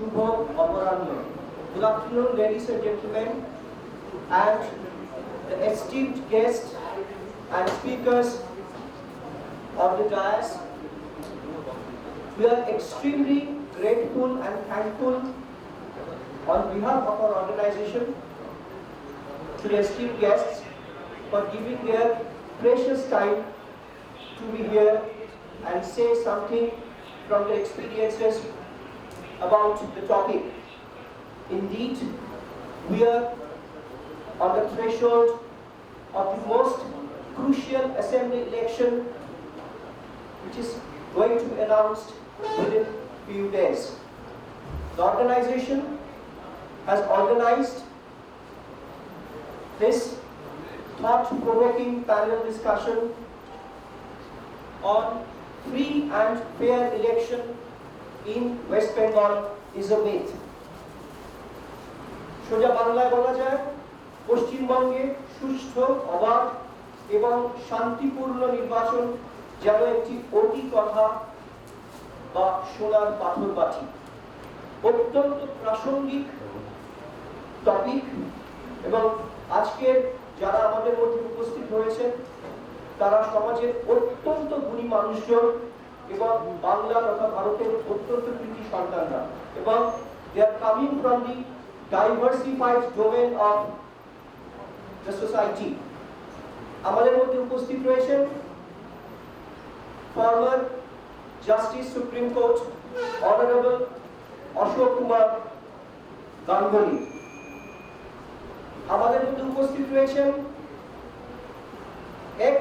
Shubho Aparanyo. Good afternoon, ladies and gentlemen, and the esteemed guests and speakers of the dais. We are extremely grateful and thankful on behalf of our organization to the esteemed guests for giving their precious time to be here and say something from their experiences about the topic. Indeed, we are on the threshold of the most crucial assembly election, which is going to be announced within a few days. The organization has organized this thought-provoking panel discussion on free and fair election in West Bengal is a myth. সোজা বাংলায় বলা যায়, পশ্চিমবঙ্গে সুষ্ঠু, অবাধ এবং শান্তিপূর্ণ নির্বাচন যেন একটি অতি কথা বা সোনার পাথর বাটি। অত্যন্ত প্রাসঙ্গিক টপিক এবং আজকের যারা আমাদের মধ্যে উপস্থিত হয়েছে তারা সমাজের অত্যন্ত গুণী মানুষজন এবং বাংলা তথা ভারতের অত্যন্ত কৃতি সন্তানরা এবং they are coming from the diversified domain of the society. আমাদের মধ্যে উপস্থিত রয়েছেন former Justice Supreme Court Honorable Ashok Kumar Ganguly. আমাদের মধ্যে উপস্থিত রয়েছেন ex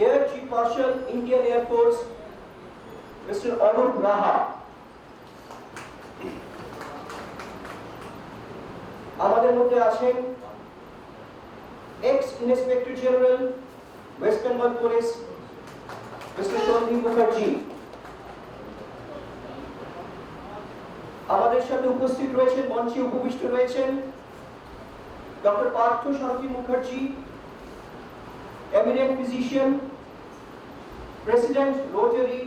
Air Chief Marshal Indian Air Force Mr. Anup Raha. আমাদের মধ্যে আছেন ex Inspector General West Bengal Police Mr. Sandip Mukherjee. আমাদের সাথে উপস্থিত রয়েছেন, মঞ্চে উপবিষ্ট রয়েছেন doctor Partha Sarathi Mukherjee, eminent physician, President Rotary,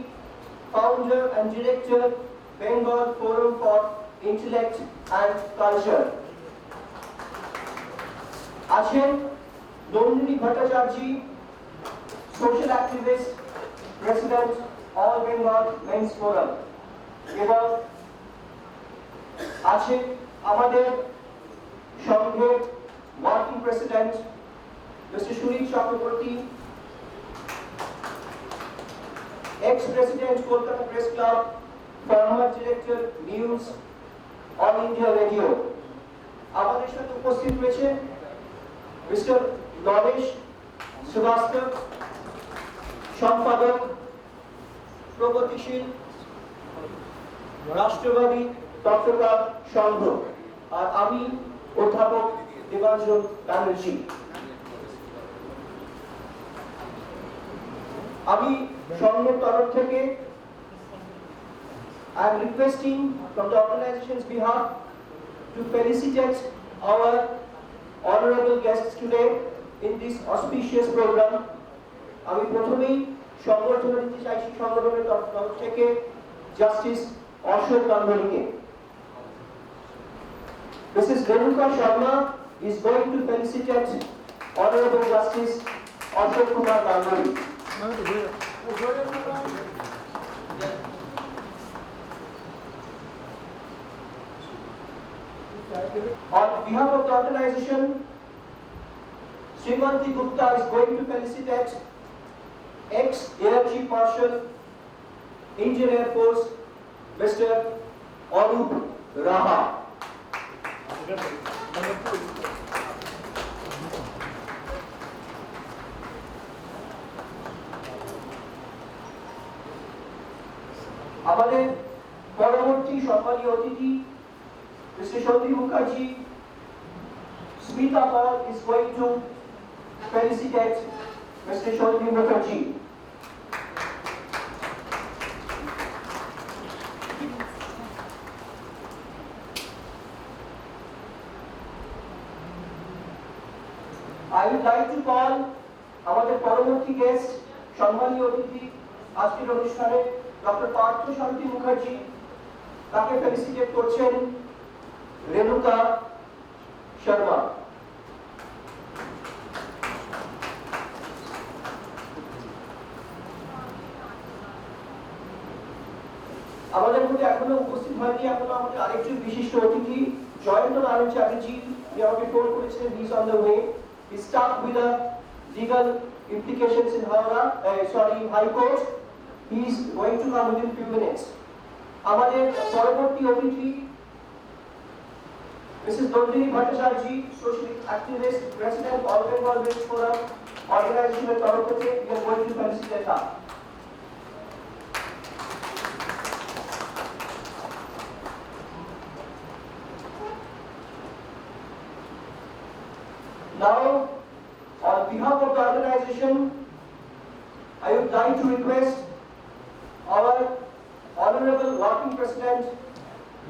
founder and director Bengal Forum for Intellect and Culture. আছেন Nandini Bhattacharya, social activist, President All Bengal Men's Forum. এবং আছেন আমাদের সংঘের working president Mr. Sunil Chakraborty, ex-president Kolkata Press Club, former director News All India Radio. আমাদের সাথে উপস্থিত রয়েছে Mr. Naresh Srivastava, সম্পাদক প্রগতিশীল রাষ্ট্রবাদী পত্রকার সংঘ, আর আমি অধ্যাপক দেবাঞ্জন ব্যানার্জি। আমি সংঘের তরফ থেকে I am requesting from the organization's behalf to felicitate our honorable guests today in this auspicious program. আমি প্রথমেই সংবর্ধনা দিতে চাইছি সংগঠনের তরফ থেকে জাস্টিস অশোক গাঙ্গুলিকে। Mrs. Renuka Sharma is going to felicitate Honorable Justice Ashok Kumar Ganguly. On behalf of the organization, Srimanti Gupta is going to felicitate ex-Air Chief Marshal, Indian Air Force, Mr. Anup Raha. আমাদের পরবর্তী সম্মানীয় অতিথি Mr. Sandip Mukherjee, Smita Paul is going to felicitate Mr. Sandip Mukherjee. I would like to call আমাদের পরবর্তী guest সম্মানীয় অতিথি আজকের অনুষ্ঠানে ডক্টর পার্থ শান্তি মুখার্জি, তাকে ফেলিসিটেট করছেন রেণুকা শর্মা। আমাদের মধ্যে এখনো উপস্থিত হয়নি, এখনো আমাদের আরেকজন বিশিষ্ট অতিথি জয়ন্ত নারায়ণ চ্যাটার্জি, উনি আমাকে ফোন করেছিলেন, he is on the way. He stuck with the legal implications in High Court. He is going to come within few minutes. আমাদের পরবর্তী অতিথি Mrs. Nandini Bhattacharya, social activist, president of All Bengal Village Forum organization at Tarakote. We are going to felicitate her. Now, on behalf of the organization, I would like to request our Honorable Working President,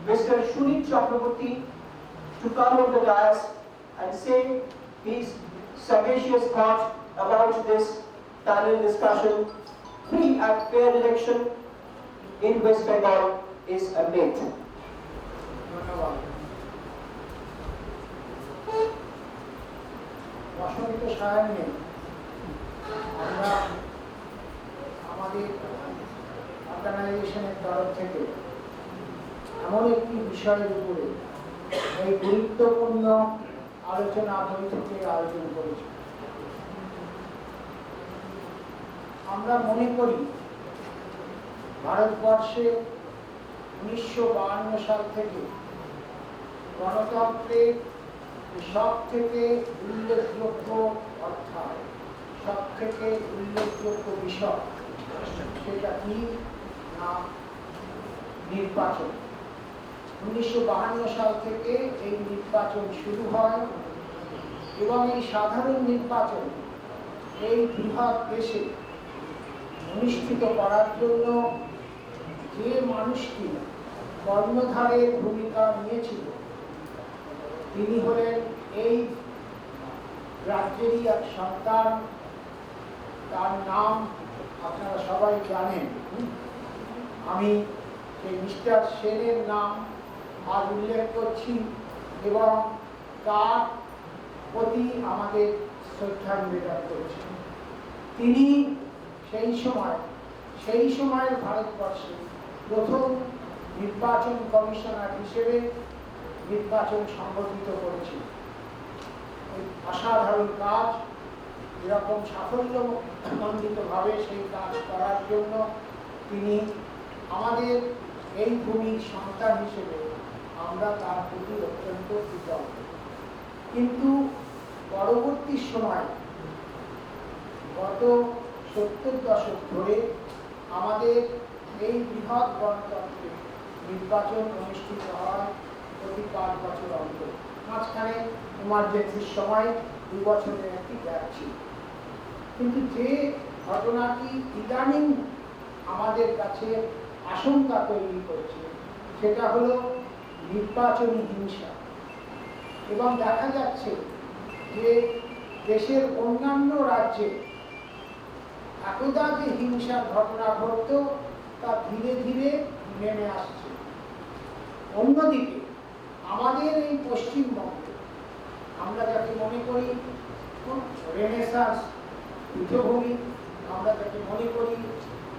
Mr. Shunit Chakraborty, to come on the dais and say his sagacious thought about this panel discussion. Free and fair election in West Bengal is a myth. অসংখ্য সাহায্যে আমরা আমাদের অর্গানাইজেশনের তরফ থেকে এমন একটি বিষয়ের উপরে এই গুরুত্বপূর্ণ আলোচনা বৈঠকের আয়োজন করেছি। আমরা মনে করি ভারতবর্ষে 1952 সাল থেকে গণতন্ত্রের সব থেকে উল্লেখযোগ্য অর্থাৎ সব থেকে উল্লেখযোগ্য বিষয় সেটা কি না নির্বাচন। 1952 সাল থেকে এই নির্বাচন শুরু হয় এবং এই সাধারণ নির্বাচন এই বৃহৎ দেশে অনুষ্ঠিত করার জন্য যে মানুষটি কর্ণধারের ভূমিকা নিয়েছিল তিনি হলেন এই রাজ্যেরই এক সন্তান, তার নাম আপনারা সবাই জানেন। আমি সেই মিস্টার সেনের নাম আজ উল্লেখ করছি এবং তার প্রতি আমাদের শ্রদ্ধা নিবেদন করছি। তিনি সেই সময়ের ভারতবর্ষে প্রথম নির্বাচন কমিশনার হিসেবে নির্বাচন সংগঠিত করেছিল। অসাধারণ কাজ, এরকম সাফল্যমণ্ডিতভাবে সেই কাজ করার জন্য তিনি আমাদের এই ভূমির সন্তান হিসেবে আমরা তার প্রতি অত্যন্ত কৃতজ্ঞ। কিন্তু পরবর্তী সময় গত 70 দশক ধরে আমাদের এই বৃহৎ গণতন্ত্রে নির্বাচন অনুষ্ঠিত হয় প্রতি 5 বছর অন্তর। মাঝখানে ইমার্জেন্সির সময় 2 বছরের একটি গ্যাপ ছিল। কিন্তু যে ঘটনাটি ইদানিং আমাদের কাছে আশঙ্কা তৈরি করছে সেটা হলো নির্বাচনী হিংসা। এবং দেখা যাচ্ছে যে দেশের অন্যান্য রাজ্যে একদা যে হিংসার ঘটনা ঘটত তা ধীরে ধীরে নেমে আসছে। অন্যদিকে আমাদের এই পশ্চিমবঙ্গে আমরা যাকে মনে করি রেনেসাঁস পীঠভূমি, আমরা যাকে মনে করি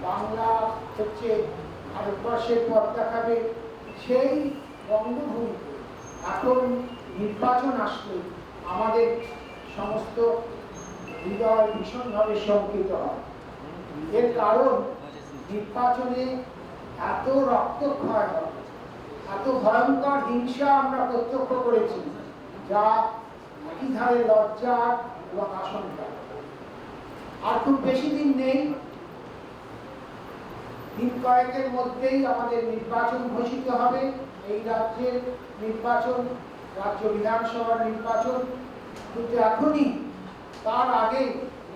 বাংলা হচ্ছে ভারতবর্ষের পথ দেখাবে, সেই বঙ্গভূমিতে এখন নির্বাচন আসলে আমাদের সমস্ত হৃদয় ভীষণভাবে শঙ্কিত হয়। এর কারণ নির্বাচনে এত রক্তক্ষয় হয়, এত ভয়ঙ্কর হিংসা আমরা প্রত্যক্ষ করেছি যা একই ধারে লজ্জা এবং আশঙ্কা। আর খুব বেশি দিন নেই, দিন কয়েকের মধ্যেই আমাদের নির্বাচন ঘোষিত হবে। এই রাজ্যের নির্বাচন, রাজ্য বিধানসভার নির্বাচন। কিন্তু এখনই তার আগে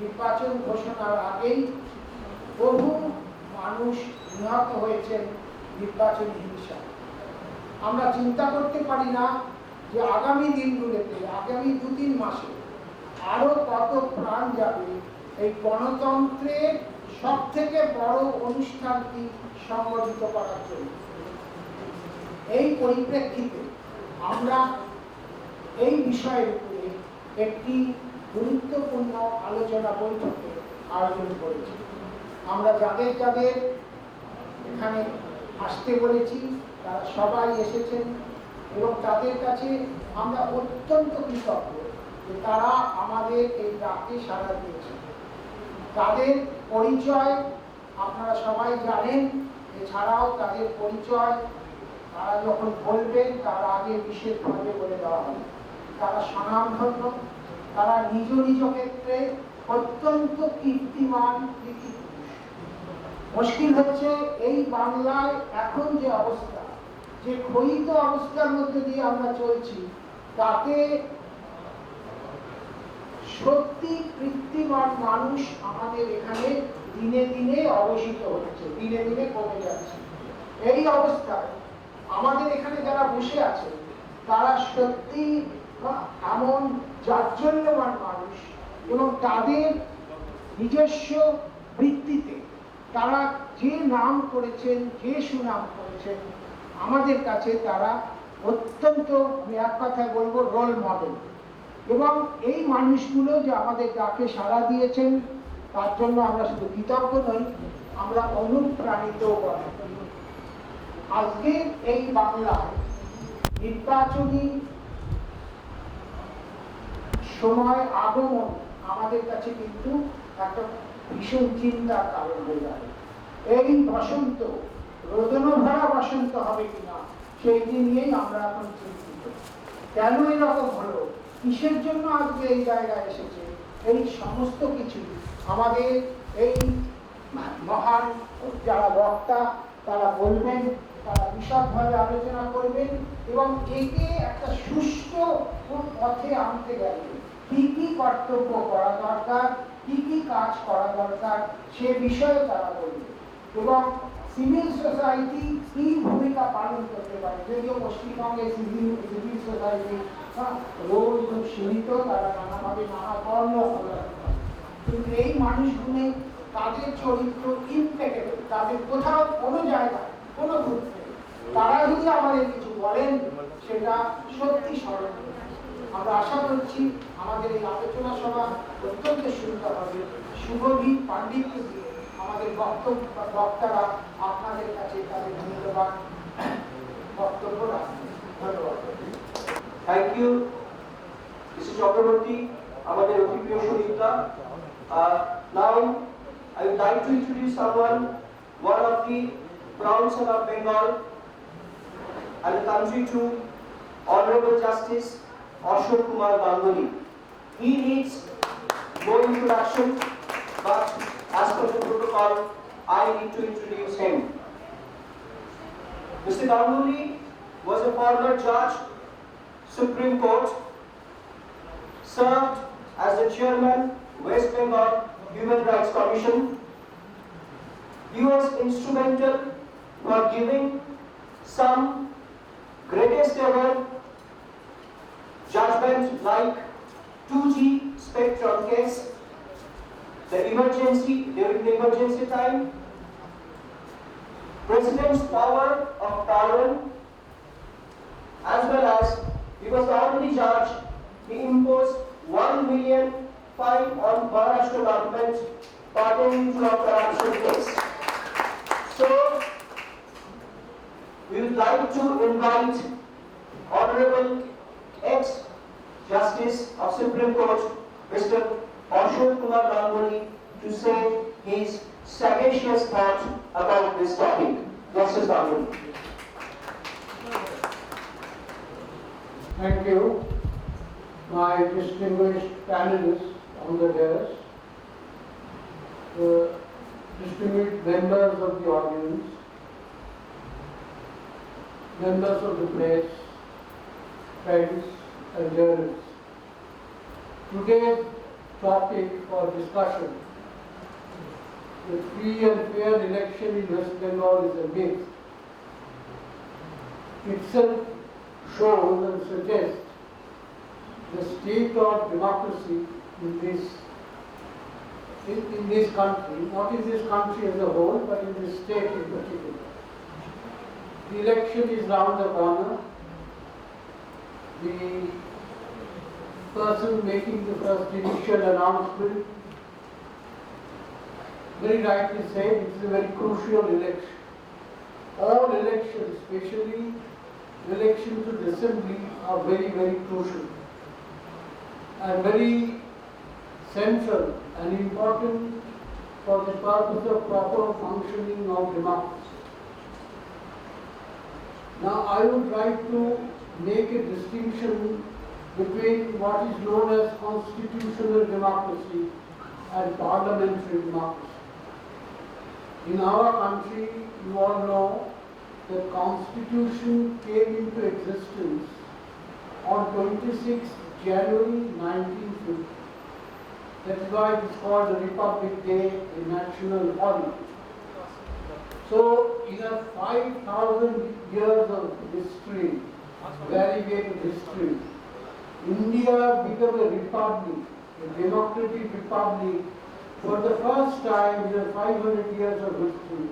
নির্বাচন ঘোষণার আগেই বহু মানুষ নিহত হয়েছেন নির্বাচনী হিংসা। আমরা চিন্তা করতে পারি না যে আগামী দিনগুলোতে, আগামী 2-3 মাসে আরো কত প্রাণ যাবে এই গণতন্ত্রের সব থেকে বড় অনুষ্ঠানটি সংগঠিত করার জন্য। এই পরিপ্রেক্ষিতে আমরা এই বিষয়ের উপরে একটি গুরুত্বপূর্ণ আলোচনা বৈঠকের আয়োজন করেছি। আমরা যাদের যাদের এখানে আসতে বলেছি তারা সবাই এসেছেন এবং তাদের কাছে আমরা অত্যন্ত কৃতজ্ঞ যে তারা আমাদের এই ডাকে সাড়া দিয়েছে। তাদের পরিচয় আপনারা সবাই জানেন, এছাড়াও তাদের পরিচয় তারা যখন বলবেন তার আগে বিশেষভাবে বলে দেওয়া হবে। তারা স্বনামধন্য, তারা নিজ নিজ ক্ষেত্রে অত্যন্ত কীর্তিমান কীর্তিপুরুষ। মুশকিল হচ্ছে এই বাংলায় এখন যে অবস্থা, যে ক্ষয়িত অবস্থার মধ্যে দিয়ে আমরা চলছি, তাতে সত্যি কীর্তিমান মানুষ আমাদের এখানে দিনে দিনে অবশিত হচ্ছে, দিনে দিনে কমে যাচ্ছে। এই অবস্থায় আমাদের এখানে যারা বসে আছে তারা সত্যি এমন জাজ্জল্যমান মানুষ এবং তাদের নিজস্ব বৃত্তিতে তারা যে নাম করেছেন, যে সুনাম করেছেন, আমাদের কাছে তারা অত্যন্ত, আমি এক কথা বলবো, রোল মডেল। এবং এই মানুষগুলো যে আমাদের ডাকে সাড়া দিয়েছেন তার জন্য আমরা শুধু কৃতজ্ঞ নই, আমরা অনুপ্রাণিতও করি। আজকে এই বাংলায় নির্বাচনী সময় আগমন আমাদের কাছে কিন্তু একটা ভীষণ চিন্তার কারণ হয়ে যাবে। এই বসন্ত রোদনভরা বসন্ত হবে কিনা সেইটি নিয়েই আমরা এখন চিন্তিত। কেন এরকম হলো, কিসের জন্য আজকে এই জায়গায় এসেছে, এই সমস্ত কিছু আমাদের এই মহান যারা বক্তা তারা বলবেন, তারা বিশদভাবে আলোচনা করবেন এবং একে একটা সুষ্ঠু পথে আনতে গেলে কি কি কর্তব্য করা দরকার, কি কি কাজ করা দরকার, সে বিষয়ে তারা বলবে। এবং সিভিল সোসাইটি কি ভূমিকা পালন করতে পারে, যদিও পশ্চিমবঙ্গে সিভিল সোসাইটি রোল খুব সীমিত, তারা নানাভাবে নানা কর্ম করে, কিন্তু এই মানুষগুলো তাদের চরিত্র ইমপ্যাক্টেবল, তাদের কোথাও কোনো জায়গায় কোনো ভূত নেই। তারা যদি আমাদের কিছু বলেন সেটা সত্যি স্মরণীয়। আমরা আশা করছি আমাদের এই আলোচনা সভা অত্যন্ত সুন্দর হবে। শুভদীপ পাণ্ডিত্য দিয়ে আমাদের বক্তারা আপনাদের কাছে তাদের মূল্যবান বক্তব্য রাখবেন। ধন্যবাদ। থ্যাংক ইউ মিস্টার চক্রবর্তী, আমাদের অতি প্রিয় সহিতা। Now I would like to introduce someone, one of the proud son of Bengal and the country too, Honorable Justice Ashok Kumar Ganguly. He needs no introduction, but as per the protocol, I need to introduce him. Mr. Ganguly was a former judge, Supreme Court, served as the chairman, West Bengal Human Rights Commission. He was instrumental for giving some greatest ever judgment like 2G spectrum case, during the emergency time, President's power of pardon, as well as he was the only judge. He imposed 1 million fine on Maharashtra government pertaining to a corruption case. So, we would like to invite Honorable ex-Justice of Supreme Court, Mr. Ashok Kumar Ganguly, to say his sagacious thought about this topic. Justice Ganguly. Thank you, my distinguished panelists on the dais, distinguished members of the audience, members of the press, friends and journalists. Today's topic for discussion, the free and fair election in West Bengal is a myth, itself shows and suggests the state of democracy in this country, not in this country as a whole, but in this state in particular. The election is round the corner. The person making the first initial announcement very rightly said it is a very crucial election. All elections, especially elections to the assembly, are very, very crucial and very central and important for the purpose of proper functioning of democracy. Now, I would like to make a distinction between what is known as constitutional democracy and parliamentary democracy. In our country, you all know the Constitution came into existence on 26 January 1950. That is why it is called the Republic Day, a national holiday. So, in a 5,000 years of history, variegated history, India became a republic, a democratic republic, for the first time in the 500 years of history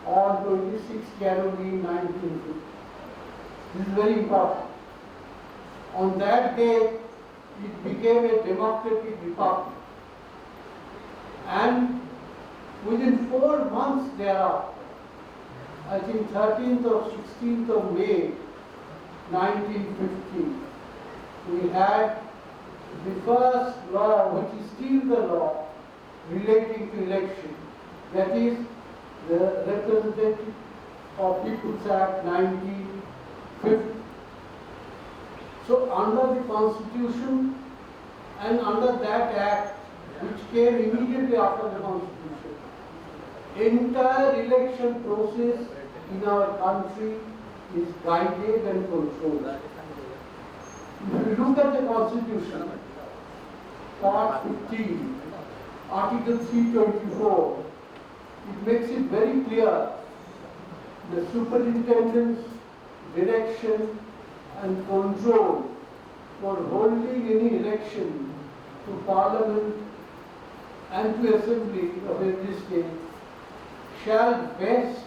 on 26 January 1950. This is very important. On that day, it became a democratic republic. And within 4 months thereafter, I think 13th or 16th of May 1950, we had the first law, which is still the law, relating to election, that is the Representative of People's Act 1950. So under the Constitution and under that Act, which came immediately after the Constitution, entire election process in our country is guided and controlled. If you look at the Constitution, Part 15, Article 324, it makes it very clear the superintendence, direction and control for holding any election to Parliament and to Assembly of every state shall vest,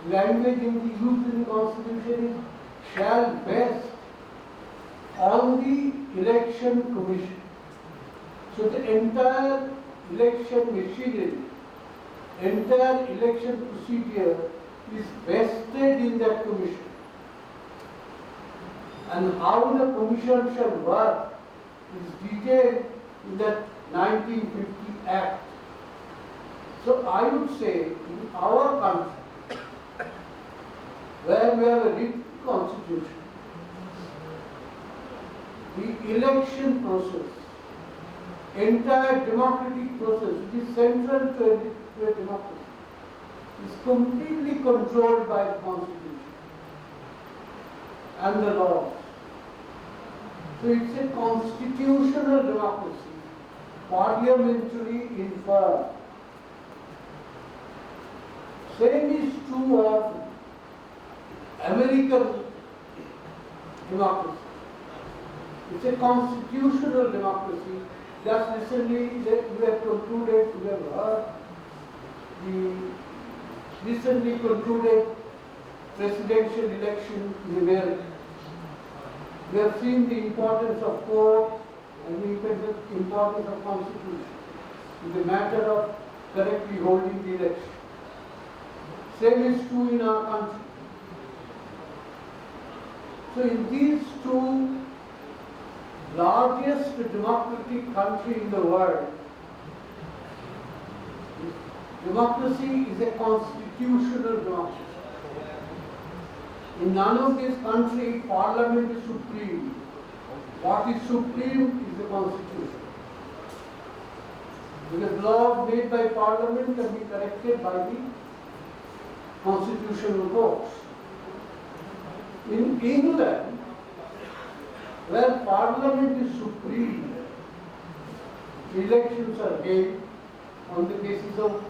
language in the used in the Constitution is shall vest on the election commission. So the entire election machinery, entire election procedure is vested in that commission. And how the commission shall work is detailed in that 1950 Act. So I would say in our country, where we have a written constitution, the election process, entire democratic process, which is central to a democracy, is completely controlled by the Constitution and the laws. So it's a constitutional democracy, parliamentary in form. Same is true of American democracy. It's a constitutional democracy. Just recently we have concluded, we have heard the recently concluded presidential election in America. We have seen the importance of court and the importance of constitution in the matter of correctly holding the election. Same is true in our country. So in these two largest democratic country in the world, democracy is a constitutional democracy. In none of these countries, parliament is supreme. What is supreme is the constitution. Because laws made by parliament can be corrected by the constitutional courts. In England, where parliament is supreme, elections are held on the basis of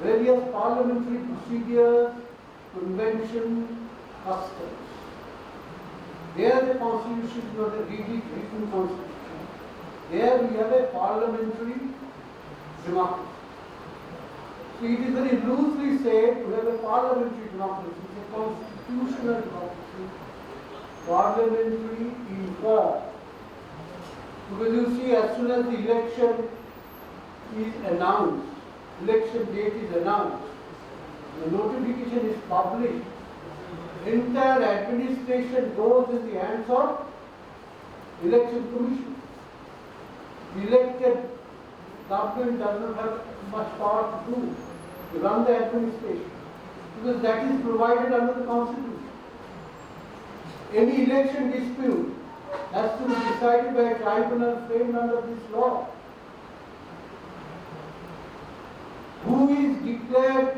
various parliamentary procedures, convention, customs. There the constitution is not a written constitution. There we have a parliamentary democracy. So it is very loosely said to have a parliamentary democracy, it's a constitutional democracy, parliamentary in form. Because you see, as soon as the election is announced, election date is announced, the notification is published, entire administration goes in the hands of election commission. The elected government does not have much power to do, to run the administration, because that is provided under the constitution. Any election dispute has to be decided by a tribunal framed under this law. Who is declared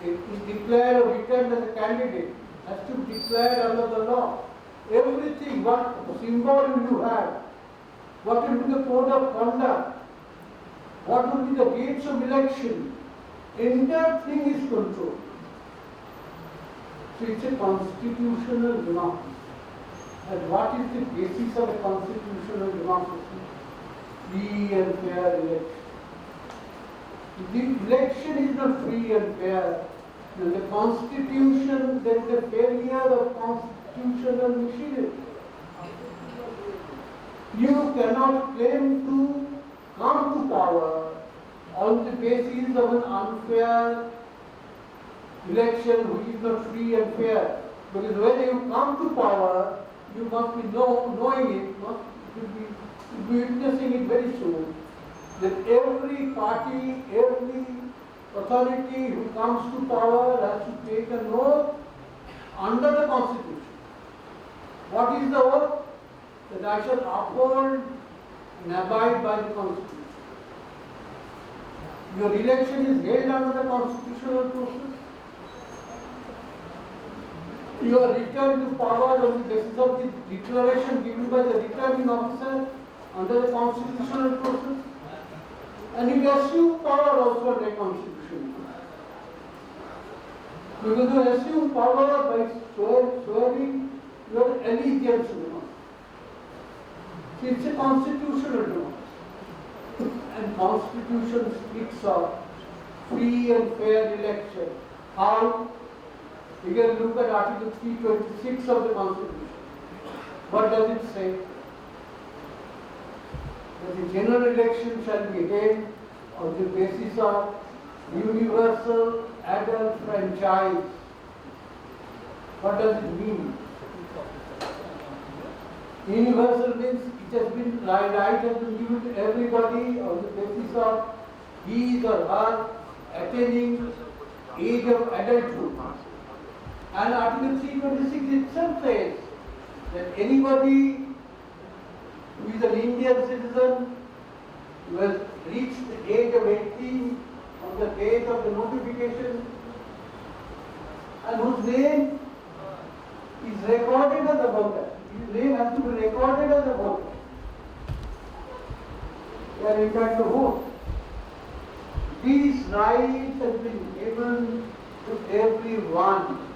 or returned as a candidate has to be declared under the law. Everything, what symbol you have, what will be the code of conduct, what will be the dates of election, entire thing is controlled. So it's a constitutional democracy. And what is the basis of a constitutional democracy? Free and fair election. The election is not free and fair. In the constitution, there is a failure of constitutional machinery. You cannot claim to come to power on the basis of an unfair election which is not free and fair. Because when you come to power, you must be knowing it, you will be witnessing it very soon, that every party, every authority who comes to power has to take an oath under the constitution. What is the oath? That I shall uphold and abide by the constitution. Your election is held under the constitutional process. You are returned to power on the basis of the declaration given by the returning officer under the constitutional process, and you assume power also under the constitution. Because you assume power by swearing your allegiance to the constitution. It's a constitutional democracy, and constitution speaks of free and fair election. How? You can look at Article 326 of the Constitution. What does it say? That the general election shall be held on the basis of universal adult franchise. What does it mean? Universal means it has been right has been given to everybody on the basis of his or her attaining age of adulthood. And Article 326 itself says that anybody who is an Indian citizen who has reached the age of 18 on the date of the notification and whose name is recorded as a voter. His name has to be recorded as a voter. They are entitled to vote. These rights have been given to everyone.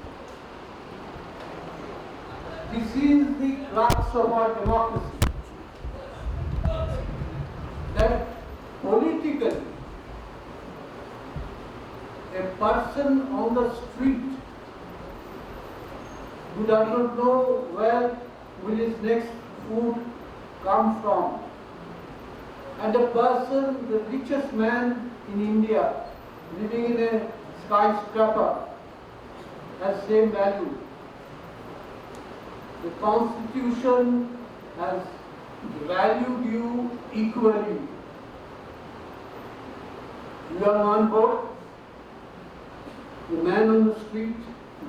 This is the crux of our democracy. That politically, a person on the street who does not know where will his next food come from, and a person, the richest man in India, living in a skyscraper, has same value. The Constitution has valued you equally. You are one vote. The man on the street,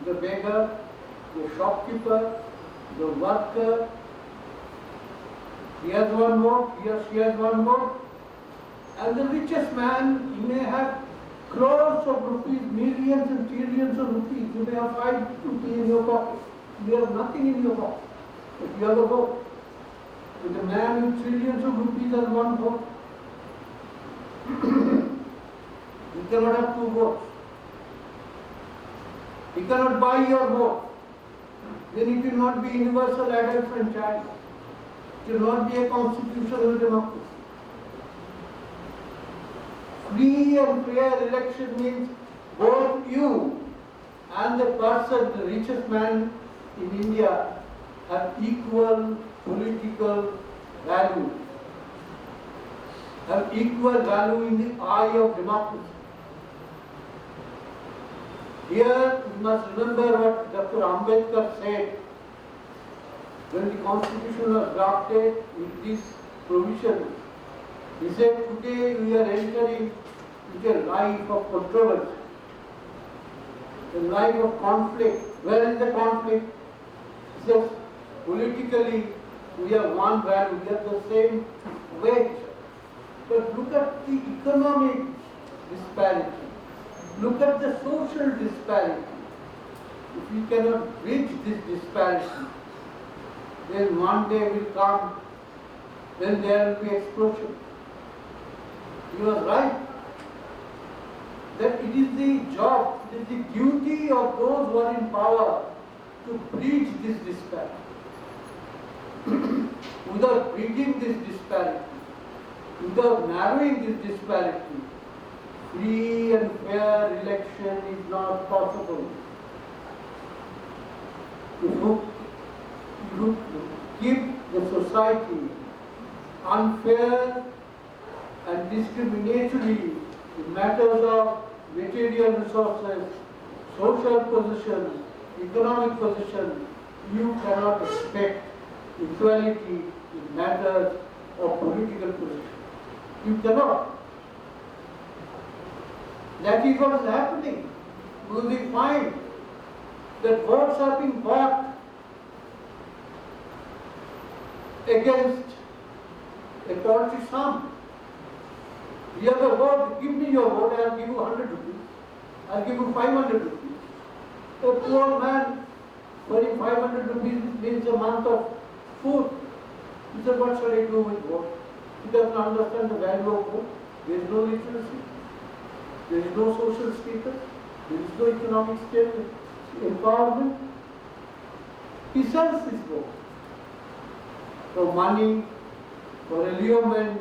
the beggar, the shopkeeper, the worker, he has one vote, he or she has one vote. And the richest man, he may have crores of rupees, millions and trillions of rupees. You may have 5 rupees in your pocket. You have nothing in your pocket. If you have a vote. With a man with trillions of rupees has one vote. You cannot have 2 votes. You cannot buy your vote. Then it will not be universal adult franchise. It will not be a constitutional democracy. Free and fair election means both you and the person, the richest man in India, have equal political value, have equal value in the eye of democracy. Here we must remember what Dr. Ambedkar said when the Constitution was drafted with this provision. He said, today we are entering into a life of controversy, a life of conflict. Where is the conflict? He says, politically we have one value, we have the same weight. But look at the economic disparity. Look at the social disparity. If we cannot bridge this disparity, then one day will come, then there will be explosion. You are right that it is the job, it is the duty of those who are in power to bridge this disparity. Without bridging this disparity, without narrowing this disparity, free and fair election is not possible. You keep the society unfair and discriminatory in matters of material resources, social position, economic position. You cannot expect equality in matters of political position. You cannot. That is what is happening. We will find that votes are being bought against a paltry sum. You have a vote, give me your vote, I will give you 100 rupees. I will give you 500 rupees. A poor man, for him 500 rupees means a month of food. He said, what shall I do with vote? He doesn't understand the value of vote. There is no literacy. There is no social status. There is no economic status, empowerment. He sells his vote for money, for allurement,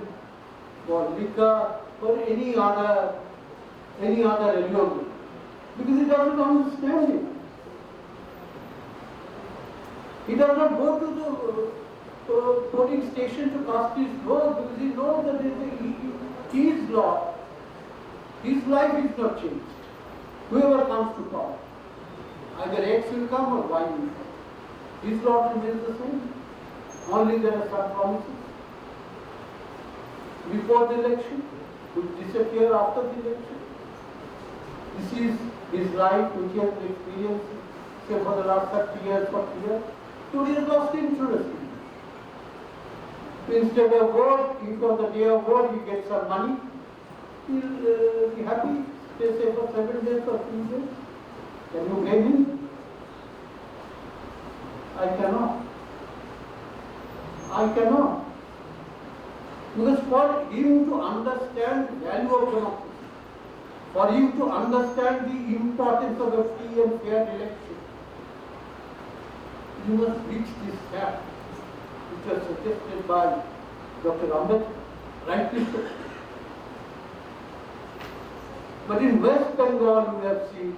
for liquor, for any other allurement. Because he doesn't understand it. He does not go to the polling station to cast his vote because he knows that he is Lord. His life is not changed. Whoever comes to power, either X will come or Y will come. His Lord remains the same. Only there are some promises before the election, which disappear after the election. This is his life which he has experienced, say for the last 30 years, 40 years. Today he has lost interest in it. Instead of vote, if on the day of vote he gets some money, he will be happy, say for 7 days or 3 days. Can you blame him? I cannot. I cannot. Because for him to understand the value of democracy, for him to understand the importance of a free and fair election, you must reach this gap, which was suggested by Dr. Ambedkar, rightly so. But in West Bengal, we have seen,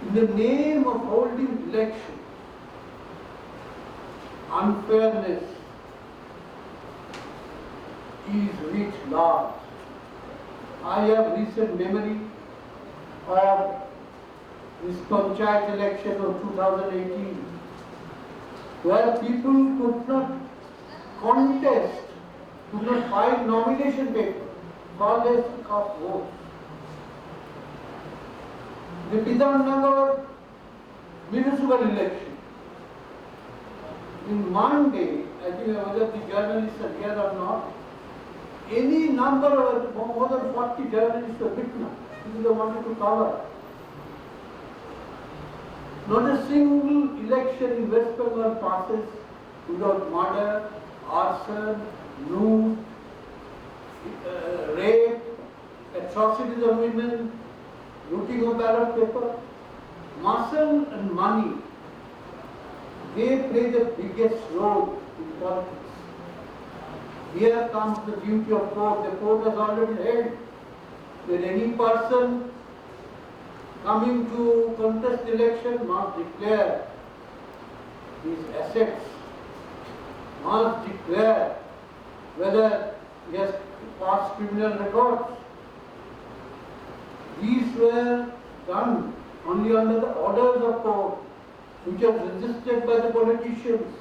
in the name of holding election, unfairness is writ large. I have recent memory of this Panchayat election of 2018, where people could not contest, could not file nomination paper, far less to cast votes. The Bidhannagar municipal election, in one day, I think whether the journalists are here or not, any number of more than 40 journalists were written because they wanted to cover. Not a single election in West Bengal passes without murder, arson, loot, rape, atrocities of women, looting of ballot paper. Muscle and money, they play the biggest role in politics. Here comes the duty of court. The court has already held that any person coming to contest election must declare his assets, must declare whether he has past criminal records. These were done only under the orders of court, which are resisted by the politicians.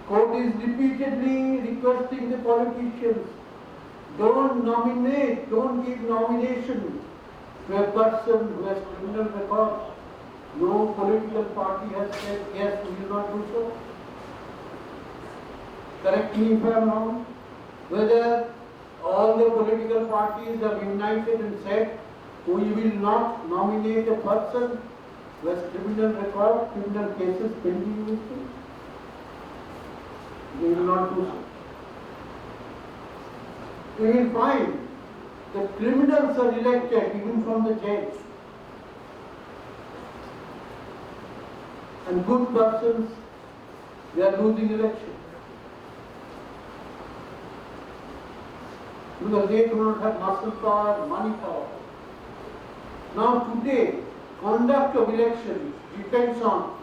Court is repeatedly requesting the politicians, don't nominate, don't give nomination to a person who has criminal records. No political party has said yes, we will not do so. Correct me if I am wrong. Whether all the political parties have united and said we will not nominate a person who has criminal record, criminal cases pending with him. They will not do so. We will find that criminals are elected even from the jail. And good persons, they are losing election. Because they do not have muscle power, money power. Now today, conduct of election depends on,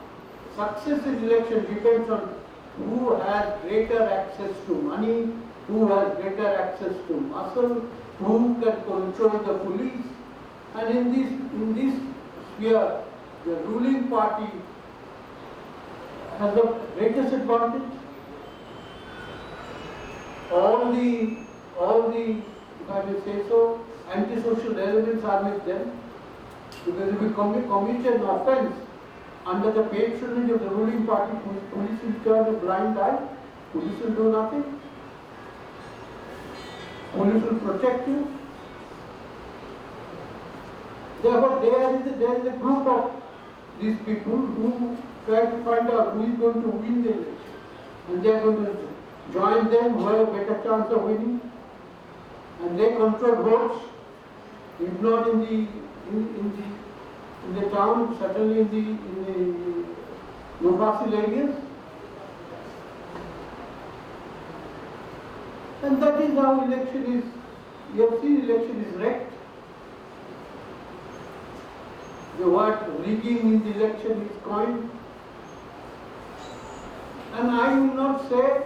success in election depends on who has greater access to money, who has greater access to muscle, who can control the police. And in this sphere, the ruling party has the greatest advantage. All the, if I may say so, antisocial elements are with them. Because if we commit an offence under the patronage of the ruling party, police will turn a blind eye, police will do nothing. Police will protect you. Therefore, there is a group of these people who try to find out who is going to win the election. And they are going to join them who have a better chance of winning. And they control votes, if not in the town, certainly in the no-facile areas. And that is how election is, you have seen election is wrecked. The word rigging in the election is coined. And I will not say,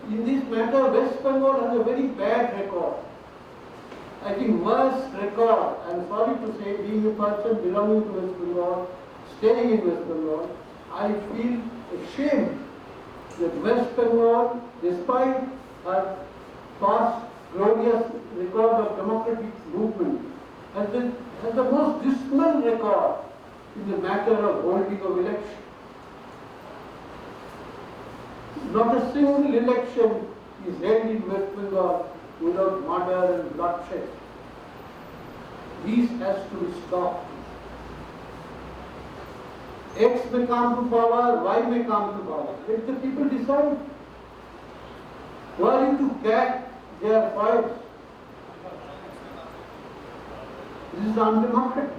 in this matter, West Bengal has a very bad record. I think worst record, I am sorry to say, being a person belonging to West Bengal, staying in West Bengal, I feel ashamed that West Bengal, despite her past glorious record of democratic movement, has the most dismal record in the matter of holding of election. Not a single election is held in West Bengal without murder and bloodshed. This has to be stopped. X may come to power, Y may come to power. Let the people decide. Who are you to gag their files? This is undemocratic.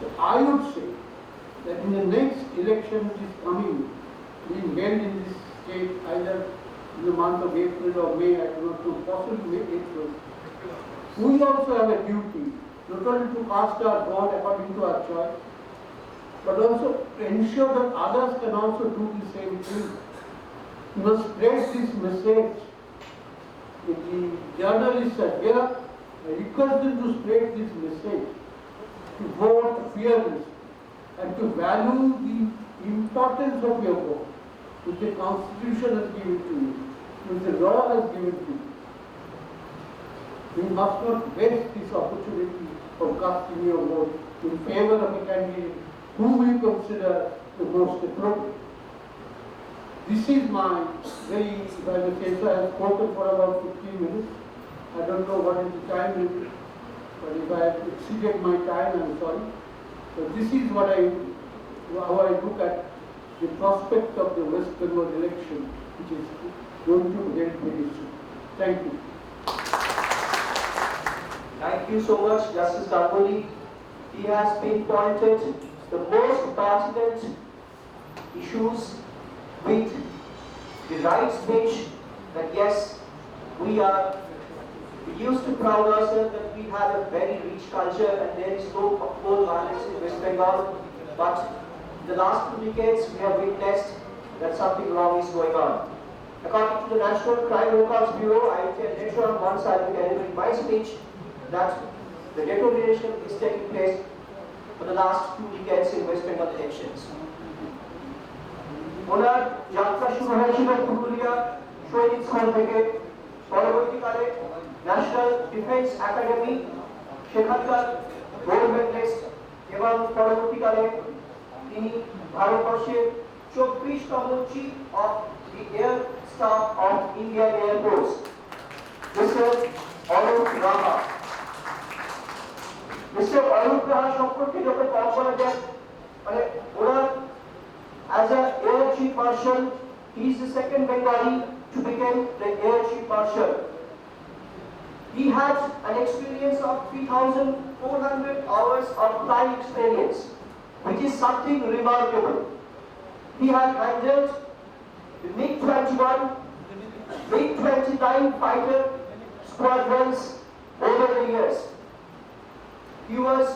So I would say that in the next election which is coming, being held in this state either in the month of April or May, I do not know, possibly April, we also have a duty not only to cast our vote according to our choice, but also to ensure that others can also do the same thing. We must spread this message. If the journalists are here, I request them to spread this message, to vote fearlessly and to value the importance of your vote, which the Constitution has given to you, which the law has given to you. We must not waste this opportunity of casting your vote in favor of a candidate whom we consider the most appropriate. This is my very, if I may say so, I have spoken for about 15 minutes. I don't know what is the time limit, but if I have exceeded my time, I am sorry. So this is what how I look at the prospect of the West Bengal election, which is going to be held very soon. Thank you. Thank you so much, Justice Ganguly. He has pinpointed the most pertinent issues with the rights which that yes, we used to proud ourselves that we have a very rich culture and there is no coal violence in West Bengal, but in the last 2 decades we have witnessed that something wrong is going on. According to the National Crime Records Bureau, I will tell later on once I will deliver my speech that the deterioration is taking place for the last 2 decades in West Bengal elections. ওনার যাত্রা শুরু হয়েছিল পুরুলিয়া শহীদ school থেকে, পরবর্তীকালে national defence academy, সেখানকার gold medallist, এবং পরবর্তীকালে তিনি ভারতবর্ষের 24তম chief of the air staff of Indian air force, mister Arup Raha. Mister Arup Raha সম্পর্কে যখন কথা বলা যায়, মানে ওনার as an Air Chief Marshal, he is the second Bengali to become the Air Chief Marshal. He had an experience of 3,400 hours of flying experience, which is something remarkable. He had handled the MiG-21, MiG-29 fighter squadrons over the years. He was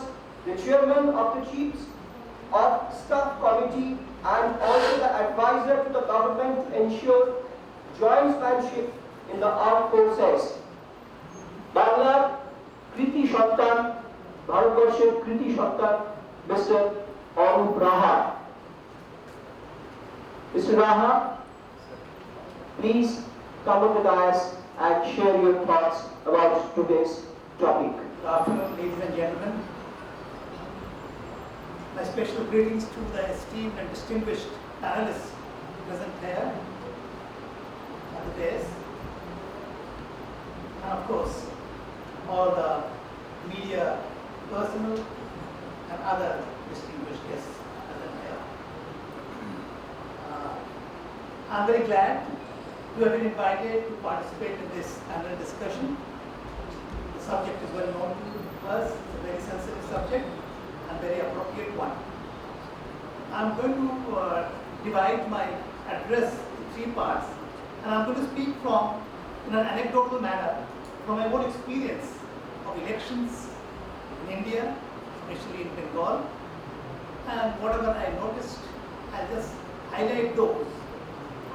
the chairman of the Chiefs of Staff Committee and also the advisor to the government to ensure jointsmanship in the armed forces. Banglar Kriti Shantan, Bharatbharsher Kriti Shantan, Mr. Arup Raha. Mr. Raha, please come on the dais and share your thoughts about today's topic. Good afternoon, ladies and gentlemen. My special greetings to the esteemed and distinguished panelists present here at the dais, and of course, all the media personnel and other distinguished guests present here. I'm very glad to have been invited to participate in this panel discussion. The subject is well known to us, it's a very sensitive subject and very appropriate one. I'm going to divide my address in 3 parts, and I'm going to speak in an anecdotal manner from my own experience of elections in India, especially in Bengal, and whatever I noticed, I'll just highlight those.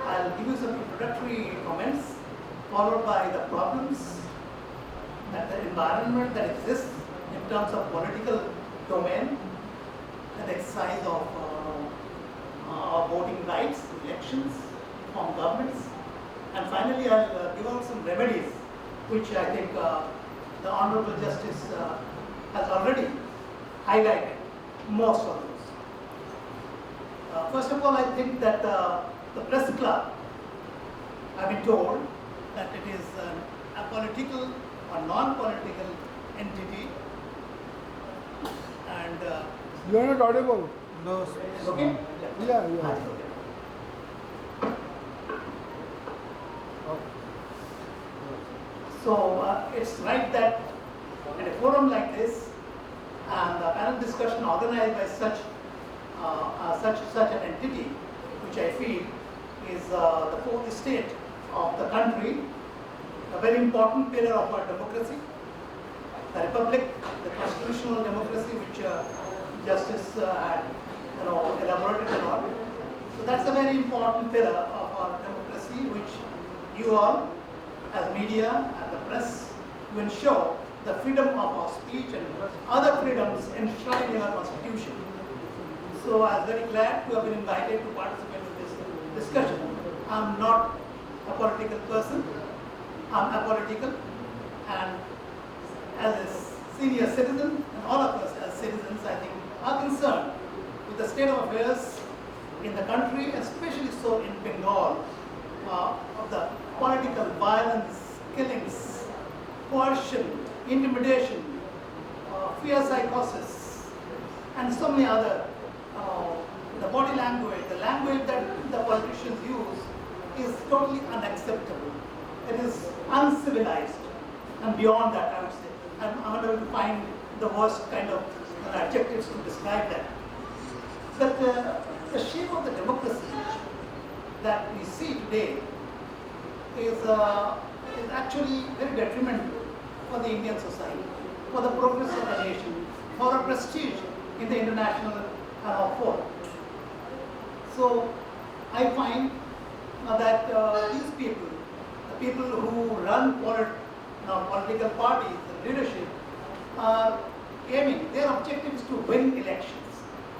I'll give you some introductory comments, followed by the problems and the environment that exists in terms of political domain and exercise of voting rights, elections, from governments, and finally I'll give out some remedies which I think the Honorable Justice has already highlighted most of those. First of all, I think that the press club, I've been told that it is a political or non-political entity, and You are not audible. okay? Yeah, yeah. So it's right that at a forum like this and a panel discussion organized by such an entity, which I feel is the fourth estate of the country, a very important pillar of our democracy, the republic, the constitutional democracy, which Justice had elaborated on. So that's a very important pillar of our democracy, which you all, as media and the press, to ensure the freedom of our speech and other freedoms enshrined in our constitution. So I was very glad to have been invited to participate in this discussion. I'm not a political person, I'm apolitical, and as a senior citizen, and all of us as citizens, I think, are concerned with the state of affairs in the country, especially so in Bengal, of the political violence, killings, coercion, intimidation, fear psychosis, and so many other, the body language, the language that the politicians use is totally unacceptable. It is uncivilized, and beyond that, I would say, I'm unable to find the worst kind of adjectives to describe that. But the shape of the democracy that we see today is actually very detrimental for the Indian society, for the progress of the nation, for our prestige in the international forum. So I find that these people, the people who run political parties, the leadership, are aiming, their objective is to win elections.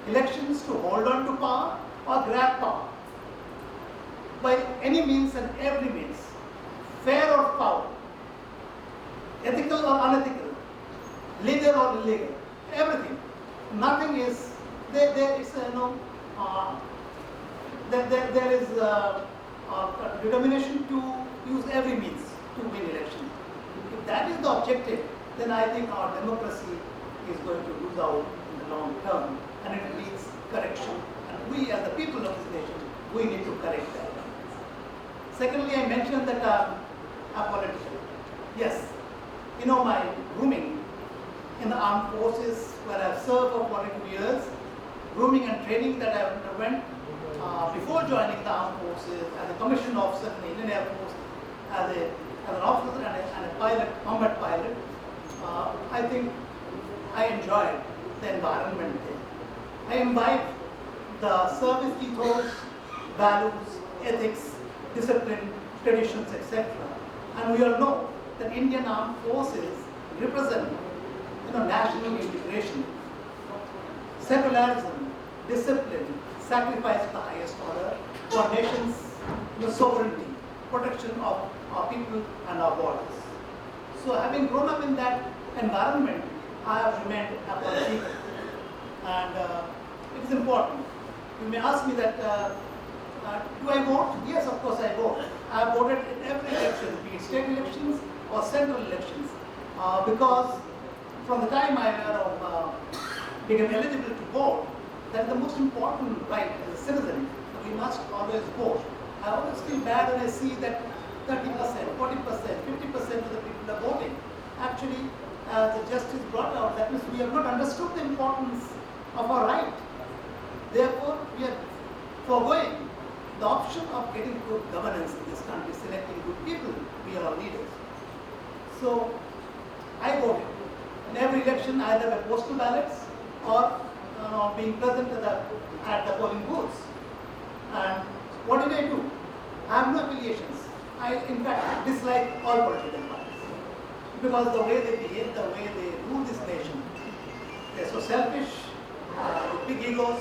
Elections to hold on to power or grab power by any means and every means, fair or foul, ethical or unethical, legal or illegal, everything. Nothing is there is there is determination to use every means to win election. If that is the objective, then I think our democracy is going to lose out in the long term, and it needs correction. And we, as the people of this nation, we need to correct that. Secondly, I mentioned that I'm political. Yes, you know, my grooming in the armed forces, where I've served for 42 years, grooming and training that I underwent before joining the armed forces as a commissioned officer in the Indian Air Force, as an officer and a pilot, combat pilot. I think I enjoyed the environment there. I imbibed the service ethos, values, ethics, discipline, traditions, etc. And we all know that Indian armed forces represent national integration, secularism, discipline, sacrifice of the highest order for our nation's sovereignty, protection of our people and our borders. So having grown up in that environment, I have remained a politician. And it is important. You may ask me that, do I vote? Yes, of course I vote. I have voted in every election, be it state elections or central elections, because from the time I became eligible to vote, that is the most important right as a citizen. We must always vote. I always feel bad when I see that 30%, 40%, 50% of the people are voting. Actually, the justice brought out, that means we have not understood the importance of our right. Therefore, we are foregoing the option of getting good governance in this country, selecting good people, we are our leaders. So, I voted. In every election, either by postal ballots or being present at the polling booths. And what did I do? I have no affiliations. I, in fact, dislike all political parties because the way they behave, the way they rule this nation, they're so selfish, with big egos,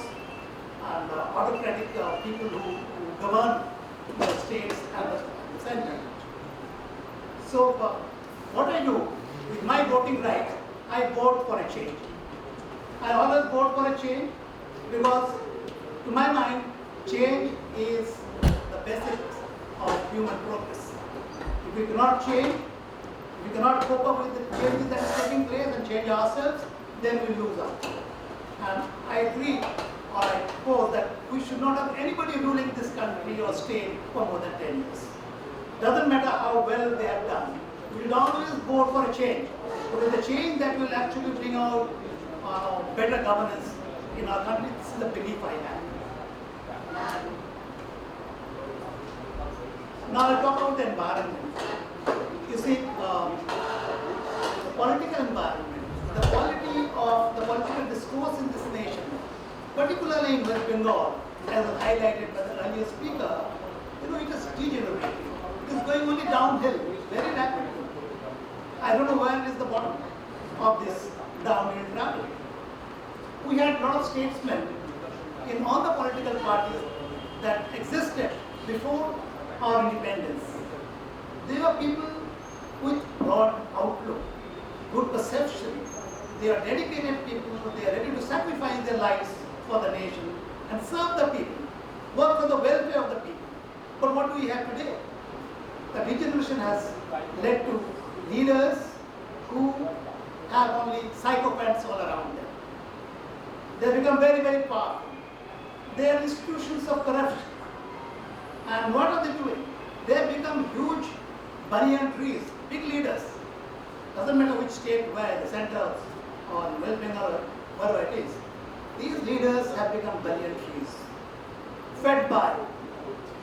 and autocratic people who govern the states and the center. So, what I do with my voting right, I vote for a change. I always vote for a change because, to my mind, change is the basics of human progress. If we cannot change, if we cannot cope up with the changes that are taking place and change ourselves, then we lose out. And I agree, or I suppose that we should not have anybody ruling this country or state for more than 10 years. Doesn't matter how well they have done. We should always vote for a change. But the change that will actually bring out better governance in our country, this is the belief I have. Now I'll talk about the environment. You see, the political environment, the quality of the political discourse in this nation, particularly in West Bengal, as was highlighted by the earlier speaker, it is degenerating. It is going only downhill, very rapidly. I don't know where is the bottom of this downhill travel. We had a lot of statesmen in all the political parties that existed before our independence. They were people with broad outlook, good perception. They are dedicated people, they are ready to sacrifice their lives for the nation and serve the people, work for the welfare of the people. But what do we have today? The degeneration has led to leaders who have only psychopaths all around them. They have become very, very powerful. They are institutions of corruption. And what are they doing? They have become huge banyan trees, big leaders. Doesn't matter which state, where, the center, or West Bengal, wherever it is. These leaders have become banyan trees, fed by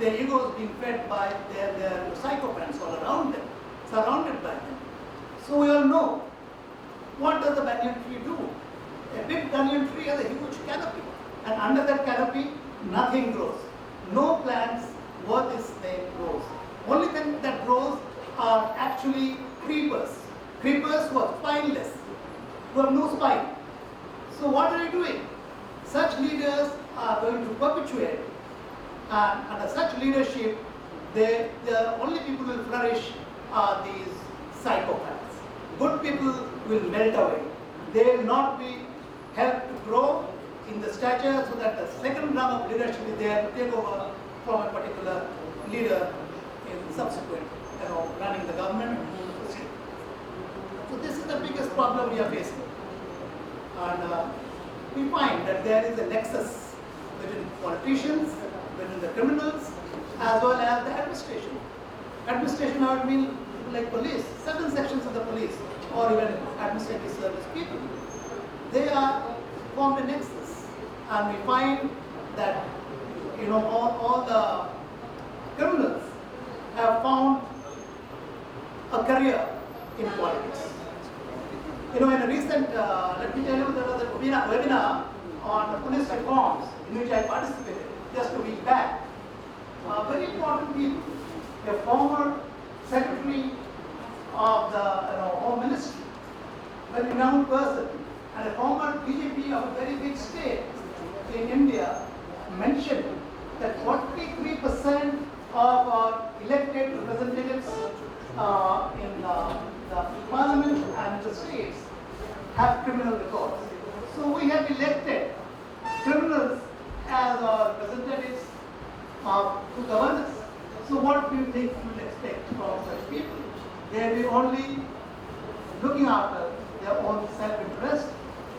their egos being fed by their psychopaths all around them, surrounded by them. So we all know, what does the banyan tree do? A big banyan tree has a huge canopy, and under that canopy, nothing grows. No plants worth its name grows. Only thing that grows are actually creepers. Creepers who are spineless, who have no spine. So what are you doing? Such leaders are going to perpetuate, and under such leadership, the only people who will flourish are these psychopaths. Good people will melt away. They will not be helped to grow in the stature so that the second rung of leadership is there to take over from a particular leader in subsequent, running the government. So this is the biggest problem we are facing. And we find that there is a nexus between politicians, between the criminals, as well as the administration. Administration, I would mean people like police, certain sections of the police, or even administrative service people. They are formed a nexus, and we find that all the criminals have found a career in politics. In a recent, let me tell you, there was a webinar on police reforms in which I participated just a week back. Very important people, a former secretary of the Home Ministry, a renowned person, and a former DGP of a very big state in India mentioned that 43% of our elected representatives in the parliament and the states have criminal records. So we have elected criminals as our representatives to govern us. So what do you think you would expect from such people? They will be only looking after their own self-interest.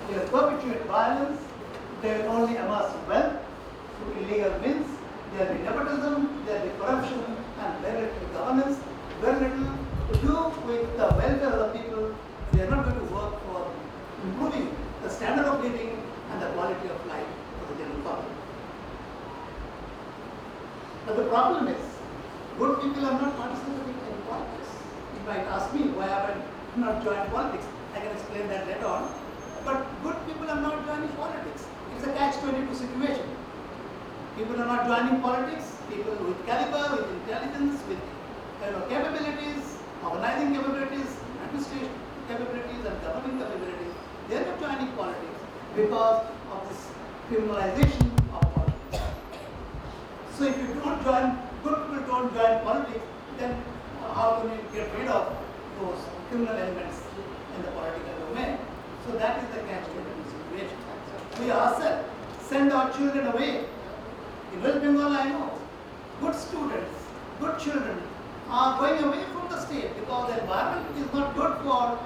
They will perpetuate violence. They will only amass wealth through illegal means. There will be nepotism, there will be corruption, and very little governance, very little to do with the welfare of the people. They are not going to work for improving the standard of living and the quality of life for the general public. But the problem is, good people are not participating in politics. You might ask me why I have not joined politics. I can explain that later on. But good people are not joining politics. It's a catch-22 situation. People are not joining politics. People with caliber, with intelligence, with capabilities, organizing capabilities, administration capabilities, and governing capabilities, they are not joining politics because of this criminalization of politics. So if you don't join, good people don't join politics, then how can you get rid of those criminal elements in the political domain? So that is the catch-22 situation. We ourselves send our children away. In West Bengal, I know, good students, good children are going away from the state because the environment is not good for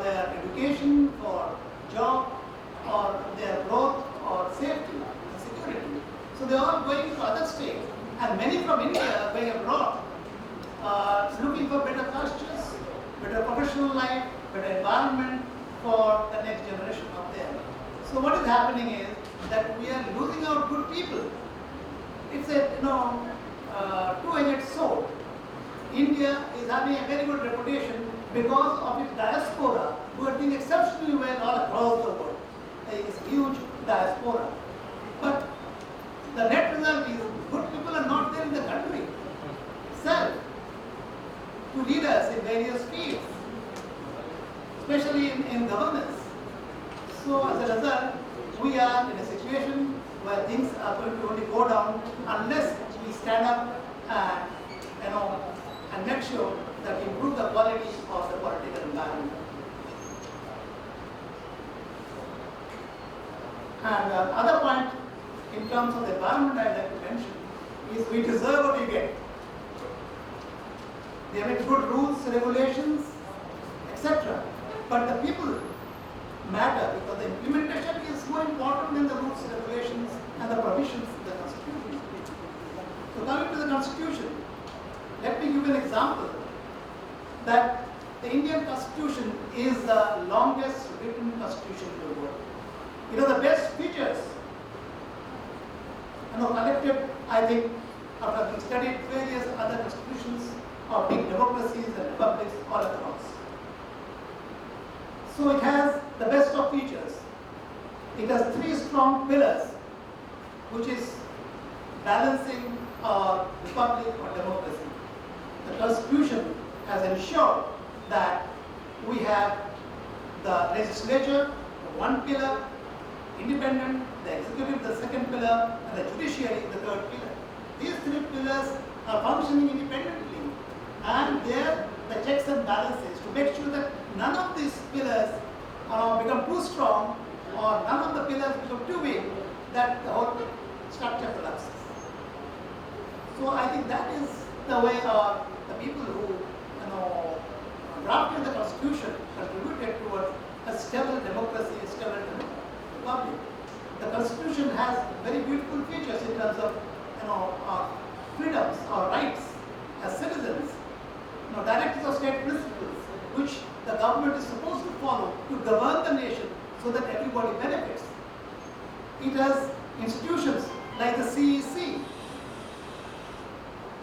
their education, for job, or their growth, or safety and security. So they are going to other states, and many from India are going abroad, looking for better pastures, better professional life, better environment for the next generation of them. So what is happening is that we are losing out good people. It's a two-edged sword. India is having a very good reputation because of its diaspora, who are doing exceptionally well all across the world. There is a huge diaspora. But the net result is good people are not there in the country itself to lead us in various fields, especially in governance. So as a result, we are in a situation where things are going to only go down unless we stand up and make sure that we improve the quality of the political environment. And the other point in terms of the environment I'd like to mention is we deserve what we get. They make good rules, regulations, etc. But the people matter because the implementation is more important than the rules, regulations, and the provisions in the Constitution. So coming to the Constitution, let me give an example that the Indian Constitution is the longest written Constitution in the world. The best features collected, I think, after having studied various other constitutions of big democracies and republics all across. So it has the best of features. It has three strong pillars, which is balancing our republic or democracy. The Constitution has ensured that we have the legislature, one pillar, independent, the executive, the second pillar, and the judiciary, the third pillar. These three pillars are functioning independently, and there the checks and balances to make sure that none of these pillars become too strong or none of the pillars become too weak, that the whole structure collapses. So I think that is the way the people who drafted the Constitution contributed towards a stable democracy, a stable republic. The Constitution has very beautiful features in terms of our freedoms, our rights as citizens, directives of state principles, which the government is supposed to follow to govern the nation so that everybody benefits. It has institutions like the CEC,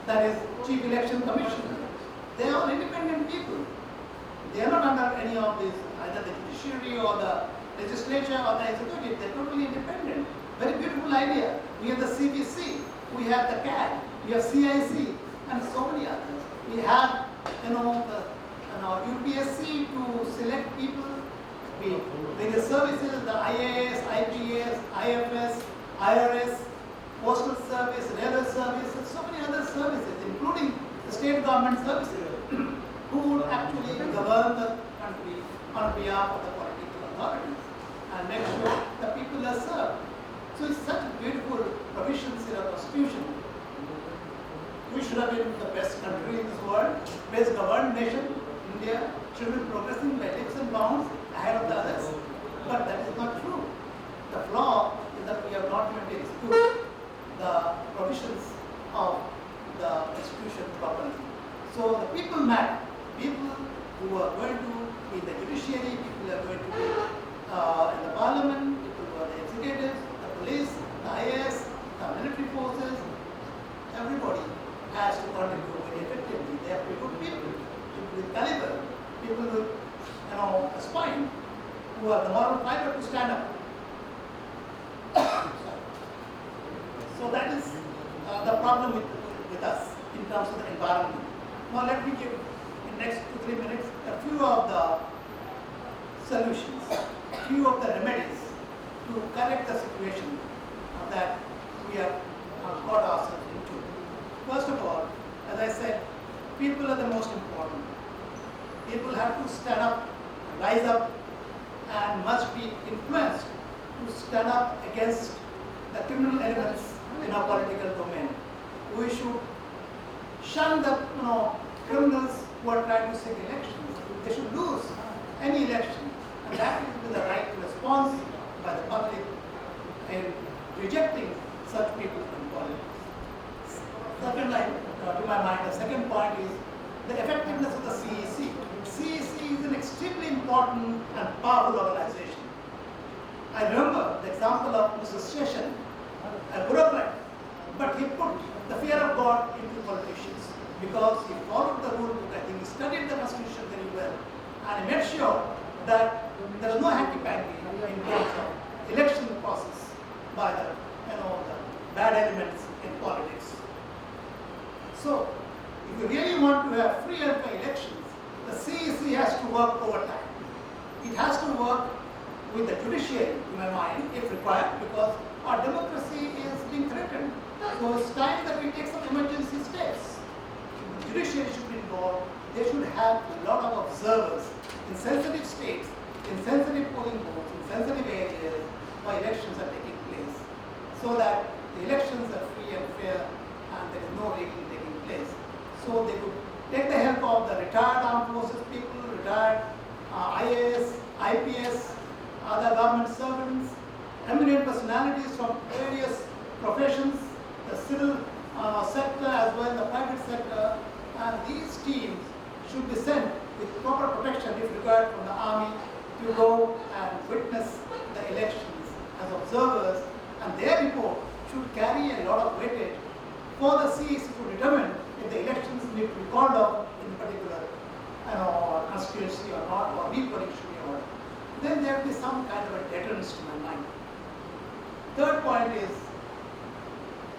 that is Chief Election Commission. They are all independent people. They are not under any of these, either the judiciary or the legislature or the executive. They are totally independent. Very beautiful idea. We have the CBC, we have the CAD, we have CIC, and so many others. We have, UPSC to select people. Various services, the IAS, IPS, IFS, IRS, Postal Service, Railway Service, and so many other services, including the state government services, who would actually govern the country on behalf of the political authorities and make sure the people are served. So it's such beautiful provisions in our Constitution. We should have been the best country in this world, best governed nation. India should be progressing by leaps and bounds ahead of the others. But that is not true. The flaw is that we have not been able to execute the provisions of the Constitution properly. So the people matter. People who are going to be in the judiciary, people who are going to be in the parliament, people who are the executives, the police, the IAS, the military forces, everybody has to contribute very effectively. They have to be good people with caliber, people with a spine, who have the moral fiber to stand up. So that is the problem with us in terms of the environment. Now let me give, in next 2-3 minutes, a few of the solutions, a few of the remedies to correct the situation that we have got ourselves into. First of all, as I said, people are the most important. People have to stand up, rise up, and must be influenced to stand up against the criminal elements in our political domain. We should shun the criminals who are trying to seek elections. They should lose any election, and that is the right response by the public in rejecting such people from politics. Second, to my mind, the second point is the effectiveness of the CEC. CEC is an extremely important and powerful organization. I remember the example of Mr. Session, a bureaucrat, but he put the fear of God into politicians because he followed the rule book. I think he studied the Constitution very well, and he made sure that there was no hanky-panky in terms of election process by the the bad elements in politics. So, if you really want to have free and fair elections, the CEC has to work overtime. It has to work with the judiciary, in my mind, if required, because our democracy is being threatened. So it's time that we take some emergency steps. The judiciary should be involved. They should have a lot of observers in sensitive states, in sensitive polling booths, in sensitive areas where elections are taking place, so that the elections are free and fair and there is no rigging taking place. So they could take the help of the retired armed forces people, retired IAS, IPS, other government servants, eminent personalities from various professions, the civil sector as well as the private sector, and these teams should be sent with proper protection if required from the army to go and witness the elections as observers, and their report should carry a lot of weightage for the CEC to determine if the elections need to be called off in a particular constituency or not, or re-polling should be ordered. Then there will be some kind of a deterrence to my mind. Third point is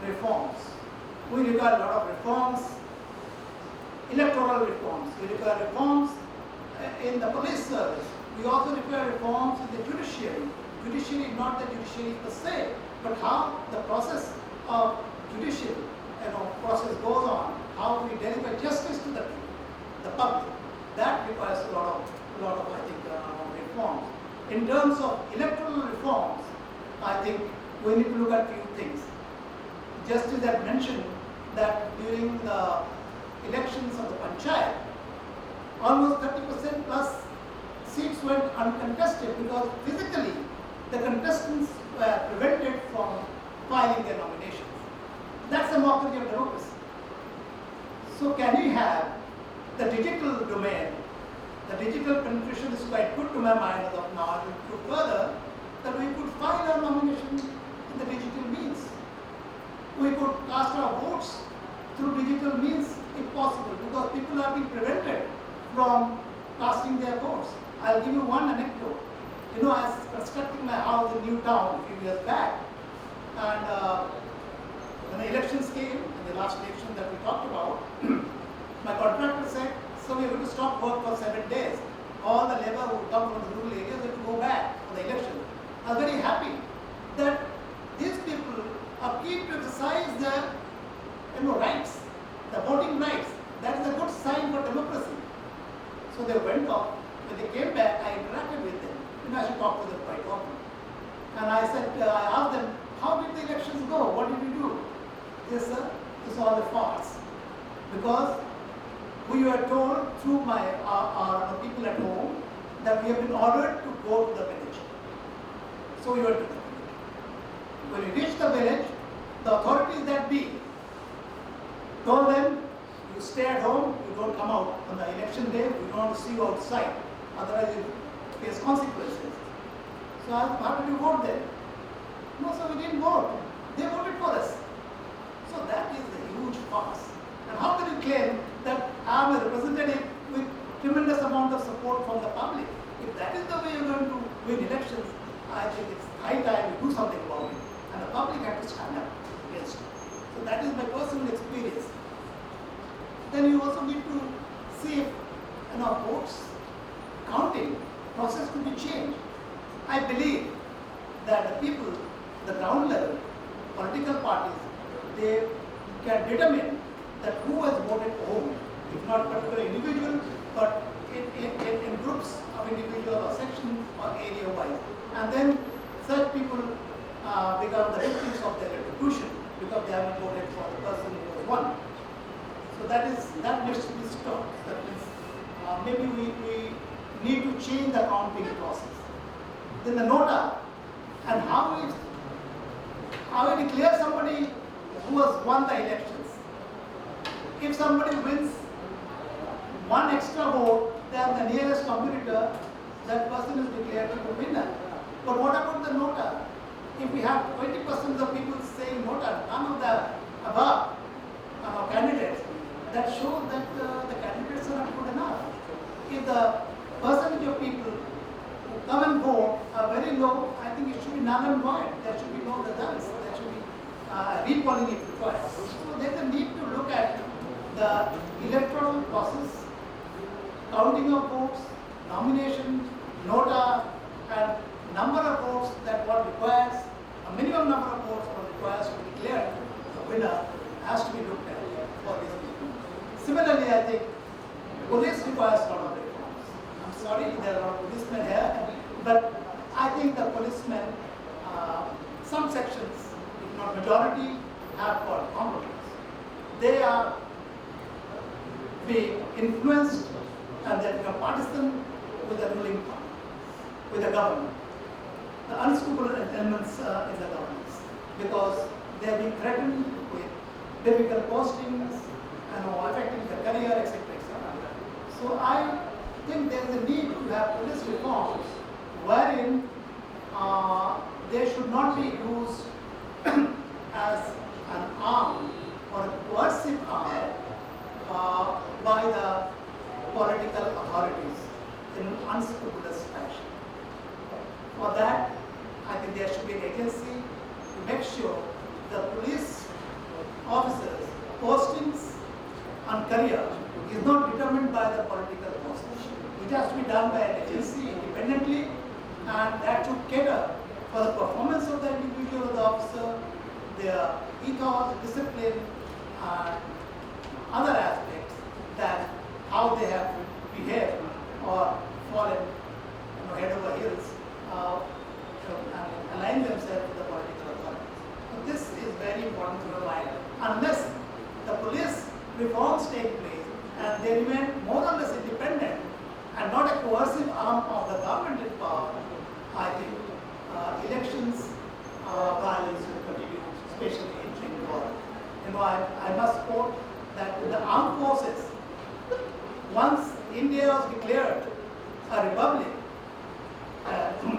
reforms. We require a lot of reforms, electoral reforms. We require reforms in the police service. We also require reforms in the judiciary. Judiciary, not the judiciary per se, but how the process of judicial process goes on, how we deliver justice to the public. That requires a lot of I think reforms. In terms of electoral reforms, I think we need to look at few things. Justice had mentioned that during the elections of the panchayat, almost 30% plus seats went uncontested because physically the contestants were prevented from filing their nominations. That's a mockery of democracy. So can we have the digital domain? The digital penetration is quite good to my mind as of now. And to further, that we could file our nomination in the digital means. We could cast our votes through digital means if possible, because people are being prevented from casting their votes. I'll give you one anecdote. I was constructing my house in Newtown a few years back, and when the elections came, in the last election that we talked about, my contractor said, so we're going to stop work for 7 days. All the labor who come from the rural areas have to go back for the election. I was very happy that these people are keen to exercise their rights, the voting rights. That is a good sign for democracy. So they went off. When they came back, I interacted with them. I should talk to them quite often. And I said, I asked them, how did the elections go? What did you do? They said, this is all a farce. Because we were told through our people at home that we have been ordered to go to the village. So we went to the village. When we reached the village, the authorities that be told them, you stay at home, you don't come out on the election day, we don't want to see you outside, otherwise you face consequences. So I asked, how did you vote then? No, sir, we didn't vote. They voted for us. So that is a huge farce. And how can you claim that I am a representative with tremendous amount of support from the public? If that is the way you're going to win elections, I think it's high time you do something about it. And the public has to stand up against it. So that is my personal experience. Then you also need to see if votes counting process could be changed. I believe that the people, the ground level, political parties, they can determine that who has voted for whom, if not particular individual, but in groups of individual or section or area wise. And then such people become the victims of their retribution because they haven't voted for the person who has won. So that needs to be stopped. That means maybe we need to change the counting process. Then the nota, and how we declare somebody who has won the elections. If somebody wins one extra vote than the nearest competitor, that person is declared to be winner. But what about the nota? If we have 20% of the people saying nota, none of the above candidates, that shows that the candidates are not good enough. If the percentage of people who come and vote are very low, I think it should be null and void. There should be no results. There should be re-polling if required. So there is a need to look at the electoral process, counting of votes, nomination, nota, and number of votes that one requires, a minimum number of votes one requires to declare the winner has to be looked at for these people. Similarly, I think police requires a lot of reforms. I'm sorry there are a lot of policemen here, but I think the policemen, some sections, if not majority, have got compromise. They are being influenced and they become partisan with the ruling party, with the government. The unscrupulous elements in the governments, because they are being threatened with difficult postings and affecting their career, etc. So I think there is a need to have police reforms wherein they should not be used as an arm or a unscrupulous fashion. For that, I think there should be an agency to make sure the police officers' postings and career is not determined by the political post. It has to be done by an agency independently, and that should cater for the performance of the individual or the officer, their ethos, discipline, and other aspects than how they have behaved or fallen head over heels and align themselves with the political authorities. So this is very important to remind. Unless the police reforms take place and they remain more or less independent and not a coercive arm of the government in power, I think elections violence will continue, especially in Bengal. I must quote that the armed forces, once India was declared a republic,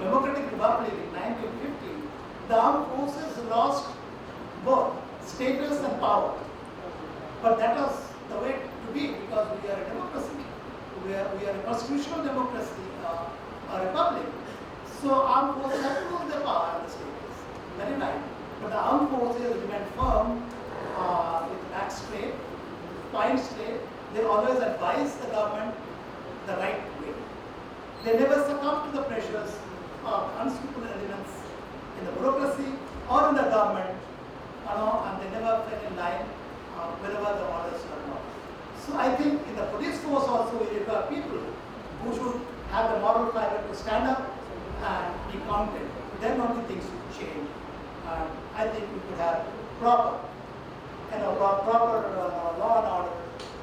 democratic republic in 1950, the armed forces lost both status and power. But that was the way to be, because we are a democracy. We are a constitutional democracy, a republic. So armed forces have to lose their power and the status. Very right. But the armed forces remain firm, with back straight, spine straight. They always advise the government the right way. They never succumb to the pressures of unscrupulous elements in the bureaucracy or in the government, and they never fell in line wherever the orders were not. So I think in the police force also we require people who should have the moral fiber to stand up and be counted. Then only things should change. I think we could have proper law and order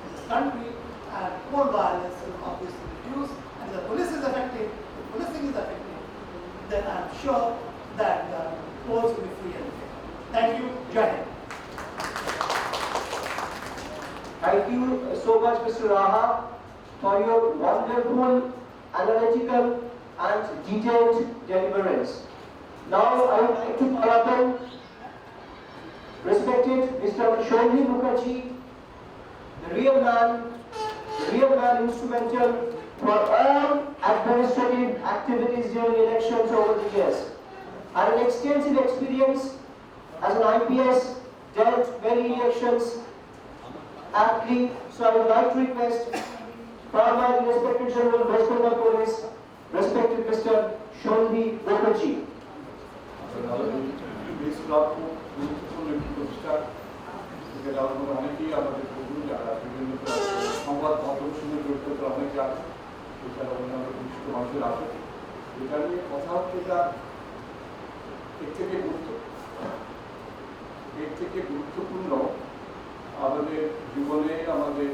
in this country, and more violence will obviously reduce. And if the police is effective, the policing is effective, then I'm sure that the polls will be free and fair. Thank you. Jai Hind. Thank you so much, Mr. Raha, for your wonderful, analytical, and detailed deliverance. Now, I would like to call upon respected Mr. Shonhi Mukherjee, the real man instrumental for all administrative activities during elections over the years, and an extensive experience as an IPS, dealt many elections aptly. So I would like to request Former Inspector General West Bengal Police, respected Mr. Shonhi Mukherjee. গুরুত্বপূর্ণ একটি প্রতিষ্ঠান, অনেকেই আমাদের যারা বিভিন্ন সংবাদ মাধ্যমের সঙ্গে জড়িত অনেকে আছে, এছাড়া অন্যান্য বিশিষ্ট মানুষের আছে। এটা নিয়ে কথা হচ্ছে, এটা এর থেকে গুরুত্বপূর্ণ আমাদের জীবনে, আমাদের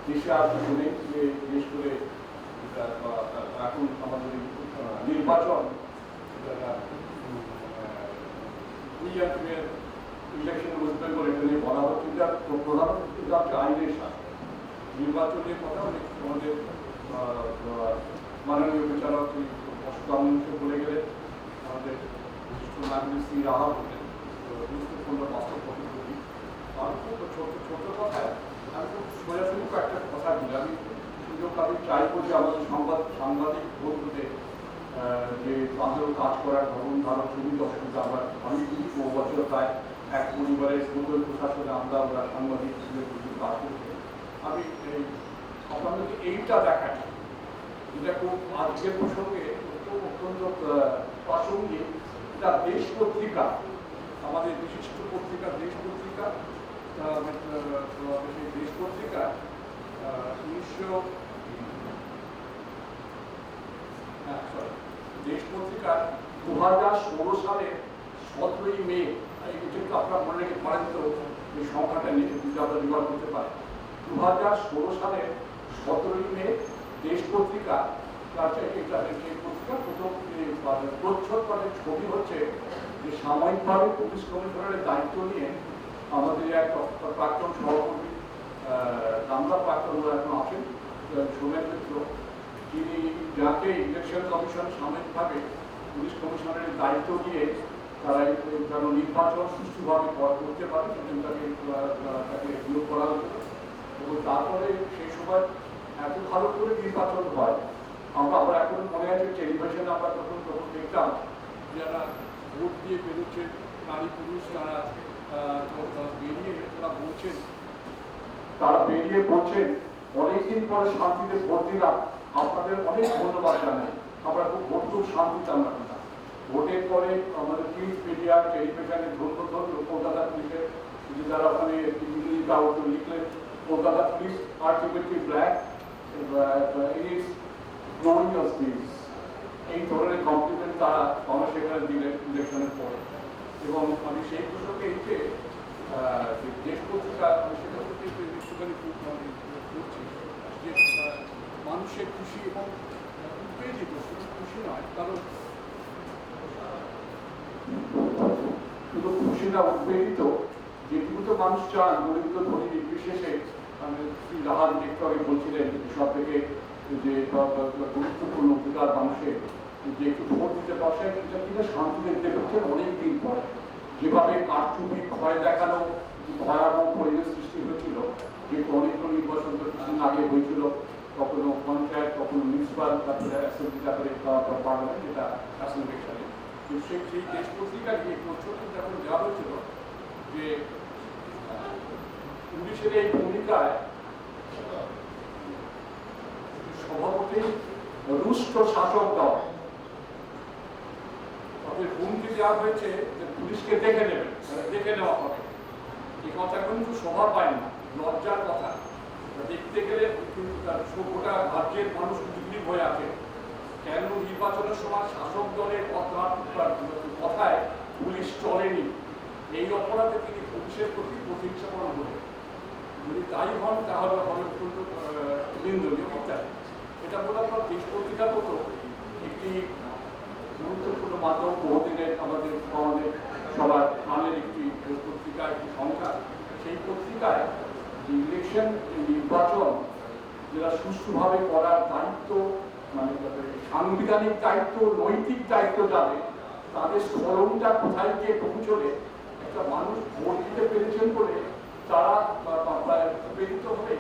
দেশে আর কিছু নেই যে বিশেষ করে এখন আমাদের নির্বাচন, ইলেকশন ওয়েস্ট বেঙ্গল, এটা নিয়ে বলা হচ্ছে। এটা প্রধানত এটা হচ্ছে আইনের শাসন। নির্বাচনের কথা আমাদের মাননীয় বিচারক অষ্টমকে বলে গেলে আমাদের বিশিষ্ট নাগরিক শ্রী রাহা বললেন গুরুত্বপূর্ণ বাস্তব পদ্ধতি। আর খুব ছোট কথায় আমি খুব সোজাসুজি একটা কথা বলি। আমি চাইবো যে আমাদের সাংবাদিক বন্ধুদের যে তাদেরও কাজ করার ধরন ধারণ সুবিধা অসুবিধা, আমি বহু বছর প্রায় এক পরিবারের সমুদ্র প্রশাসনে আমরা সাংবাদিক হিসেবে কাজ করছি। আমি আপনাদেরকে এইটা দেখাই, যেটা খুব আজকের প্রসঙ্গে অত্যন্ত প্রাসঙ্গিক। এটা দেশ পত্রিকা, আমাদের বিশিষ্ট পত্রিকা দেশ পত্রিকা। সেই দেশ পত্রিকা 2016 সালের 17ই মে, এটা আপনার মনে রেখে পারেন তো এই সংখ্যাটা নিয়ে আপনারা বিভাগ করতে পারেন। 2016 সালের 17ই মে দেশ পত্রিকা পত্রিকা প্রথম প্রচ্ছদ ছবি হচ্ছে যে সাময়িকভাবে পুলিশ কমিশনারের দায়িত্ব নিয়ে আমাদের এক প্রাক্তন সহকর্মী, আমরা প্রাক্তন এখন আছেন সোমেন মিত্র, যিনি যাকে ইলেকশন কমিশন সাময়িকভাবে পুলিশ কমিশনারের দায়িত্ব দিয়ে তারা যেন নির্বাচন সুষ্ঠুভাবে করতে পারে তাকে নিয়োগ করা হতো। এবং তারপরে সেই সময় এত ভালো করে নির্বাচন হয় আমরা এখন মনে আছে টেলিভিশনে আমরা তখন দেখতাম যারা ভোট দিয়ে বেরোচ্ছেন নারী পুরুষ যারা তারা বেরিয়ে বলছেন অনেকদিন পরে শান্তিতে ভোট দিলাম, আপনাদের অনেক ধন্যবাদ জানাই, আমরা খুব শান্তিতে আমরা দিলাম। ভোটের পরে আমাদের প্রিন্ট মিডিয়া টেলিভিশনে ধন্য কলকাতা পুলিশের যারা ওখানে লিখলেন Kolkata police ultimately black is glorious news, এই ধরনের কমপ্লিমেন্ট তারা সেখানে দিলেন ইলেকশনের পরে। এবং আমি সেই প্রসঙ্গে এই যে দেশ পত্রিকা সেটা একটুখানি করছি যে মানুষের খুশি এবং উত্তেজিত, শুধু খুশি নয়, কারণ শুধু খুশি না উদ্বেলিত, যেটুকু তো মানুষ চান দরিদ্র ধনী নির্বিশেষে। শ্রী রাহাত একটু আগে বলছিলেন সব থেকে যে গুরুত্বপূর্ণ অধিকার মানুষের যে একটু ভোট দিতে বসে এটা কিন্তু শান্তি দেখতে পাচ্ছেন অনেকদিন পরে। যেভাবে কারচুপি ভয় দেখানো ভয়াবহ পরিবেশ সৃষ্টি হয়েছিল, যেহেতু অনেকগুলো নির্বাচন কিছুদিন আগে হয়েছিল, কখনো পঞ্চায়েত, কখনো মিউনিসিপাল, তারপরে অ্যাসেম্বলি, তারপরে পার্লামেন্ট, যেটা অ্যাসেম্বলি ইলেকশনে। সেই দেশ পত্রিকা নিয়ে প্রচুর যখন দেওয়া হয়েছিল যে পুলিশের এই ভূমিকায় সভাপতি রুষ্ট শাসক দল, তাদের হুমকি দেওয়া হয়েছে যে পুলিশকে দেখে নেবে, দেখে নেওয়া হবে। এই কথা কিন্তু শোভা পায় না, লজ্জার কথা। দেখতে গেলে কিন্তু তার গোটা রাজ্যের মানুষ উদ্গ্রীব হয়ে আছে কেন নির্বাচনের সময় শাসক দলের কথায় পুলিশ চলেনি। এই অপরাধে তিনি পুলিশের প্রতি প্রতিহিংসা করেন বলে, যদি তাই হন তাহলে হবে অত্যন্ত নিন্দনীয় ইত্যাদি। এটা বলে আপনার দেশ পত্রিকার মতো একটি গুরুত্বপূর্ণ মাধ্যম, বহুদিনের আমাদের সবার প্রাণের একটি পত্রিকা, একটি সংখ্যা। সেই পত্রিকায় ইলেকশন নির্বাচন যারা সুষ্ঠুভাবে করার দায়িত্ব, মানে সাংবিধানিক দায়িত্ব, নৈতিক দায়িত্ব যাবে, তাদের স্মরণটা কোথায় গিয়ে পৌঁছলে একটা মানুষ ভোট দিতে পেরেছেন বলে তারা প্রেরিত হয়ে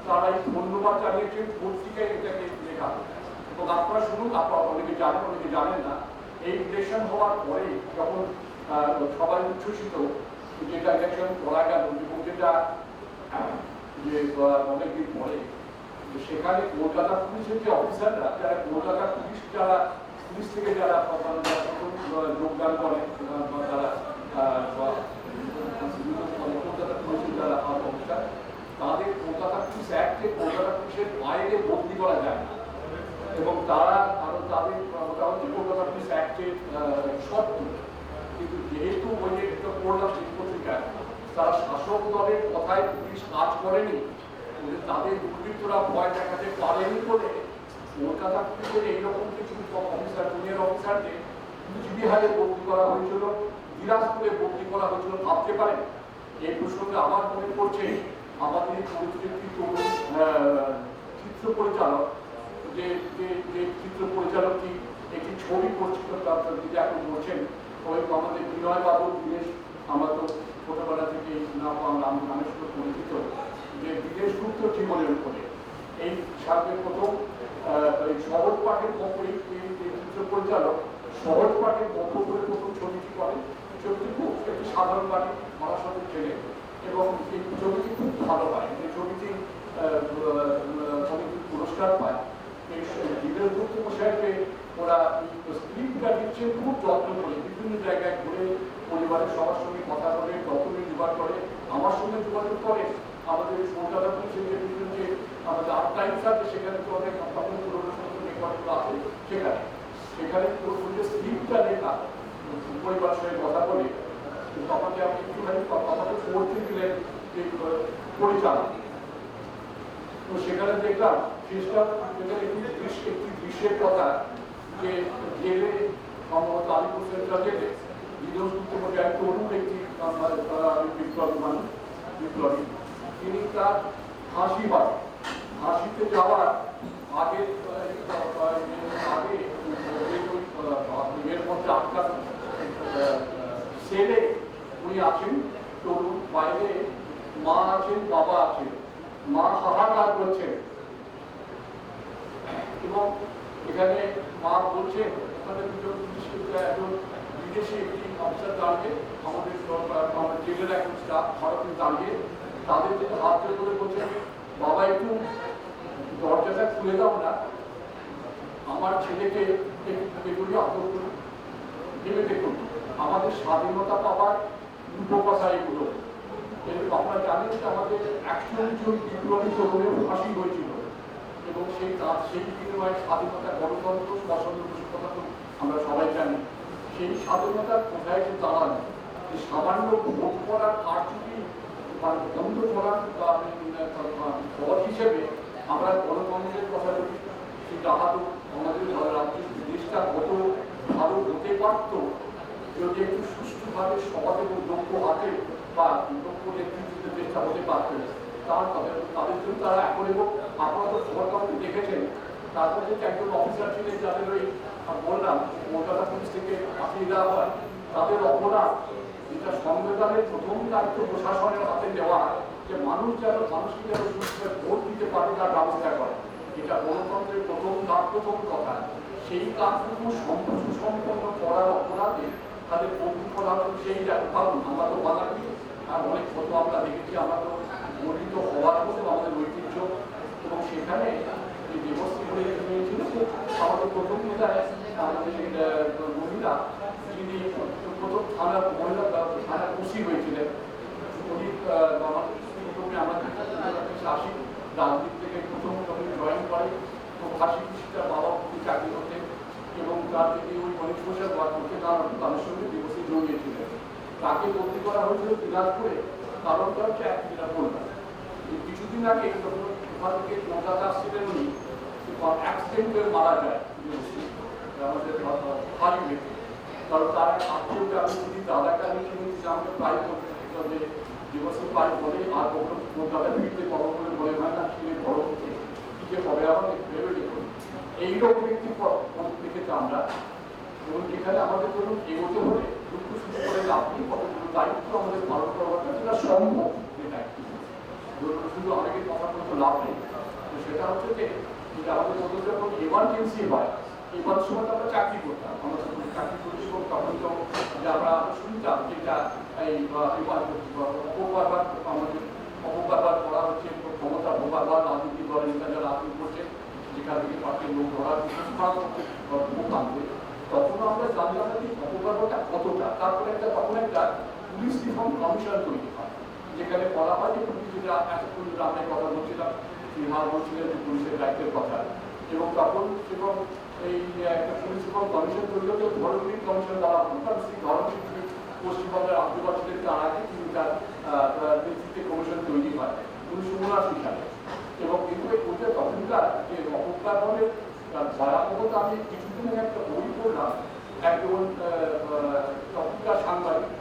তারা এই ধন্যবাদ জানিয়েছেন পত্রিকায় এটাকে লেখা। এবং আপনারা শুনুন, আপনারা অনেকে জানেন, অনেকে জানেন না, এই ইলেকশন হওয়ার পরে যখন সবাই উচ্ছ্বসিত যেটা ইলেকশন করা গেল এবং যেটা যে অনেকদিন পরে সেখানে কলকাতা পুলিশের যে অফিসাররা, যারা কলকাতা পুলিশ থেকে যারা যোগদান করেন, তারা কলকাতা পুলিশের যারা অফিসার, তাদের কলকাতা পুলিশ অ্যাক্টে কলকাতা পুলিশের বাইরে বদলি করা যায় না। এবং তারা আরো তাদের ওটা হচ্ছে কলকাতা পুলিশ অ্যাক্টের শর্ত। কিন্তু যেহেতু ওই যে পড়লাম সেই পত্রিকায় তারা শাসক দলের কথায় পুলিশ কাজ করেনি, তাদের দুর্বৃত্তরা ভয় দেখাতে পারেনি বলে কলকাতা পুলিশের এইরকম কিছু অফিসার, জুনিয়র অফিসারদের কুচবিহারে বদলি করা হয়েছিল, দিনাজপুরে বদলি করা হয়েছিল। ভাবতে পারেন এই প্রসঙ্গে আমার মনে পড়ছে আমাদের পরিচিত চিত্র পরিচালক, যে চিত্র পরিচালকটি একটি ছবি করছিল, তিনি এখন বলছেন ওই আমাদের বিনয় বাবু দীনেশ, আমরা তো ছোটবেলা থেকে নামের সাথে পরিচিত, যে দীনেশ গুপ্ত জীবনের উপরে এই সাথে প্রথম সহজ পাঠের পক্ষে চিত্র পরিচালক সহজ পাঠের পক্ষ করে প্রথম ছবিটি করে। ছবিটি খুব একটি সাধারণ বাড়ি মহাসনের ছেলে, এবং এই ছবিটি খুব ভালো হয়। এই ছবিটি অনেক পুরস্কার পায়। এই দীনেশ গুপ্ত মশাইকে ওরা স্ক্রিপ্টটা দিচ্ছে খুব যত্ন করে, বিভিন্ন জায়গায় ঘুরে পরিবারের সবার সঙ্গে কথা বলে, ডকুমেন্ট জোগাড় করে, আমার সঙ্গে যোগাযোগ করে। আমাদের কলকাতা পুলিশের যে বিভিন্ন যে আমাদের আর্কাইভস আছে সেখানে তো অনেক পুরোনো রেকর্ডগুলো আছে, সেখানে পুরো স্ক্রিপ্টটা লেখা, পরিবারের সঙ্গে কথা বলে আমাকে আপনি একটুখানি আমাকে পড়তে দিলেন যে পরিচালক। তো সেখানে দেখলাম শেষটা একটি দৃশ্যের কথা, যে জেলে সম্ভবত আলিপুর সেন্ট্রাল জেলে দীনেশ গুপ্ত মশাই তরুণ একটি বিপ্লবী মানুষ, বিপ্লবী, তিনি তার ফাঁসিতে যাওয়ার আগে এর মধ্যে আটকা ছেলে উনি আছেন তরুণ, বাইরে মা আছেন, বাবা আছেন, মা হাহাকার করছেন। এবং এখানে মা বলছে ওখানে দুজন একজন বিদেশি একটি অফিসার দাঁড়িয়ে আমাদের জেলের একজন স্টাফ ভারতে দাঁড়িয়ে তাদের যদি হাত ধরে করে বলছে বাবা একটু দরজাটা খুলে দাও না, আমার ছেলেকে এগুলি আদর করি। ভেবে দেখুন আমাদের স্বাধীনতা পাওয়ার দুটো কথা এগুলো। আপনারা জানেন যে আমাদের 140 জন বিপ্লবী তরুণের ফাঁসি হয়েছিল এবং সেই বিনিময়ে স্বাধীনতা, গণতন্ত্র, স্বতন্ত্র কথা তো আমরা সবাই জানি। সেই স্বাধীনতার কোথায় যে দাঁড়ান সামান্য ভোট করার কারচুপি বন্ধ করার পথ হিসেবে আমরা গণতন্ত্রের কথা বলি। সেটা তো আমাদের রাজ্যের দেশটা কত ভালো হতে পারত যদি একটু সুষ্ঠুভাবে সমাজ এবং দক্ষ হাতে বা দক্ষ নেতৃত্বের চেষ্টা হতে পারত। তাদের জন্য তারা এখন এবং আপনারা তো খবর কাগজে দেখেছেন তারপরে যে একজন অফিসার ছিলেন যাদের ওই বললাম কলকাতা পুলিশ থেকে পাঠিয়ে দেওয়া হয়, তাদের অপরাধ যেটা সংবিধানের প্রথম দায়িত্ব প্রশাসনের হাতে নেওয়া যে মানুষ যেন মানুষকে যেন ভোট দিতে পারে তার ব্যবস্থা করে, এটা গণতন্ত্রের প্রথম কথা। সেই কাজটুকু সুসম্পন্ন করার অপরাধে তাদের বন্দী করা হচ্ছে। সেই কারণ আমরা তো বাঙালি আর অনেক কত আমরা দেখেছি, আমরা তো গঠিত হওয়ার মতো আমাদের ঐতিহ্য এবং সেখানে যে দেবশ্রী বলে হয়েছিল আমাদের প্রথম নেতায় আমাদের মহিলা যিনি প্রথম থানার ওসি হয়েছিলেন উনি আমরা শাসিক রাজনীতি থেকে প্রথম যখন জয়েন করে তো ফাঁসি তার বাবা চাকরি করতেন এবং তার যদি ওই অনেক বছর বাদ করতে তাদের সঙ্গে দেবশ্রী জড়িয়েছিলেন। তাকে বদলি করা হয়েছিল দিনাজপুরে, কারণটা হচ্ছে এক নিরাপত্তা। কিছুদিন আগে যখন ওখান থেকে কলকাতা আসছিলেন উনি অ্যাক্সিডেন্টে মারা যায় আমাদের হারি ব্যক্তি। কারণ তার আত্মীয়কে আমি যদি দাদাকে আমি শুনেছি আমাকে প্রায় করতে যে দেবশ্রী প্রায় বলে আর কখনো কলকাতা ফিরতে বড় করে বলে হয় না সে বড় হচ্ছে কি যে হবে আমাদের ভেবে দেখুন এইরকম একটি দেখেছি আমরা। এবং যেখানে আমাদের ধরুন এগোতে হলে দুঃখ শুরু করে আপনি কতগুলো দায়িত্ব আমাদের পালন করাটা যেটা সম্ভব যেটা শুধু অনেকের কথা বলতে লাভ নেই। তো সেটা হচ্ছে যে আমাদের মধ্যে যখন এমার্জেন্সি হয় এবার সময় আমরা চাকরি করতাম, আমরা যখন চাকরি করি তখন তো যে আমরা শুনতাম যেটা এই অপবারবার আমাদের অপবারবার করা হচ্ছে ক্ষমতা অপবারবার রাজনীতি দলের নেতা যারা রাজনীতি করছে যেখান থেকে পার্টির লোক ধরা আনবে তখন আমরা জানলাম যে অপবারবারটা কতটা। তারপরে তখন একটা পুলিশ রিফর্ম কমিশন তৈরি হয় যেখানে বলা হয় যে পুলিশ যেটা এতক্ষণ গ্রামের কথা বলছিলাম বিহার বলছিলেন যে পুলিশের দায়িত্বের কথা এবং তখন এবং এই একটা পুলিশ রিফর্ম কমিশন তৈরি হতে ধর্মীয় কমিশন দ্বারা হল কারণ সেই ধর্মীয় পশ্চিমবঙ্গের আদিবাসীদের তার আগে তিনি তার নেতৃত্বে কমিশন তৈরি হয় 1979 সালে এবং কিন্তু ওইটা তখনকার যে অপপ্লাবনের ভয়াবহতা আমি কিছুদিন আগে একটা বই পড়লাম একজন তখনকার সাংবাদিক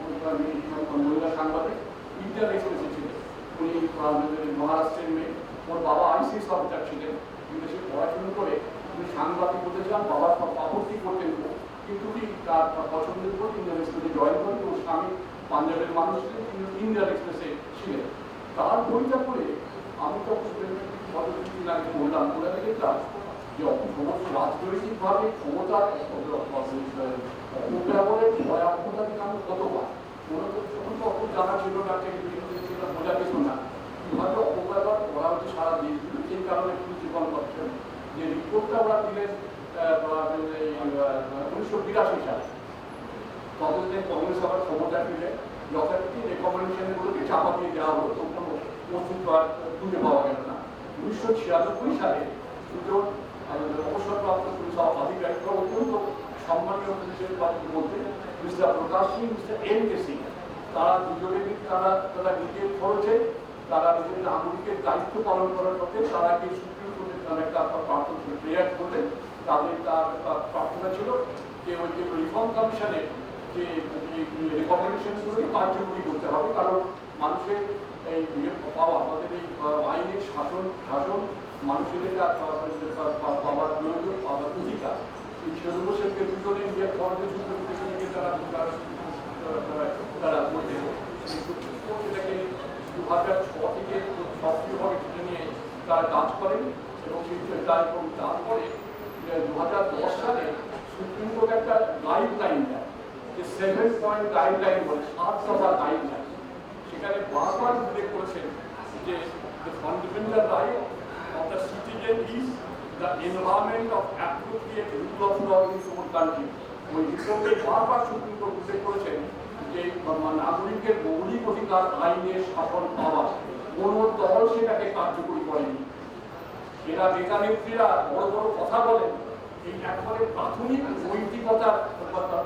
মহিলা সাংবাদিক ইন্ডিয়ান এক্সপ্রেসে ছিলেন। উনি মহারাষ্ট্রের মেয়ে, ওর বাবা আইসিএস অফিসার ছিলেন, বিদেশে পড়াশুনো করে উনি সাংবাদিক হতে চান, বাবার আপত্তি করতেন কিন্তু উনি তার পছন্দের উপর ইন্ডিয়ান এক্সপ্রেসে জয়েন করেন। ওর স্বামী পাঞ্জাবের মানুষ ছিলেন, তিনি ইন্ডিয়ান এক্সপ্রেসে ছিলেন। তার বইটা পড়ে আমি তো কিছুদিন আগে বললাম বলে দেখলাম যে সমস্ত রাজনৈতিকভাবে ক্ষমতার অপব্যবহারের ভয়াবহতা কিন্তু কতবার মূলত তখন তো অত জানা ছিল না, সেটা বোঝা গেছ না কীভাবে অপব্যবহার করা হচ্ছে সারা দেশগুলো। সেই কারণে পুলিশ জীবন করছেন যে রিপোর্টটা ওরা দিলেন 1982 সালে ততদিনে কংগ্রেস আবার ক্ষমতা ফিরে যথারীতি রেকমেন্ডেশনগুলোকে চাপা দিয়ে দেওয়া হলো, তো কোনো ওষুধ আর খুঁজে পাওয়া গেল না। 1996 সালে দুজন অবসরপ্রাপ্ত পুলিশ আধিকারিকরা অত্যন্ত সম্মানীয় পুলিশের মধ্যে মিস্টার প্রকাশ সিং, মিস্টার এম.কে. সিং, তারা দুজনে তারা নিজের খরচে তারা নিজের নাগরিকের দায়িত্ব পালন করার পথে তারা কি সুপ্রিম কোর্টের তারা একটা প্রার্থনা প্রেয়ার করলেন। তাদের তার প্রার্থনা ছিল যে ওই যে রিফর্ম কমিশনের যে রেকমেন্ডেশনগুলোকে কার্যকরী করতে হবে, কারণ মানুষের এই পাওয়া আমাদের এই আইনের শাসন মানুষের পাওয়ার প্রয়োজন পাওয়ার অধিকার এই সেরকম দুজনে নিজের খরচে যুদ্ধ থেকে তারা করতে সেটাকে 2006 থেকে সক্রিয়ভাবে টেনে নিয়ে তারা কাজ করেন এবং সেই তারপরে 2010 সালে সুপ্রিম কোর্ট একটা গাইডলাইন দেয়, যে 7 পয়েন্ট গাইডলাইন বলে 7 দফা গাইডলাইন। সেখানে বারবার উল্লেখ করেছেন যে the fundamental right of the citizen is the environment of appropriate rule of law in his own country। ওই রিপোর্টে বারবার সুপ্রিম কোর্ট উল্লেখ করেছেন যে নাগরিকের মৌলিক অধিকার আইনের শাসন পাওয়া, কোনো দল সেটাকে কার্যকরী করেনি। এরা নেতা নেত্রীরা বড় বড় কথা বলেন, এই একবারে প্রাথমিক নৈতিকতার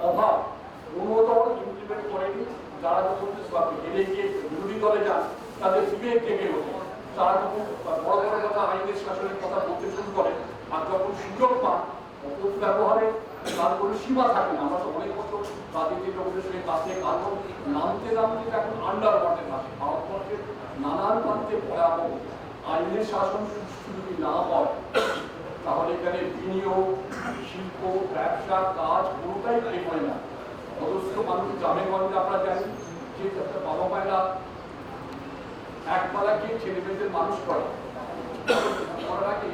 অভাব কোনো দল ইমপ্লিমেন্ট করেনি। যারা যখন হেরে গিয়ে বিরোধী দলে যান তাদের বিবেক জেগে ওঠে, তারা যখন বড় বড় কথা আইনের শাসনের কথা বলতে শুরু করেন, আর যখন সুযোগ পান অপব্যবহারে তার কোনো সীমা থাকে না। আমরা তো অনেক বছর রাজনীতি লোকদের সঙ্গে কাছে কারণ নামতে নামতে এখন আন্ডার ওয়ার্ল্ডের কাছে ভারতবর্ষের নানান প্রান্তে ভয়াবহ আইনের শাসন সুষ্ঠু যদি না হয় তাহলে এখানে বিনিয়োগ, শিল্প, ব্যবসা, কাজ কোনোটাই ঠিক হয় না। অজস্র মানুষ গ্রামে গঞ্জে আমরা জানি যে বাবা মায়েরা একবেলা গিয়ে ছেলে মেয়েদের মানুষ করে, করার আগে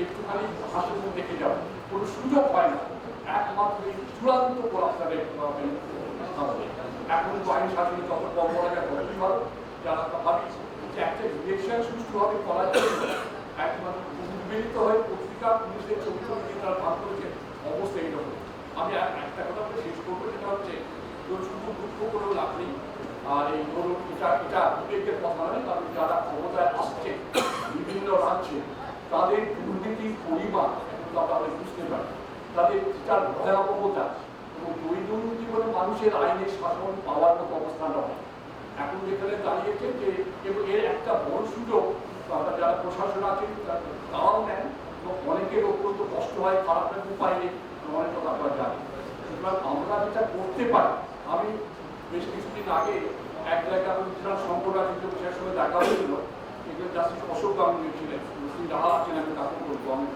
একটুখানি হাসি মুখ দেখে যাবে, কোনো সুযোগ হয় না। একমাত্র এই চূড়ান্ত আপনাদের এখন তো আইন শাসনে যত কম করা যায় ততই ভালো। যারা ভাবি যে একটা ইলেকশন সুষ্ঠুভাবে করার জন্য একমাত্র উদ্বেলিত হয়ে পত্রিকা পুলিশের চরিত্র নিয়ে তারা ভাগ করেছে, অবস্থা এইরকম। আমি একটা কথা বলে শেষ করবো, সেটা হচ্ছে শুধু দুঃখ করেও লাভ নেই। আর এই ধরুন এটা বিবেকের কথা নয়, কারণ যারা ক্ষমতায় আসছে বিভিন্ন রাজ্যে তাদের দুর্নীতির পরিমাণ আমরা বুঝতে পারি, তাদের যেটার ভয়াবহতা এবং দৈনন্দিন জীবনে মানুষের আইনের শাসন পাওয়ার মতো অবস্থা নয়। এখন যেখানে দাঁড়িয়েছে যে এর একটা বড় সুযোগ যারা প্রশাসন আছেন তারাও নেন এবং অনেকের অত্যন্ত কষ্ট হয়, খারাপের উপায় নেই, অনেক কথা আমরা জানি। সুতরাং আমরা যেটা করতে পারি, আমি বেশ কিছুদিন আগে এক জায়গায় আমি শঙ্কর রাজের সঙ্গে দেখা হয়েছিল, এগুলো জাস্টিস অশোক গাঙ্গুলি ছিলেন, মুসলিম যারা আছেন আমি তাকে বলবো, আমি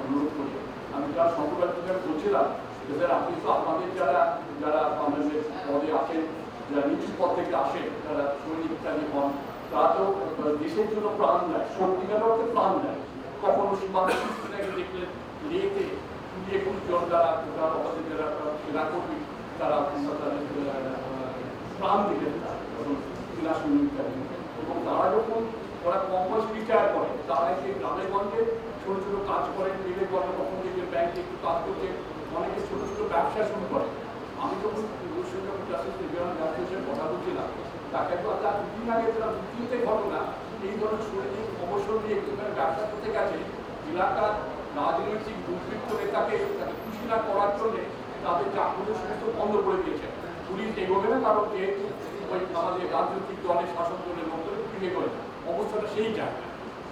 অনুরোধ করি। আমি যারা শঙ্কর রাজের বলছিলাম যে স্যার আপনি তো আপনাদের যারা যারা আমাদের পদে আছেন, যারা নিচু পদ থেকে আসেন, যারা সৈনিক ইত্যাদি হন, তারা তো দেশের জন্য প্রাণ দেয়, সত্যিকার অর্থে প্রাণ দেয়। কখনো সীমান্ত দেখলে লেতে পুড়িয়ে জন যারা আমাদের যারা সেনাকর্মী তারা তাদের প্রাণ দিলেন সেনা সৈনিক ইত্যাদি। এবং তারা যখন ওরা কম বয়সে রিটায়ার করে, তারা সেই গ্রামে গঞ্জে ছোট ছোট কাজ করেন, মিলে গল্প কখন থেকে ব্যাংকে একটু কাজ করছে, অনেকে ছোট ছোট ব্যবসা শুরু করে। আমি যখন কথা বলছিলাম তাকে তো তার দুদিন আগে তারা দু তিনটে ঘটনা এই ধরনের শরীরিক অবসর নিয়ে ব্যবসা করতে গেছে, এলাকার রাজনৈতিক দুর্বৃত্ত নেতাকে তাকে খুশি না করার জন্য তাদের চাকরির সমস্ত বন্ধ করে দিয়েছে। পুলিশ এগোবে না, কারণ যেহেতু ওই আমাদের রাজনৈতিক দলের শাসক দলের লোকদের ফিরে করে অবস্থাটা সেই জায়গা।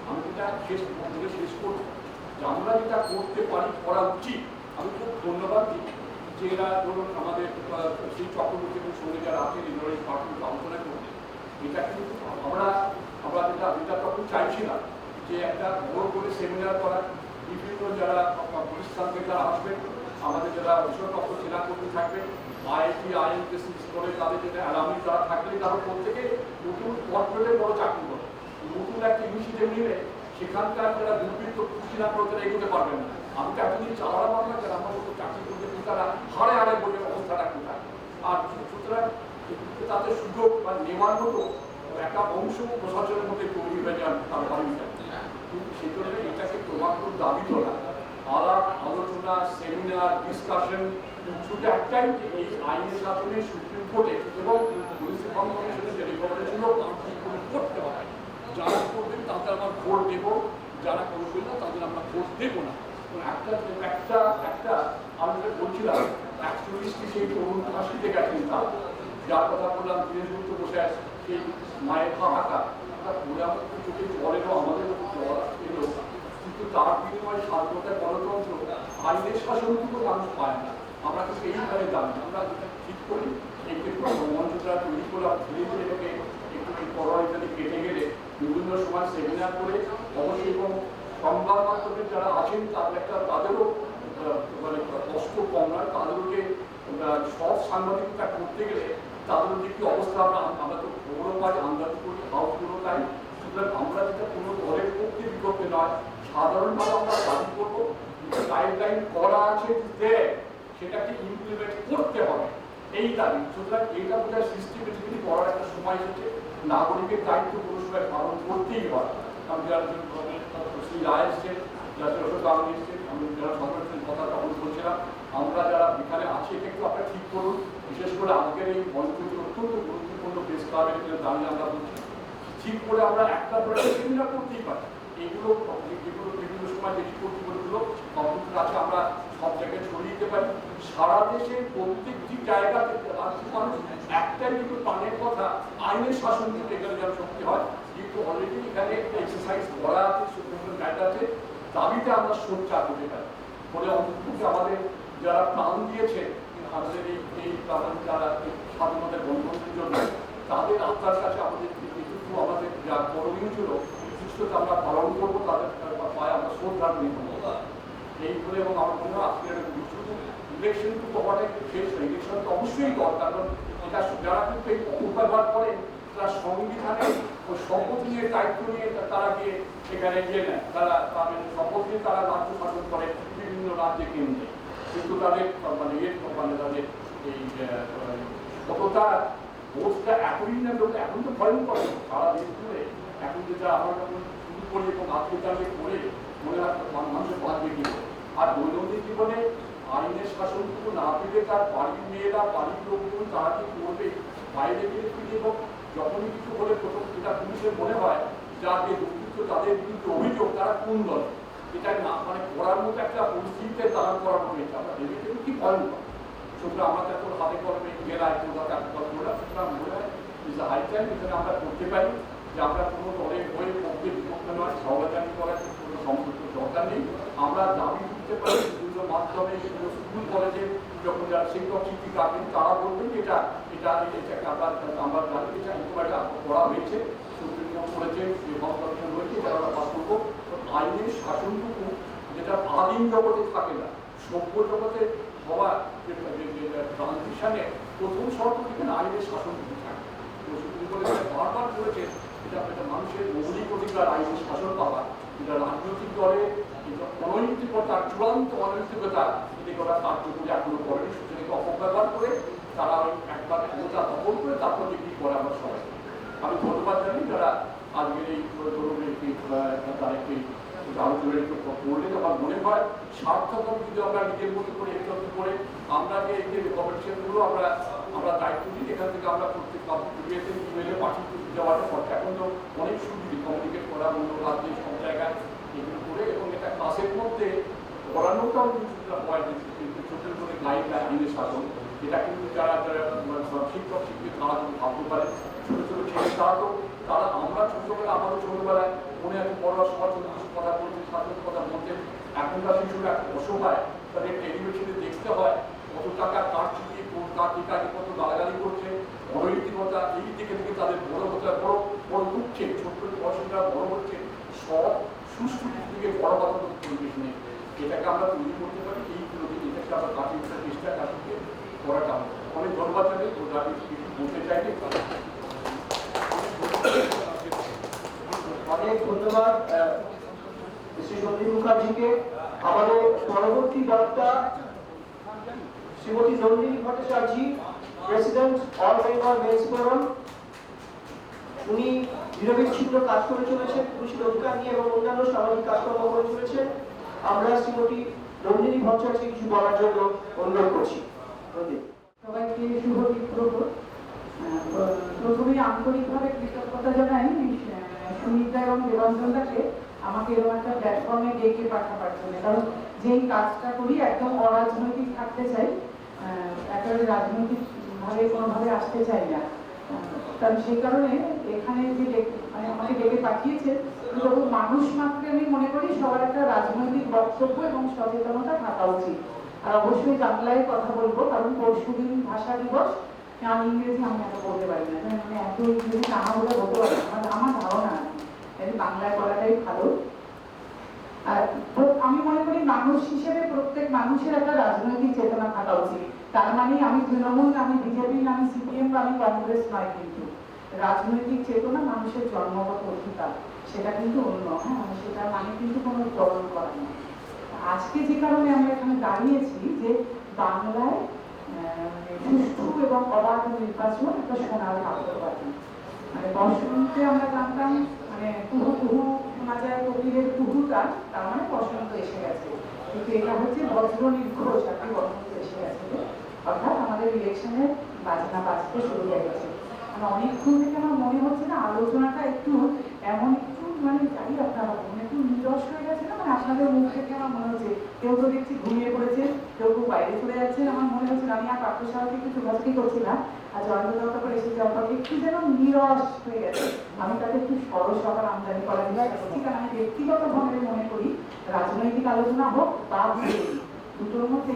আমি যেটা শেষ করবো যে আমরা যেটা করতে পারি, করা উচিত। আমি খুব ধন্যবাদ দিই যে এরা ধরুন আমাদের সেই চক্রবর্তীদের সঙ্গে যারা আছেন এই ধরনের পার্টিগুলো আলোচনা করতে, এটা কিন্তু আমরা যেটা তখন চাইছিলাম যে একটা বড় করে সেমিনার করা, বিভিন্ন যারা প্রতিষ্ঠান থেকে যারা আসবেন, আমাদের যারা অবসরপ্রাপ্ত সেনাকর্মী থাকবেন, আইআইটি আইএলটিসি করে তাদের যেটা অ্যালামনি যারা থাকলে তারা প্রত্যেকে নতুন কর্পোরেটে বড় চাকরি করে নতুন একটা ইনিশিয়েটিভ নিলে সেখানকার যারা দুর্বৃত্ত খুশি না করে তারা এগোতে পারবেন না। আমি তো এতদিন চালালাম আমরা যারা আমার মতো চাকরি করতে তারা হারে হারে বলে অবস্থাটা কোথায়। আর সুতরাং তাদের সুযোগ বা নেওয়ার মতো একটা অংশ প্রশাসনের মধ্যে তৈরি হয়ে যান তার ভাবিটা। কিন্তু সেজন্য এটাকে ক্রমাগত দাবি তোলা, আলাপ আলোচনা, সেমিনার, ডিসকাশন, শুধু একটাই যে এই আইনের শাসনে সুপ্রিম কোর্টে এবং পুলিশ কমিশনের যে রিকমেন্ডেশন করতে হবে। যারা করবেন তাদের আমরা ভোট দেবো, যারা করবেন না তাদের আমরা ভোট দেবো না। একটা আমি বলছিলাম 41টি সেই তরুণ ফাঁসিতে গেছেন, যার কথা বললাম দিনেশগুপ্ত বসে আছে, সেই মায়ের হাহাকার বলে আমাদের চোখে জলেরও আমাদের জল এলো, কিন্তু তার বিনিময়ে স্বাধীনতা গণতন্ত্র আইনের শাসনটুকু মানুষ পায় না। আমরা কিন্তু এইভাবে জানি, আমরা যেটা ঠিক করি একটু মঞ্চটা তৈরি করে ধীরে ধীরে এটাকে একটু পড়া ইত্যাদি কেটে গেলে বিভিন্ন সময় সেমিনার করে অবশ্যই এবং সংবাদ মাধ্যমে যারা আছেন তাদেরও মানে কষ্ট কম নয়, তাদেরকে সব সাংবাদিকতা করতে গেলে তাদের যে কি অবস্থা আমরা তো খবরও পাই, আন্দাজ করি, হাউসগুলো তাই। সুতরাং আমরা যেটা কোনো দলের পক্ষে বিপক্ষে নয়, সাধারণভাবে আমরা দাবি করবো গাইডলাইন করা আছে যে সেটাকে ইমপ্লিমেন্ট করতে হবে, এই দাবি। সুতরাং এইটা বোধহয় সিস্টেমেটিক্যালি করার একটা সময় এসেছে। নাগরিকের দায়িত্ব কোনো সময় পালন করতেই হয়। কারণ যারা শ্রী রায় এসছেন, যারা অশোক এসছেন, আমি যারা সংগঠনের কথা তখন বলছিলাম, আমরা যারা এখানে আছি এটা একটু আপনারা ঠিক করুন। বিশেষ করে আজকের এই মঞ্চটি অত্যন্ত গুরুত্বপূর্ণ প্রেস ক্লাবের দাঁড়িয়ে আমরা বলছি, ঠিক করে আমরা একটা করে সেমিনার করতেই পারি। এইগুলো যেগুলো বিভিন্ন সময় বেশি কর্তৃপক্ষগুলো কম্পিউটার আছে, আমরা সব জায়গায় ছড়িয়ে দিতে পারি। সারা দেশের প্রত্যেকটি জায়গাতে মানুষ একটাই কিন্তু প্রাণের কথা, আইনের শাসন কিন্তু এখানে যেন শক্তি হয়। কিন্তু অলরেডি এখানে একটা এক্সারসাইজ করা আছে, সুপ্রিম গাইড আছে, দাবিতে আমরা সোচ্চার হতে পারি। ফলে অন্তত আমাদের যারা প্রাণ দিয়েছে আমাদের এই যারা স্বাধীনতার গণতন্ত্রের জন্য, তাদের আত্মার কাছে আমাদের যেটুকু আমাদের যা করণীয় ছিল সুস্থতা আমরা পালন করবো, তাদের পায়ে আমরা শ্রদ্ধা নিব এই বলে। এবং আমার মনে হয় আজকের ইলেকশন কিন্তু হওয়াটাই শেষ। ইলেকশন তো অবশ্যই দরকার, কারণ এটা যারা কিন্তু এই অপব্যবহার করে তারা সংবিধানে ওই শপথ নিয়ে দায়িত্ব নিয়ে তারা গিয়ে সেখানে গিয়ে নেয়, তারা শপথ নিয়ে তারা রাজ্য শাসন করে বিভিন্ন রাজ্যে কেন্দ্রে, কিন্তু তাদের তাদের এই কতটা ভোটটা এখনই না লোক এখন তো ভয়ঙ্কর সারা দেশ জুড়ে। এখন যেটা আমরা যখন শুরু করি এবং আত্মচালিত করে মনে হয় মানুষের বাঁচবে কি করে। আর দৈনন্দিন জীবনে আইনের শাসনটুকু না পেলে তার বাড়ির মেয়েরা, বাড়ির লোকজন তারা কি করবে, বাইরে গেলে কি এবং যখনই কিছু হলে প্রথম যেটা পুলিশের মনে হয় যাদের দুর্বৃত্ত তাদের বিরুদ্ধে অভিযোগ তারা কোন দল, এটা না করার মতো একটা পরিস্থিতিতে দাঁড়ান করানো হয়েছে। আমরা ভেবে দেখুন কি ভয়ঙ্কর। সুতরাং আমরা যখন হাতে কলমে জেলায় করলাম, সুতরাং মনে হয় ইজ হাই টাইম এখানে আমরা করতে পারি যে আমরা কোনো দলের হয়ে পক্ষে বিপক্ষে নয়, সহবাজানি করার কোনো সম্পর্ক দরকার নেই। আমরা দাবি করতে পারি বিভিন্ন মাধ্যমে স্কুল কলেজে যখন যারা শিক্ষক শিক্ষিকা আছেন তারা বলবেন এটা এটা এটাকে আমরা জানি এটা এরকম একটা করা হয়েছে, সুপ্রিম কোর্ট করেছে, কনসালটেশন হয়েছে, যারা আমরা পাস করবো। আইনের শাসনটুকু যেটা আদিম জগতে থাকে না, সভ্য জগতে হওয়া ট্রানজিশনে প্রথম শর্ত এখানে আইনের শাসনটুকু থাকে। সুপ্রিম কোর্ট বারবার করেছে এটা মানুষের মৌলিক অধিকার আইনের শাসন পাওয়া, এটা রাজনৈতিক দলে অনৈতিকতার চূড়ান্ত অনৈতিকতা এদিকে ওরা কার্যকরী এখনো করেনি। সেটাকে অপব্যবহার করে তারা ওই একবার ক্ষমতা দখল করে তারপর বিক্রি করে আমরা সবাই। আমি ধন্যবাদ জানি যারা আজকের এই তারিখে আলোচনা করলেন। আমার মনে হয় সার্থক যদি আমরা নিজের মতো করে একটু করে আমরা যে এই যে রেকমেন্ডেশনগুলো আমরা দায়িত্ব দিই, এখান থেকে আমরা প্রত্যেক ইমেলে পাঠিয়ে দেওয়াটা সরকার এখন তো অনেক সুবিধা কমিউনিকেট করা অন্য রাজ্যে সব জায়গায় এগুলো করে, এবং এটা ক্লাসের মধ্যে পড়ানোটাও কিন্তু ছোটো করে গাইডলাইন আইনের শাসন, এটা কিন্তু যারা শিক্ষক শিক্ষিত তারা কিন্তু ভাবতে পারে। ছোটো ছোটো ছেলে তারা আমরা ছোটোবেলা আমাদের ছোটোবেলায় মনে আছে পড়ার সময় ছোটো কিছু কথা বলতেন, স্বাধীন কথা বলতেন। এখনকার শিশুরা অসহায়, তাদের টেলিভিশনে দেখতে হয় কত টাকা কার চিঠি কোন কার টিকাকে কত গালাগালি করছে, অনৈতিকতা এই দিকে থেকে তাদের বড় হতে বড় বড় উঠছে, ছোট্ট পড়াশোনাটা বড় হচ্ছে, সব সুষ্ঠু দিকে বড় কথা পরিবেশ নেই। এটাকে আমরা তৈরি করতে পারি, এইগুলোকে এটাকে আমরা কাটিয়ে ওঠার চেষ্টা কাটিয়ে করাটা অনেক ধন্যবাদ জানাই। ও দাবি কিছু বলতে চাইনি। অনেক ধন্যবাদ শ্রী সন্দীপ মুখার্জিকে। আমাদের পরবর্তী বক্তা Shrimati Nandini Bhattacharya, president all Bengal men's forum. উনি নিরবিচ্ছিন্ন কাজ করে চলেছেন পুরুষের অধিকার নিয়ে এবং অন্যান্য সামাজিক কাজকর্ম করে চলেছেন। আমরা শ্রীমতী নন্দিনী ভট্টাচার্যকে কিছু বলার জন্য অনুরোধ করছি। সবাইকে শুভ বিপ্লব। প্রথমে আন্তরিকভাবে কৃতজ্ঞতা জানাই সুমিত্রা এবং দেবাঞ্জনদাকে আমাকে এরকম একটা প্ল্যাটফর্মে ডেকে পাঠাবার জন্য, কারণ যেই কাজটা করি একদম অরাজনৈতিক থাকতে চাই, একেবারে রাজনৈতিক ভাবে কোনোভাবে আসতে চাই না। কারণ সেই কারণে এখানে যে আমাকে ডেকে পাঠিয়েছে, তবু মানুষ মাত্রে আমি মনে করি সবার একটা রাজনৈতিক বক্তব্য এবং সচেতনতা থাকা উচিত। আর অবশ্যই বাংলায় কথা বলবো, কারণ পরশুদিন ভাষা দিবস, আমি ইংরেজি আমি এত বলতে পারি না, মানে এত ইংরেজি না বলে বলতে পারি না, আমার ধারণা বাংলায় বলাটাই ভালো। আর আমি মনে করি মানুষ হিসেবে প্রত্যেক মানুষের একটা রাজনৈতিক চেতনা থাকা উচিত। তার মানে আমি তৃণমূল, আমি বিজেপি, আমি সিপিএম বা আমি কংগ্রেস নয়, কিন্তু রাজনৈতিক চেতনা মানুষের জন্মগত অধিকার। সেটা কিন্তু অন্য, হ্যাঁ, সেটা মানে কিন্তু কোনো দল করা না। আজকে যে কারণে আমরা এখানে দাঁড়িয়েছি যে বাংলায় সুষ্ঠু এবং অবাধ নির্বাচন একটা সোনার হাতের বাটি। মানে বসন্তে আমরা জানতাম মানে কুহু কুহু শোনা যায় কোকিলের কুহুটা, তার মানে বসন্ত এসে গেছে, কিন্তু এটা হচ্ছে বজ্র নির্ঘোষ আপনি বসন্ত এসে গেছে, অর্থাৎ আমাদের ইলেকশনের বাজনা বাজতে শুরু হয়ে গেছে। মানে অনেকক্ষণ থেকে আমার মনে হচ্ছে না আলোচনাটা একটু এমন একটু মানে যাই আপনারা মনে একটু নিরস হয়ে গেছে না, মানে আপনাদের মুখ থেকে আমার মনে হচ্ছে কেউ তো দেখছি ঘুমিয়ে পড়েছে, কেউ কেউ বাইরে চলে যাচ্ছে। আমার মনে হচ্ছে আমি আর পাত্র সাহায্যে একটু চোখাচুকি করছিলাম, আর জয়ন্ত দত্ত করে এসে যাওয়ার পর একটু যেন নিরস হয়ে গেছে। আমি তাকে একটু সরস সকাল আমদানি করার চেষ্টা করছি, কারণ আমি ব্যক্তিগতভাবে মনে করি রাজনৈতিক আলোচনা হোক বা দুটোর মধ্যে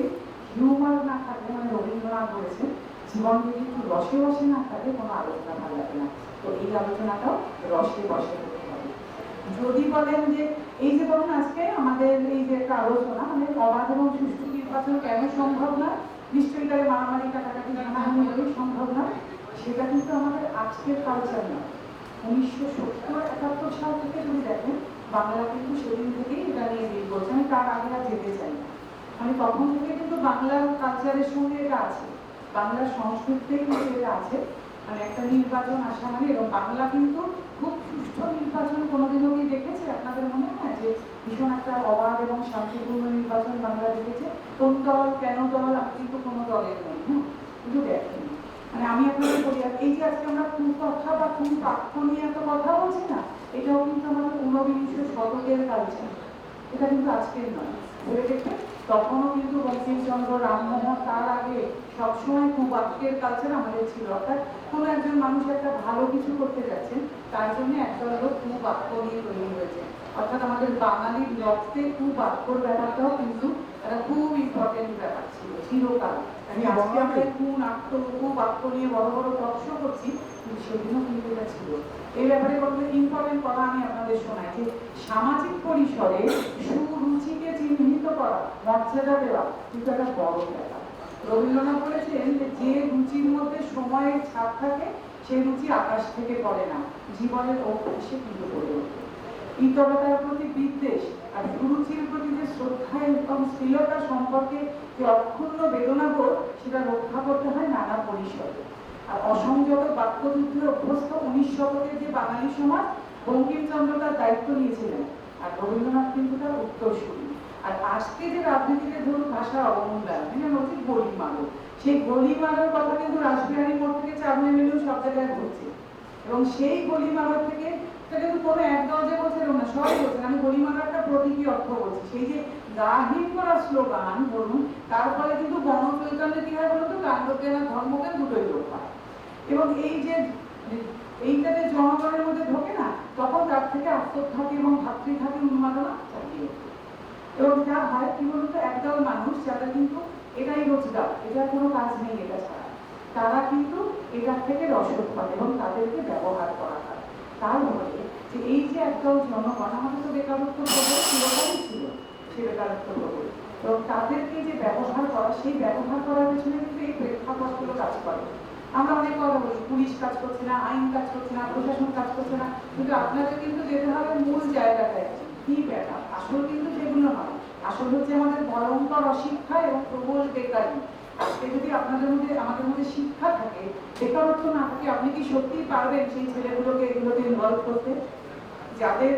হিউমার না থাকলে, মানে রবীন্দ্রনাথ বলেছেন জীবন যদি একটু রসে বসে না থাকে কোনো আলোচনা ভালো লাগে না। তো এই আলোচনাটাও রসে বসে হতে হবে। যদি বলেন যে এই যে বলুন আজকে আমাদের এই যে একটা আলোচনা মানে অবাধ এবং সুষ্ঠু নির্বাচন কেন সম্ভব না, নিশ্চয়ই তাহলে মারামারি কাটাকাটি হানাহানি হলেই সম্ভব না, সেটা কিন্তু আমাদের আজকের কালচার না। 1970-71 সাল থেকে যদি দেখেন বাংলা কিন্তু সেদিন থেকেই এটা নিয়ে বিল করছে। আমি তার আগে আর যেতে চাই না, মানে তখন থেকে কিন্তু বাংলার কালচারের সঙ্গে এটা আছে, বাংলার সংস্কৃতিতে কিন্তু এটা আছে। মানে একটা নির্বাচন আসা মানে, এবং বাংলা কিন্তু খুব সুষ্ঠু নির্বাচন কোনোদিনও কি দেখেছে আপনাদের মনে হয় যে ভীষণ একটা অবাধ এবং শান্তিপূর্ণ নির্বাচন বাংলা দেখেছে? কোন দল কেন দল আমি কিন্তু কোনো দলের নেই, হ্যাঁ, কিন্তু দেখেন। মানে আমি আপনাদের বলি এই যে আজকে আমরা কোন কথা বা কোন বাক্য নিয়ে এত কথা বলছি না, এটাও কিন্তু আমাদের 19বিংশ শতকের কালচার, এটা কিন্তু আজকের নয়। ভেবে দেখবেন তখনও কিন্তু বঙ্কিমচন্দ্র, রামমোহন, তার আগে সবসময় কুবাক্যের কালচার আমাদের ছিল। অর্থাৎ কোনো একজন মানুষ একটা ভালো কিছু করতে যাচ্ছেন, তার জন্য একটা লোক কুবাক্য নিয়ে তৈরি হয়েছে। অর্থাৎ আমাদের বাঙালির রক্তে কুবাক্যর ব্যাপারটাও কিন্তু একটা খুব ইম্পর্টেন্ট ব্যাপার ছিল চিরকাল। আমি আজকে আমরা কুনাট্য কুবাক্য নিয়ে বড় বড় টক শো করছি, কিন্তু সেদিনও কিন্তু এটা ছিল। এই ব্যাপারে বলতে ইম্পর্টেন্ট কথা আমি আপনাদের শোনাই যে সামাজিক পরিসরে সুরুচিকে চিহ্নিত করা, মর্যাদা দেওয়া কিন্তু একটা বড় ব্যাপার। রবীন্দ্রনাথ বলেছেন যে রুচির মধ্যে সময়ের ছাপ থাকে সেই রুচি আকাশ থেকে পড়ে না, জীবনের অভ্যাসে কিন্তু গড়ে ওঠে। ইতরতার প্রতি বিদ্বেষ আর সুরুচির প্রতি যে শ্রদ্ধা এবং স্থিরতা সম্পর্কে যে অক্ষুণ্ণ বেদনাবোধ, সেটা রক্ষা করতে হয় নানা পরিসরে। আর অসংযত বাক্যযুদ্ধে অভ্যস্ত 19 শতকের যে বাঙালি সমাজ, বঙ্কিমচন্দ্র তার দায়িত্ব নিয়েছিলেন আর রবীন্দ্রনাথ কিন্তু তার উত্তরসূরি। আর আজকে যে রাজনীতিতে ধরুন ভাষার অবমূল্যায়ন, মানে হচ্ছে গলিমারো, সেই গলিমারোর কথা কিন্তু রাসবিহারী মোড় থেকে চাঁদনি মিলু সব জায়গায় ঘুরছে, এবং সেই গলিমারোর থেকে এটা কিন্তু কোনো একদল যে বলছে না, সবাই বলছেন। আমি গলিমারোর একটা প্রতীকী অর্থ বলছি, সেই যে গাহিন করা স্লোগান বলুন, তার ফলে কিন্তু গণচৈতন্যে কি হয় বলুন তো, কাণ্ডজ্ঞান আর ধর্মজ্ঞান দুটোই লোপ হয়। এবং এই যে এইটা যে জনগণের মধ্যে ঢোকে না, তখন তার থেকে আত্মঘাতী এবং ভাতৃঘাতী উন্মাদনা চালিয়ে ওঠে। এবং যা হয় কি বলুন তো, একদল মানুষ যারা কিন্তু এটাই রোজগার, এটার কোনো কাজ নেই এটা ছাড়া, তারা কিন্তু এটার থেকে রসদ পায় এবং তাদেরকে ব্যবহার করা হয়। তার ফলে যে এই যে একদল জনগণ, আমাদের তো বেকারত্ব প্রবল চিরকালই ছিল, সে বেকারত্ব প্রবল, এবং তাদেরকে যে ব্যবহার করা, সেই ব্যবহার করার পেছনে কিন্তু এই প্রেক্ষাপটগুলো কাজ করে। আমরা অনেক কথা বলি পুলিশ কাজ করছে না, আইন কাজ করছে না, প্রশাসন কাজ করছে না, কিন্তু আপনাদের কিন্তু যেতে হবে মূল জায়গাটায়, কি ব্যাপার আসল কিন্তু সেগুলো নয়। আসল হচ্ছে আমাদের ভয়ঙ্কর অশিক্ষা এবং প্রবল বেকারি। আজকে যদি আপনাদের মধ্যে আমাদের মধ্যে শিক্ষা থাকে, বেকারত্ব না থাকে, আপনি কি সত্যিই পারবেন সেই ছেলেগুলোকে এগুলোতে ইনভলভ করতে? যাদের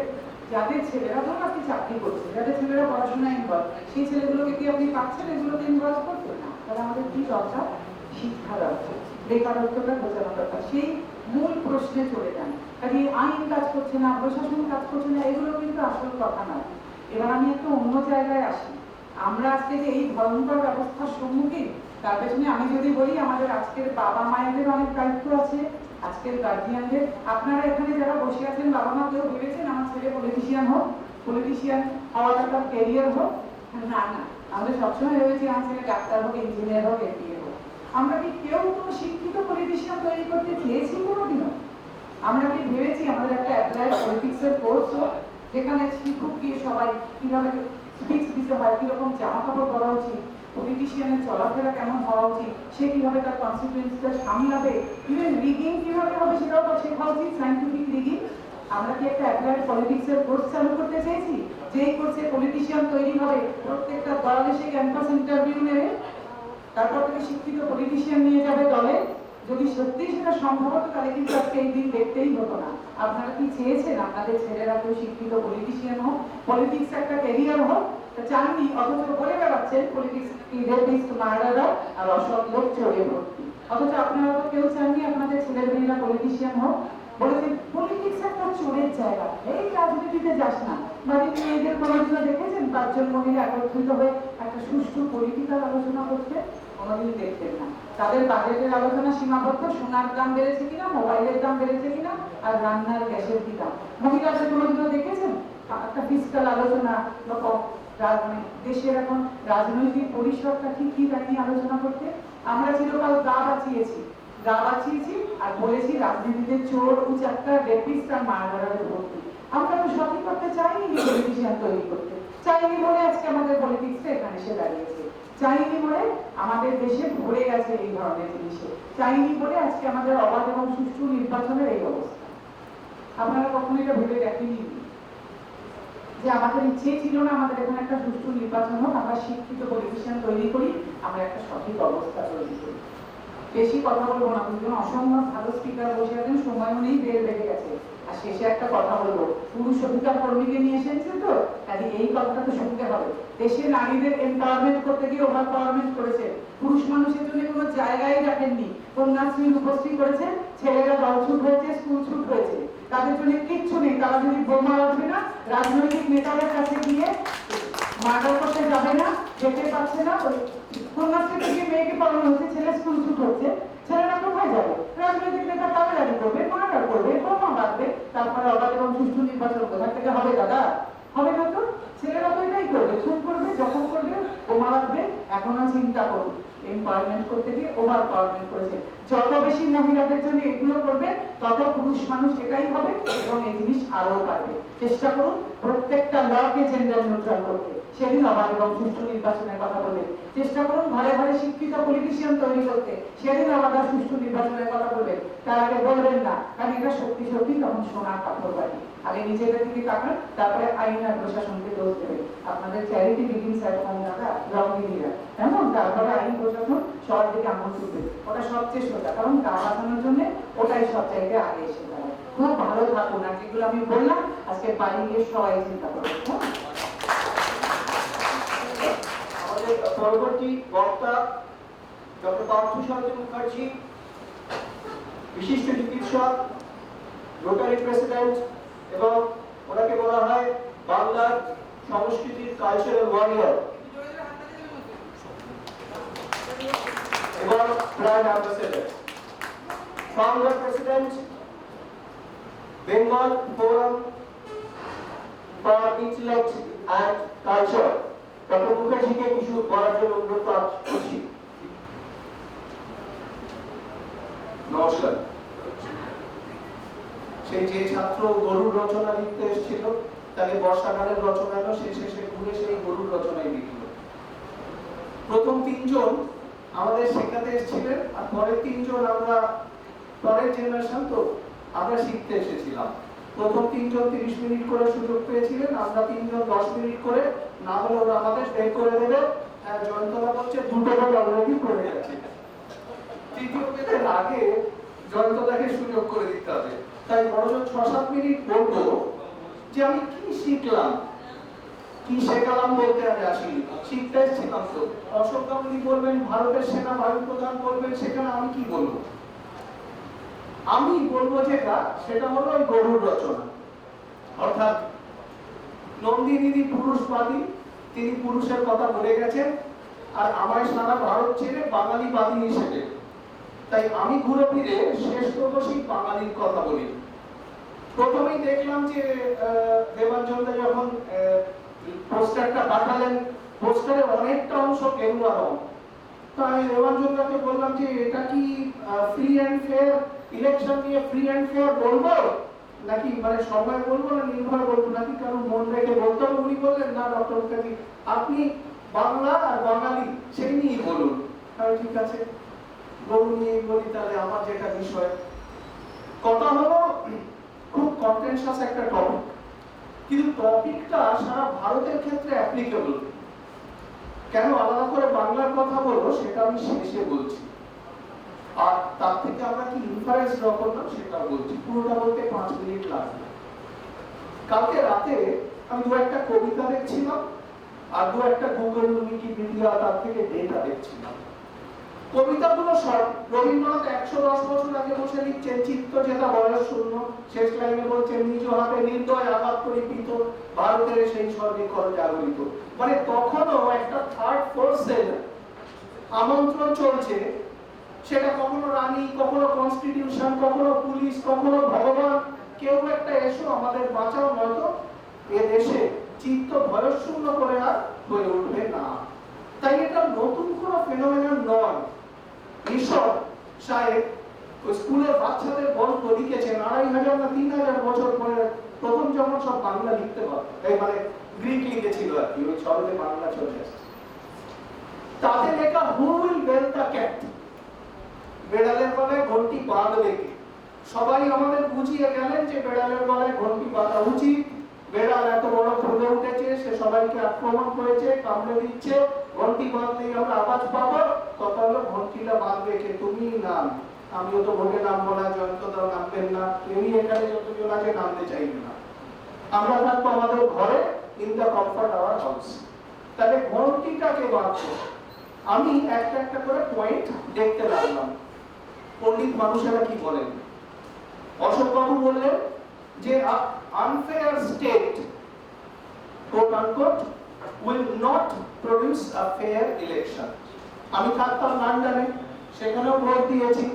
যাদের ছেলেরা ধরুন আপনি চাকরি করছেন, যাদের ছেলেরা পড়াশোনায় ইনভলভ, সেই ছেলেগুলোকে কি আপনি পাচ্ছেন এগুলোতে ইনভলভ করতে? না। তাহলে আমাদের কি দরকার? শিক্ষা দরকার, বেকারত্বটা বোঝানো দরকার। সেই মূল প্রশ্নে চলে যান। কাজে আইন কাজ করছে না, প্রশাসন কাজ করছে না, এগুলো কিন্তু আসল কথা নয়। এবার আমি একটু অন্য জায়গায় আসি। আমরা আজকে যে এই ভয়ঙ্কর ব্যবস্থার সম্মুখীন, তার পেছনে আমি যদি বলি আমাদের আজকের বাবা মায়েদের অনেক দায়িত্ব আছে, আজকের গার্জিয়ানদের। আপনারা এখানে যারা বসে আছেন, বাবা মা কেউ ভেবেছেন আমার ছেলে পলিটিশিয়ান হোক, পলিটিশিয়ান হওয়াটা তার ক্যারিয়ার হোক? না না, আমরা সবসময় ভেবেছি আমার ছেলে ডাক্তার হোক, ইঞ্জিনিয়ার হোক, এমবিএ হোক। আমরা কি কেউ কোনো শিক্ষিত পলিটিশিয়ান তৈরি করতে চেয়েছি কোনোদিনও? আমরা কি ভেবেছি আমাদের একটা অ্যাপ্লাইড পলিটিক্সের কোর্স হোক, যেখানে শিক্ষক গিয়ে সবাই কিভাবে স্পিচ দিতে হয়, কিরকম জামা কাপড় পরা উচিত, পলিটিশিয়ানের চলাফেরা কেমন হওয়া উচিত, সে কিভাবে তার কনসিকুয়েন্সটা সামলাবে, ইভেন রিগিং কিভাবে হবে সেটাও শেখা উচিত, সায়েন্টিফিক রিগিং। আমরা কি একটা অ্যাপ্লাইড পলিটিক্সের কোর্স চালু করতে চাইছি, যেই কোর্সে পলিটিশিয়ান তৈরি হবে, প্রত্যেকটা দল এসে ক্যাম্পাস ইন্টারভিউ নেবে, তারপর থেকে শিক্ষিত পলিটিশিয়ান নিয়ে যাবে দলে? যদি সত্যি সেটা সম্ভব হতো তাহলে কিন্তু আজকে এই দিন দেখতেই হতো না। আপনারা কি চেয়েছেন আপনাদের ছেলেরা কেউ শিক্ষিত পলিটিশিয়ান হোক, পলিটিক্স একটা ক্যারিয়ার হোক? চাননি, অথচ বলে বেড়াচ্ছেন পলিটিক্স রেপিস্ট, মার্ডাররা আর অসৎ লোক চোরে ভর্তি। অথচ আপনারা তো কেউ চাননি আপনাদের ছেলেমেয়েরা পলিটিশিয়ান হোক। বলেছেন পলিটিক্স একটা চোরের জায়গা, এই রাজনীতিতে যাস না। বাড়ির মেয়েদের কোনোদিনও দেখেছেন 5 জন মহিলা একত্রিত হয়ে একটা সুষ্ঠু পলিটিক্যাল আলোচনা করতে? কোনোদিন দেখতেন না। তাদের বাজেটের আলোচনা সীমাবদ্ধ, সোনার দাম বেড়েছে কিনা, মোবাইলের দাম বেড়েছে কিনা, আর রান্নার গ্যাসের কি দাম। মহিলাদের কোনোদিনও দেখেছেন একটা ফিসকাল আলোচনা, মানে দেশের এখন রাজনৈতিক পরিসরটা ঠিক কি তা নিয়ে আলোচনা করতে? আমরা চিরকাল গা বাঁচিয়েছি আর বলেছি রাজনীতিতে চোর, উচাক্কা, রেপিস্ট আর মার্ডারের ভর্তি। আমরা তো সঠিক করতে চাইনি পলিটিশিয়ান তৈরি করতে, চাইনি বলে আজকে আমাদের পলিটিক্সটা এখানে এসে দাঁড়িয়েছে, চাইনি বলে আমাদের দেশে ভরে গেছে এই ধরনের জিনিসে, চাইনি বলে আজকে আমাদের অবাধ এবং সুষ্ঠু নির্বাচনের এই অবস্থা। আপনারা কখনো এটা ভেবে দেখেনি যে আমাদের ইচ্ছেই ছিল না আমাদের এখানে একটা সুষ্ঠু নির্বাচন হোক, আমরা শিক্ষিত পলিটিশিয়ান তৈরি করি, আমরা একটা সঠিক অবস্থা তৈরি করি। বেশি কথা বলবো না, দুজন অসম্ভব ভালো স্পিকার বসে আছেন, সময়ও নেই, বেড়ে গেছে। আর শেষে একটা কথা বলবো, পুরুষ অধিকার কর্মীকে নিয়ে এসেছে তো, কাজে এই কথাটা তো শুনতে হবে। দেশে নারীদের এম্পাওয়ারমেন্ট করতে গিয়ে ওভার পাওয়ারমেন্ট করেছে, পুরুষ মানুষের জন্য কোনো জায়গায় রাখেননি। কন্যাশ্রীর উপস্থিত করেছে, ছেলেরা দল ছুট হয়েছে, স্কুল ছুট হয়েছে, তাদের জন্য কিচ্ছু নেই। তারা যদি বোমা রাখবে না, রাজনৈতিক নেতাদের কাছে গিয়ে মার্ডার করতে যাবে না, যেতে পারছে না। কন্যাশ্রী থেকে মেয়েকে পড়ানো হচ্ছে, ছেলে স্কুল ছুট হচ্ছে, ছেলেরা কোথায় যাবে? রাজনৈতিক নেতা তাবেদারি করবে, মার্ডার করবে, বোমা বাঁধবে, তারপরে অবাধ এবং সুষ্ঠু নির্বাচন কোথায় থেকে হবে? দাদা হবে না তো। ছেলেরা তো এটাই করবে, খুন করবে, জখম করবে, বোমা বাঁধবে। এখনো চিন্তা করুন, এম্পাওয়ারমেন্ট করতে গিয়ে ওভার পাওয়ারমেন্ট করেছে। যত বেশি মহিলাদের জন্য এগুলো করবে, তত পুরুষ মানুষ এটাই হবে এবং এই জিনিস আরো বাড়বে। চেষ্টা করুন প্রত্যেকটা লকে জেন্ডার নিউট্রাল করতে, সেদিন অবাধ এবং সুষ্ঠু নির্বাচনের কথা বলবেন। চেষ্টা করুন ঘরে ঘরে শিক্ষিত পলিটিশিয়ান তৈরি করতে, সেদিন অবাধ আর সুষ্ঠু নির্বাচনের কথা বলবেন। তার আগে বলবেন না, কারণ এটা সত্যি সত্যি তখন সোনার পাথর বাড়ি। আগে নিজেদের দিকে তাকান, তারপরে আইন আর প্রশাসনকে দোষ দেবেন। আপনাদের চ্যারিটি বিগিনস অ্যাট হোম দাদা, রঙিনীরা এমন, তারপরে আইন প্রশাসন সবার দিকে আঙুল তুলবে। ওটা সবচেয়ে সোজা, কারণ গা বাঁচানোর জন্য ওটাই সব জায়গায় আগে এসে দাঁড়ায়। খুব ভালো থাকুন, আর যেগুলো আমি বললাম আজকে বাড়ি গিয়ে সবাই চিন্তা করবেন। আমাদের পরবর্তী বক্তা ডক্টর পার্থসারথী মুখার্জি, বিশিষ্ট চিকিৎসক, রোটারি প্রেসিডেন্ট, এবং ওনাকে বলা হয় বাংলার সংস্কৃতির কালচারাল ওয়ারিয়র এবং brand ambassador, founder president, Bengal forum for intellect and culture. Doctor মুখার্জিকে কিছু বলার জন্য অনুরোধ করছি। নমস্কার। সেই যে ছাত্র গরুর রচনা লিখতে এসেছিল, তাকে বর্ষাকালের রচনা এলো, সে শেষে ঘুরে সেই গরুর রচনাই লিখল। প্রথম 3 জন আমাদের শেখাতে এসেছিলেন, আর পরের 3 জন আমরা পরের জেনারেশন, তো আমরা শিখতে এসেছিলাম। প্রথম 3 জন 30 মিনিট করে সুযোগ পেয়েছিলেন, আমরা 3 জন 10 মিনিট করে, না হলে ওরা আমাদের বের করে দেবে। জয়ন্তলা বলছে 2টো বল অলরেডি করে গেছে, তৃতীয় বেলের আগে জয়ন্তলাকে সুযোগ করে দিতে হবে। তাই বড়জোর 6-7 মিনিট বলবো যে আমি কি শিখলাম, কি শেখালাম বলতে আমি আসিনি, শিখতে এসেছিলাম। তো অশোক গাঙ্গুলি বলবেন ভারতের সেনা বায়ু প্রধান বলবেন, সেখানে আমি কি বলবো? আমি বলবো যেটা, সেটা হলো ওই গরুর রচনা। অর্থাৎ নন্দিনী পুরুষবাদী, তিনি পুরুষের কথা বলে গেছেন, আর আমায় সারা ভারত ছেড়ে বাঙালিবাদী হিসেবে। তাই আমি ঘুরে ফিরে শেষ করবো সেই বাঙালির কথা বলি। প্রথমেই দেখলাম যে দেবাঞ্জনদা যখন পোস্টারটা পাঠালেন, পোস্টারে অনেকটা অংশ গেরুয়া রং। তো আমি দেবাঞ্জনদাকে বললাম যে এটা কি ফ্রি অ্যান্ড ফেয়ার ইলেকশন নিয়ে ফ্রি অ্যান্ড ফেয়ার বলবো, নাকি মানে সবাই বলবো না নির্ভয় বলবো, নাকি কারণ মন রেখে বলতে হবে? উনি বললেন না ডক্টর মুখার্জি, আপনি বাংলা আর বাঙালি সেই নিয়েই বলুন। তাহলে ঠিক আছে, গরু নিয়ে বলি। তাহলে আমার যেটা বিষয় কথা হলো খুব কন্টেনশাস একটা টপিক, কিন্তু টপিকটা সারা ভারতের ক্ষেত্রে অ্যাপ্লিকেবল। কেন আলাদা করে বাংলার কথা বলবো সেটা আমি শেষে বলছি, আর তার থেকে আমরা কি ইনফারেন্স ড্র করলাম সেটাও বলছি। পুরোটা বলতে 5 মিনিট লাগবে। কালকে রাতে আমি দু একটা কবিতা দেখছিলাম আর দু একটা গুগল উইকিপিডিয়া তার থেকে ডেটা দেখছিলাম। কবিতাগুলো সব রবীন্দ্রনাথ 110 বছর আগে বসে লিখছেন, চিত্ত জেতা বয়স শূন্য, শেষ লাইনে বলছেন নিজ হাতে নির্দয় আঘাত পরিপিত, ভারতের সেই স্বর্গে কর জাগরিত। মানে তখনও একটা থার্ড ফোর্সের আমন্ত্রণ চলছে, সেটা কখনো রানী, কখনো কনস্টিটিউশন, কখনো পুলিশ, কখনো ভগবান, কেউ একটা এসো আমাদের বাঁচাও, নয়তো এ দেশে চিত্ত ভয়শূন্য করে আর হয়ে উঠবে না। তাই এটা নতুন কোনো ফেনোমেনন নয়। ঈশ্বর সাহেব ওই স্কুলের বাচ্চাদের গল্প লিখেছেন 2500 না 3000 বছর পরে, প্রথম যখন সব বাংলা লিখতে পারত, এই মানে গ্রিক লিখেছিল আর কি, ওই সহজে বাংলা চলে আসছে। তাতে লেখা who will bell the cat, বেড়ালের গলায় ঘন্টি বাঁধবে কে? সবাই আমাদের বুঝিয়ে গেলেন যে বেড়ালের গলায় ঘন্টি বাঁধা উচিত। বেড়াল এত বড় ফুলে উঠেছে, সে সবাইকে আক্রমণ করেছে, কামড়ে দিচ্ছে, ঘন্টি বাঁধলেই আমরা আওয়াজ পাবো। কথা হলো ঘন্টিটা বাঁধবে কে? তুমি নাম, আমিও তো ভোটে নামবো না, জয়ন্তদাও নামবেন না, কেউই এখানে যতজন আছে নামতে চাইবে না। আমরা থাকবো আমাদের ঘরে, in the comfort our house. তাহলে ঘন্টিটাকে বাঁধবো। আমি একটা একটা করে পয়েন্ট দেখতে লাগলাম, পণ্ডিত মানুষেরা কি বলেন। অশোক বাবু বললেন যে unfair state quote unquote will not produce a fair election. আমি থাকতাম লন্ডনে, সেখানেও ভোট দিয়েছি,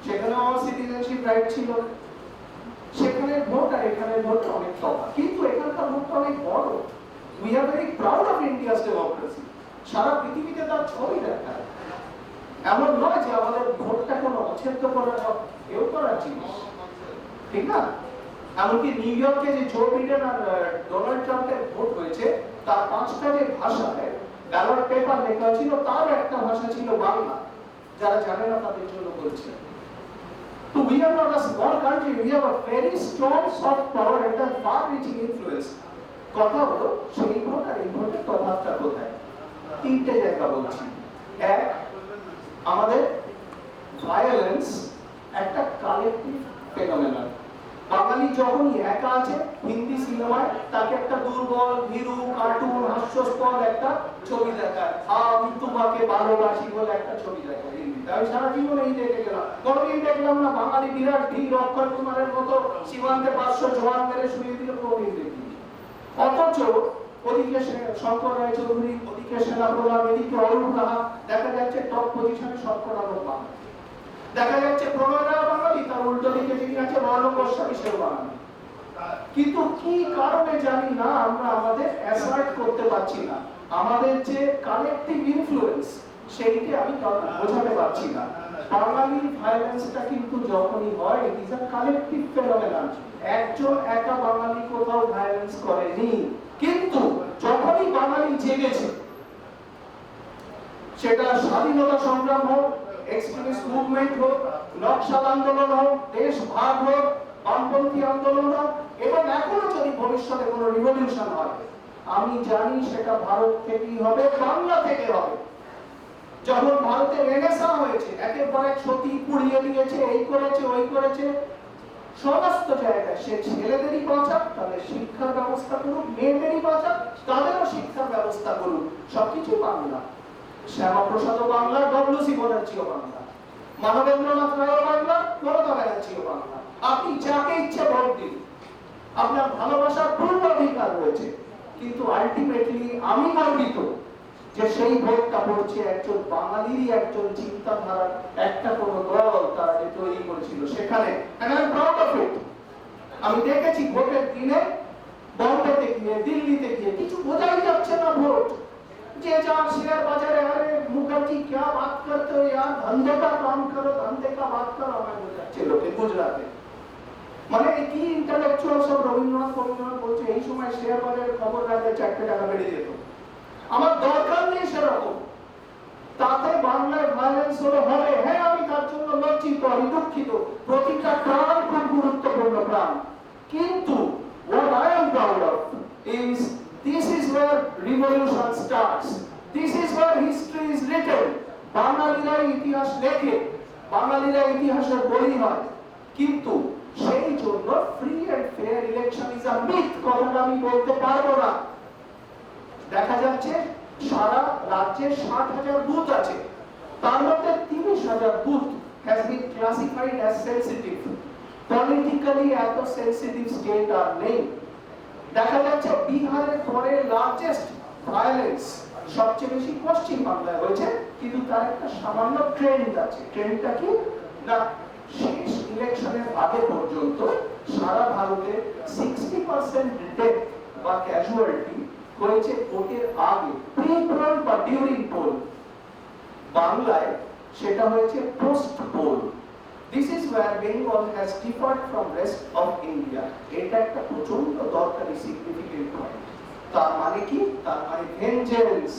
সেখানেও আমার সিটিজেনশিপ রাইট ছিল, সেখানে ভোট আর এখানে ভোট অনেক তফাৎ, কিন্তু এখানকার ভোটটা অনেক বড়। We are very proud of India's democracy. সারা পৃথিবীতে তার ছবি দেখায়। এমন নয় যে আমাদের ভোটটা কোনো অচ্ছেদ্য করা কেউ করার জিনিস, ঠিক না? এমনকি নিউ ইয়র্কে যে জো বিডেন আর ডোনাল্ড ট্রাম্পের ভোট হয়েছে, তার 5টা যে ভাষায় ব্যালট পেপার লেখা ছিল, তার একটা ভাষা ছিল বাংলা। যারা জানে না তাদের জন্য বলছে। তো we are not a small country, we have a very strong soft power and a far reaching influence. কথা হলো সেই ভোট আর এই ভোটের তফাৎটা কোথায়? 3টে জায়গা বলছি। এক, আমাদের ভায়োলেন্স একটা কালেকটিভ ফেনোমেনন। বাঙালি যখনই একা আছে হিন্দি সিনেমায় তাকে একটা দুর্বল, ভীরু, কার্টুন, হাস্যস্পদ একটা ছবি দেখায়, আমি তোমাকে ভালোবাসি বলে একটা ছবি দেখায় হিন্দিতে। আমি সারা জীবন এই দেখে গেলাম, কোনোদিন দেখলাম না বাঙালি বিরাট ধীর অক্ষয় কুমারের মতো সীমান্তে 500 জওয়ান মেরে শুয়ে দিল, কোনোদিন দেখিনি। অথচ ওদিকে শঙ্কর রায় চৌধুরী, ওদিকে সেনাপ্রধান, এদিকে অরুণ রাহা, দেখা যাচ্ছে টপ পজিশনে শঙ্কর বাঙালি, দেখা যাচ্ছে প্রণয় রায় বাঙালি, তার উল্টো দিকে যিনি আছে রণক গোস্বামী সেও বাঙালি। কিন্তু কি কারণে জানি না আমরা আমাদের অ্যাসার্ট করতে পারছি না, আমাদের যে কালেকটিভ ইনফ্লুয়েন্স সেইটা আমি বোঝাতে পারছি না। বাঙালির ভায়োলেন্সটা কিন্তু যখনই হয় it is a collective phenomenon. একজন একা বাঙালি কোথাও ভায়োলেন্স করেনি, কিন্তু যখনই বাঙালি জেগেছে, সেটা স্বাধীনতা সংগ্রাম হোক, এক্সট্রিমিস্ট মুভমেন্ট হোক, নকশাল আন্দোলন হোক, দেশ ভাগ হোক, বামপন্থী আন্দোলন হোক, এবং এখনো যদি ভবিষ্যতে কোনো রিভলিউশন হয়, আমি জানি সেটা ভারত থেকেই হবে, বাংলা থেকে হবে। যখন ভারতে রেনেসা হয়েছে, একের পর এক সতী পুড়িয়ে দিয়েছে, এই করেছে ওই করেছে, সমস্ত জায়গায় সে ছেলেদেরই বাঁচাক, তাদের শিক্ষার ব্যবস্থা করুক, মেয়েদেরই বাঁচাক, তাদেরও শিক্ষার ব্যবস্থা করুক, সবকিছু বাংলা। শ্যামাপ্রসাদ বাংলা, ডব্লিউসি ব্যানার্জিও বাংলা, মানবেন্দ্রনাথ রায় বাংলা, মমতা ব্যানার্জিও বাংলা। আপনি যাকে ইচ্ছে ভোট দিন, আপনার ভালোবাসার পূর্ণ অধিকার রয়েছে, কিন্তু আলটিমেটলি আমি গর্বিত যে সেই ভোটটা পড়ছে একজন বাঙালিরই একজন চিন্তাধারার একটা কোনো দল তারা যে তৈরি করেছিল সেখানে। and I'm proud of it। আমি দেখেছি ভোটের দিনে বম্বেতে গিয়ে, দিল্লিতে গিয়ে কিছু বোঝাই যাচ্ছে না ভোট, যে যার শেয়ার বাজারে, আরে মুখার্জি क्या बात करते हो यार, धंधे का काम करो, धंधे का बात करो, আমায় বোঝাচ্ছে লোকে গুজরাটে। মানে কি ইন্টেলেকচুয়াল সব রবীন্দ্রনাথ বলছে এই সময় শেয়ার বাজারে খবর রাখলে 4 টাকা বেড়ে যেত। আমার দরকার নেই সেরকম। তাতে বাংলায় ভায়োলেন্স হলে হবে, হ্যাঁ আমি তার জন্য লজ্জিত, আমি দুঃখিত। প্রতিটা প্রাণ খুব গুরুত্বপূর্ণ। প্রাণ। কিন্তু what I am proud of is this is where revolution starts. This is where history is written. বাঙালিরা ইতিহাস লেখে, বাঙালিরা ইতিহাসের বলি হয়, কিন্তু সেই জন্য free and fair election is a myth কথাটা আমি বলতে পারবো না। দেখা যাচ্ছে সারা রাজ্যে 60,000 বুথ আছে, তার মধ্যে 30,000 booth has been classified as sensitive. Politically এত সেনসিটিভ স্টেট আর নেই। দেখা যাচ্ছে বিহারের পরে লার্জেস্ট ভায়োলেন্স সবচেয়ে বেশি পশ্চিম বাংলায় হয়েছে, কিন্তু তার একটা সামান্য ট্রেন্ড আছে। ট্রেন্ডটা কি না, শেষ ইলেকশনের আগে পর্যন্ত সারা ভারতে 60% ডেথ বা ক্যাজুয়ালিটি হয়েছে ভোটের আগে, প্রি পোল বা ডিউরিং পোল। বাংলায় সেটা হয়েছে post pole. This is where Bengal has differed from rest of India. এটা একটা প্রচন্ড দরকারি সিগনিফিকেন্ট পয়েন্ট। তার মানে কি? তার মানে ভেঞ্জেন্স,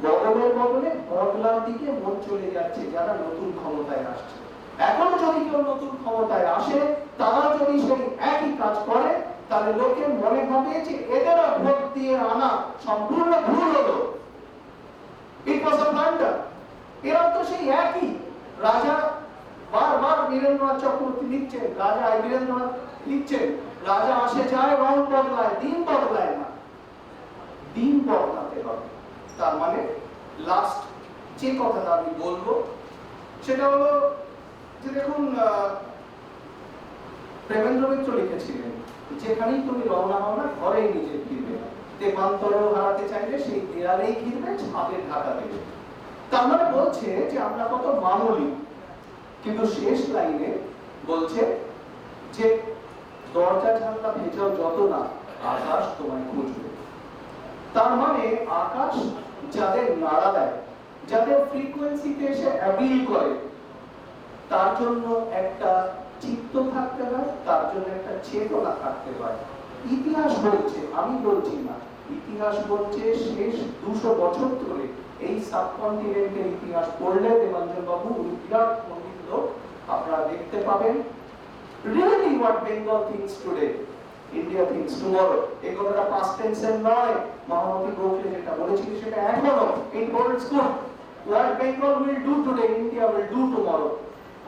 বদলের বদলে বদলার দিকে মন চলে যাচ্ছে যারা নতুন ক্ষমতায় আসছে। এখন যদি কেউ নতুন ক্ষমতায় আসে, তারা যদি সেই একই কাজ করে, তাহলে লোকে মনে হবে যে এদের ভোট দিয়ে আনা সম্পূর্ণ ভুল হলো, ইট ওয়াজ আ ব্লান্ডার। এরা তো সেই একই রাজা, বারবার বীরেন্দ্রনাথ চক্রবর্তী লিখছেন, রাজা বীরেন্দ্রনাথ লিখছেন, রাজা আসে যায়, রং বদলায়, দিন বদলায় না। দিন বদলাতে হবে। তার মানে লাস্ট যে কথাটা আমি বলবো সেটা হলো যে দেখুন, প্রেমেন্দ্র মিত্র লিখেছিলেন, যেখানেই তুমি রওনা হও না ঘরেই নিজে ফিরবে, দেবান্তরেও হারাতে চাইলে সেই দেয়ালেই ঘিরবে, ছাদে ঢাকা দেবে। তার মানে বলছে যে আমরা কত মামুলি, কিন্তু শেষ লাইনে বলছে যে দরজা জানলা ভেজাও যত না, আকাশ তোমায় খুঁজবে। তার মানে আকাশ যাদের নাড়া দেয়, যাদের ফ্রিকোয়েন্সিতে এসে অ্যাপিল করে, তার জন্য একটা চিত্ত থাকতে হয়, তার জন্য একটা চেতনা থাকতে হয়। ইতিহাস বলছে, আমি বলছি না, ইতিহাস বলছে শেষ 200 বছর ধরে এই সাবকন্টিনেন্টের ইতিহাস পড়লে দেবাঞ্জন বাবু বিরাট পণ্ডিত লোক, আপনারা দেখতে পাবেন really what Bengal thinks today, India thinks tomorrow। এই কথাটা past tense এর নয়, মহামতি গোখলে যেটা বলেছিল সেটা এখনো in holds good। What Bengal will do today, India will do tomorrow।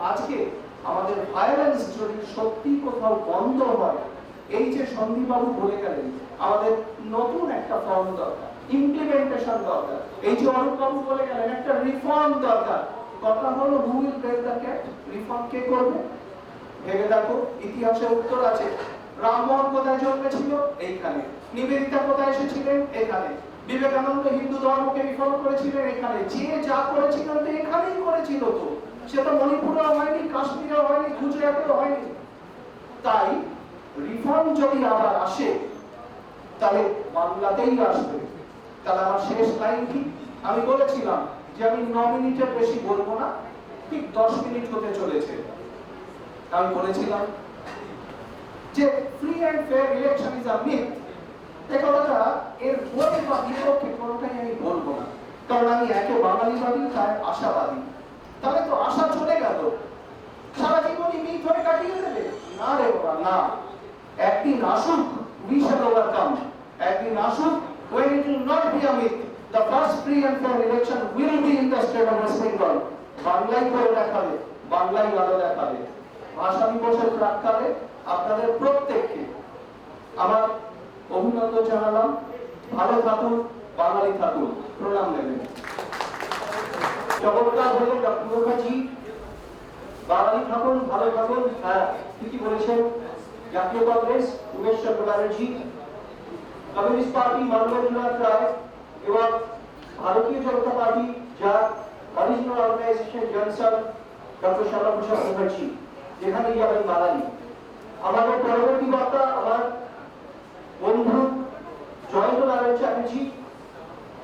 আজকে আমাদের ভায়োলেন্স যদি সত্যি কোথাও বন্ধ হয়, এই যে সন্দীপবাবু বলে গেলেন, আমাদের নতুন একটা ফর্ম দরকার, ইমপ্লিমেন্টেশন দরকার। এই যে অরূপবাবু বলে গেলেন, একটা রিফর্ম দরকার। কথা হলো who will break the cat? Reform কে করবে? ভেবে দেখো, ইতিহাসে উত্তর আছে। রামমোহন কোথায় জন্মেছিল? এইখানে। নিবেদিতা কোথায় এসেছিলেন? এখানে। বিবেকানন্দ হিন্দু ধর্মকে রিফর্ম করেছিলেন এখানে। যে যা করেছিল তো এখানেই করেছিল, তো সে তো মণিপুরে হয়নি, কাশ্মীরে হয়নি, গুজরাটেও হয়নি। তাই রিফর্ম যদি আবার আসে, তাহলে বাংলাতেই আসবে। তাহলে আমার শেষ লাইন কি? আমি বলেছিলাম যে আমি 9 মিনিটের বেশি বলবো না, ঠিক 10 মিনিট হতে চলেছে। আমি বলেছিলাম যে free and fair election is a myth. এই কথাটা এর বই বা বিপক্ষে কোনোটাই আমি বলবো না, কারণ আমি একে বাঙালিবাদী, তাই আশাবাদী। তাহলে তো আশা চলে গেল, সারা জীবনই মিথ হয়ে কাটিয়ে দেবে? না রে বাবা, না। একদিন আসুক, we shall overcome। একদিন আসুক, when it will not be a myth, the first free and fair election will be in the state of West Bengal। বাংলাই করে দেখাবে, বাংলাই ভালো দেখাবে। ভাষা দিবসের প্রাক্কালে আপনাদের প্রত্যেককে আমার অভিনন্দন জানালাম। ভালো থাকুন, বাঙালি থাকুন, প্রণাম নেবেন। চমৎকার হলেন ডক্টর মুখার্জি। বাঙালি থাকুন, ভালো থাকুন। হ্যাঁ, ঠিকই বলেছেন। জাতীয় কংগ্রেস উমেশ চন্দ্র ব্যানার্জি, কমিউনিস্ট পার্টি মানবেন্দ্রনাথ রায় এবং ভারতীয় জনতা পার্টি যার original organization Jansangh doctor Shyamaprasad Mukherjee, যেখানেই যাবেন বাঙালি। আমাদের পরবর্তী বক্তা আমার বন্ধু জয়ন্ত নারায়ণ চ্যাটার্জি,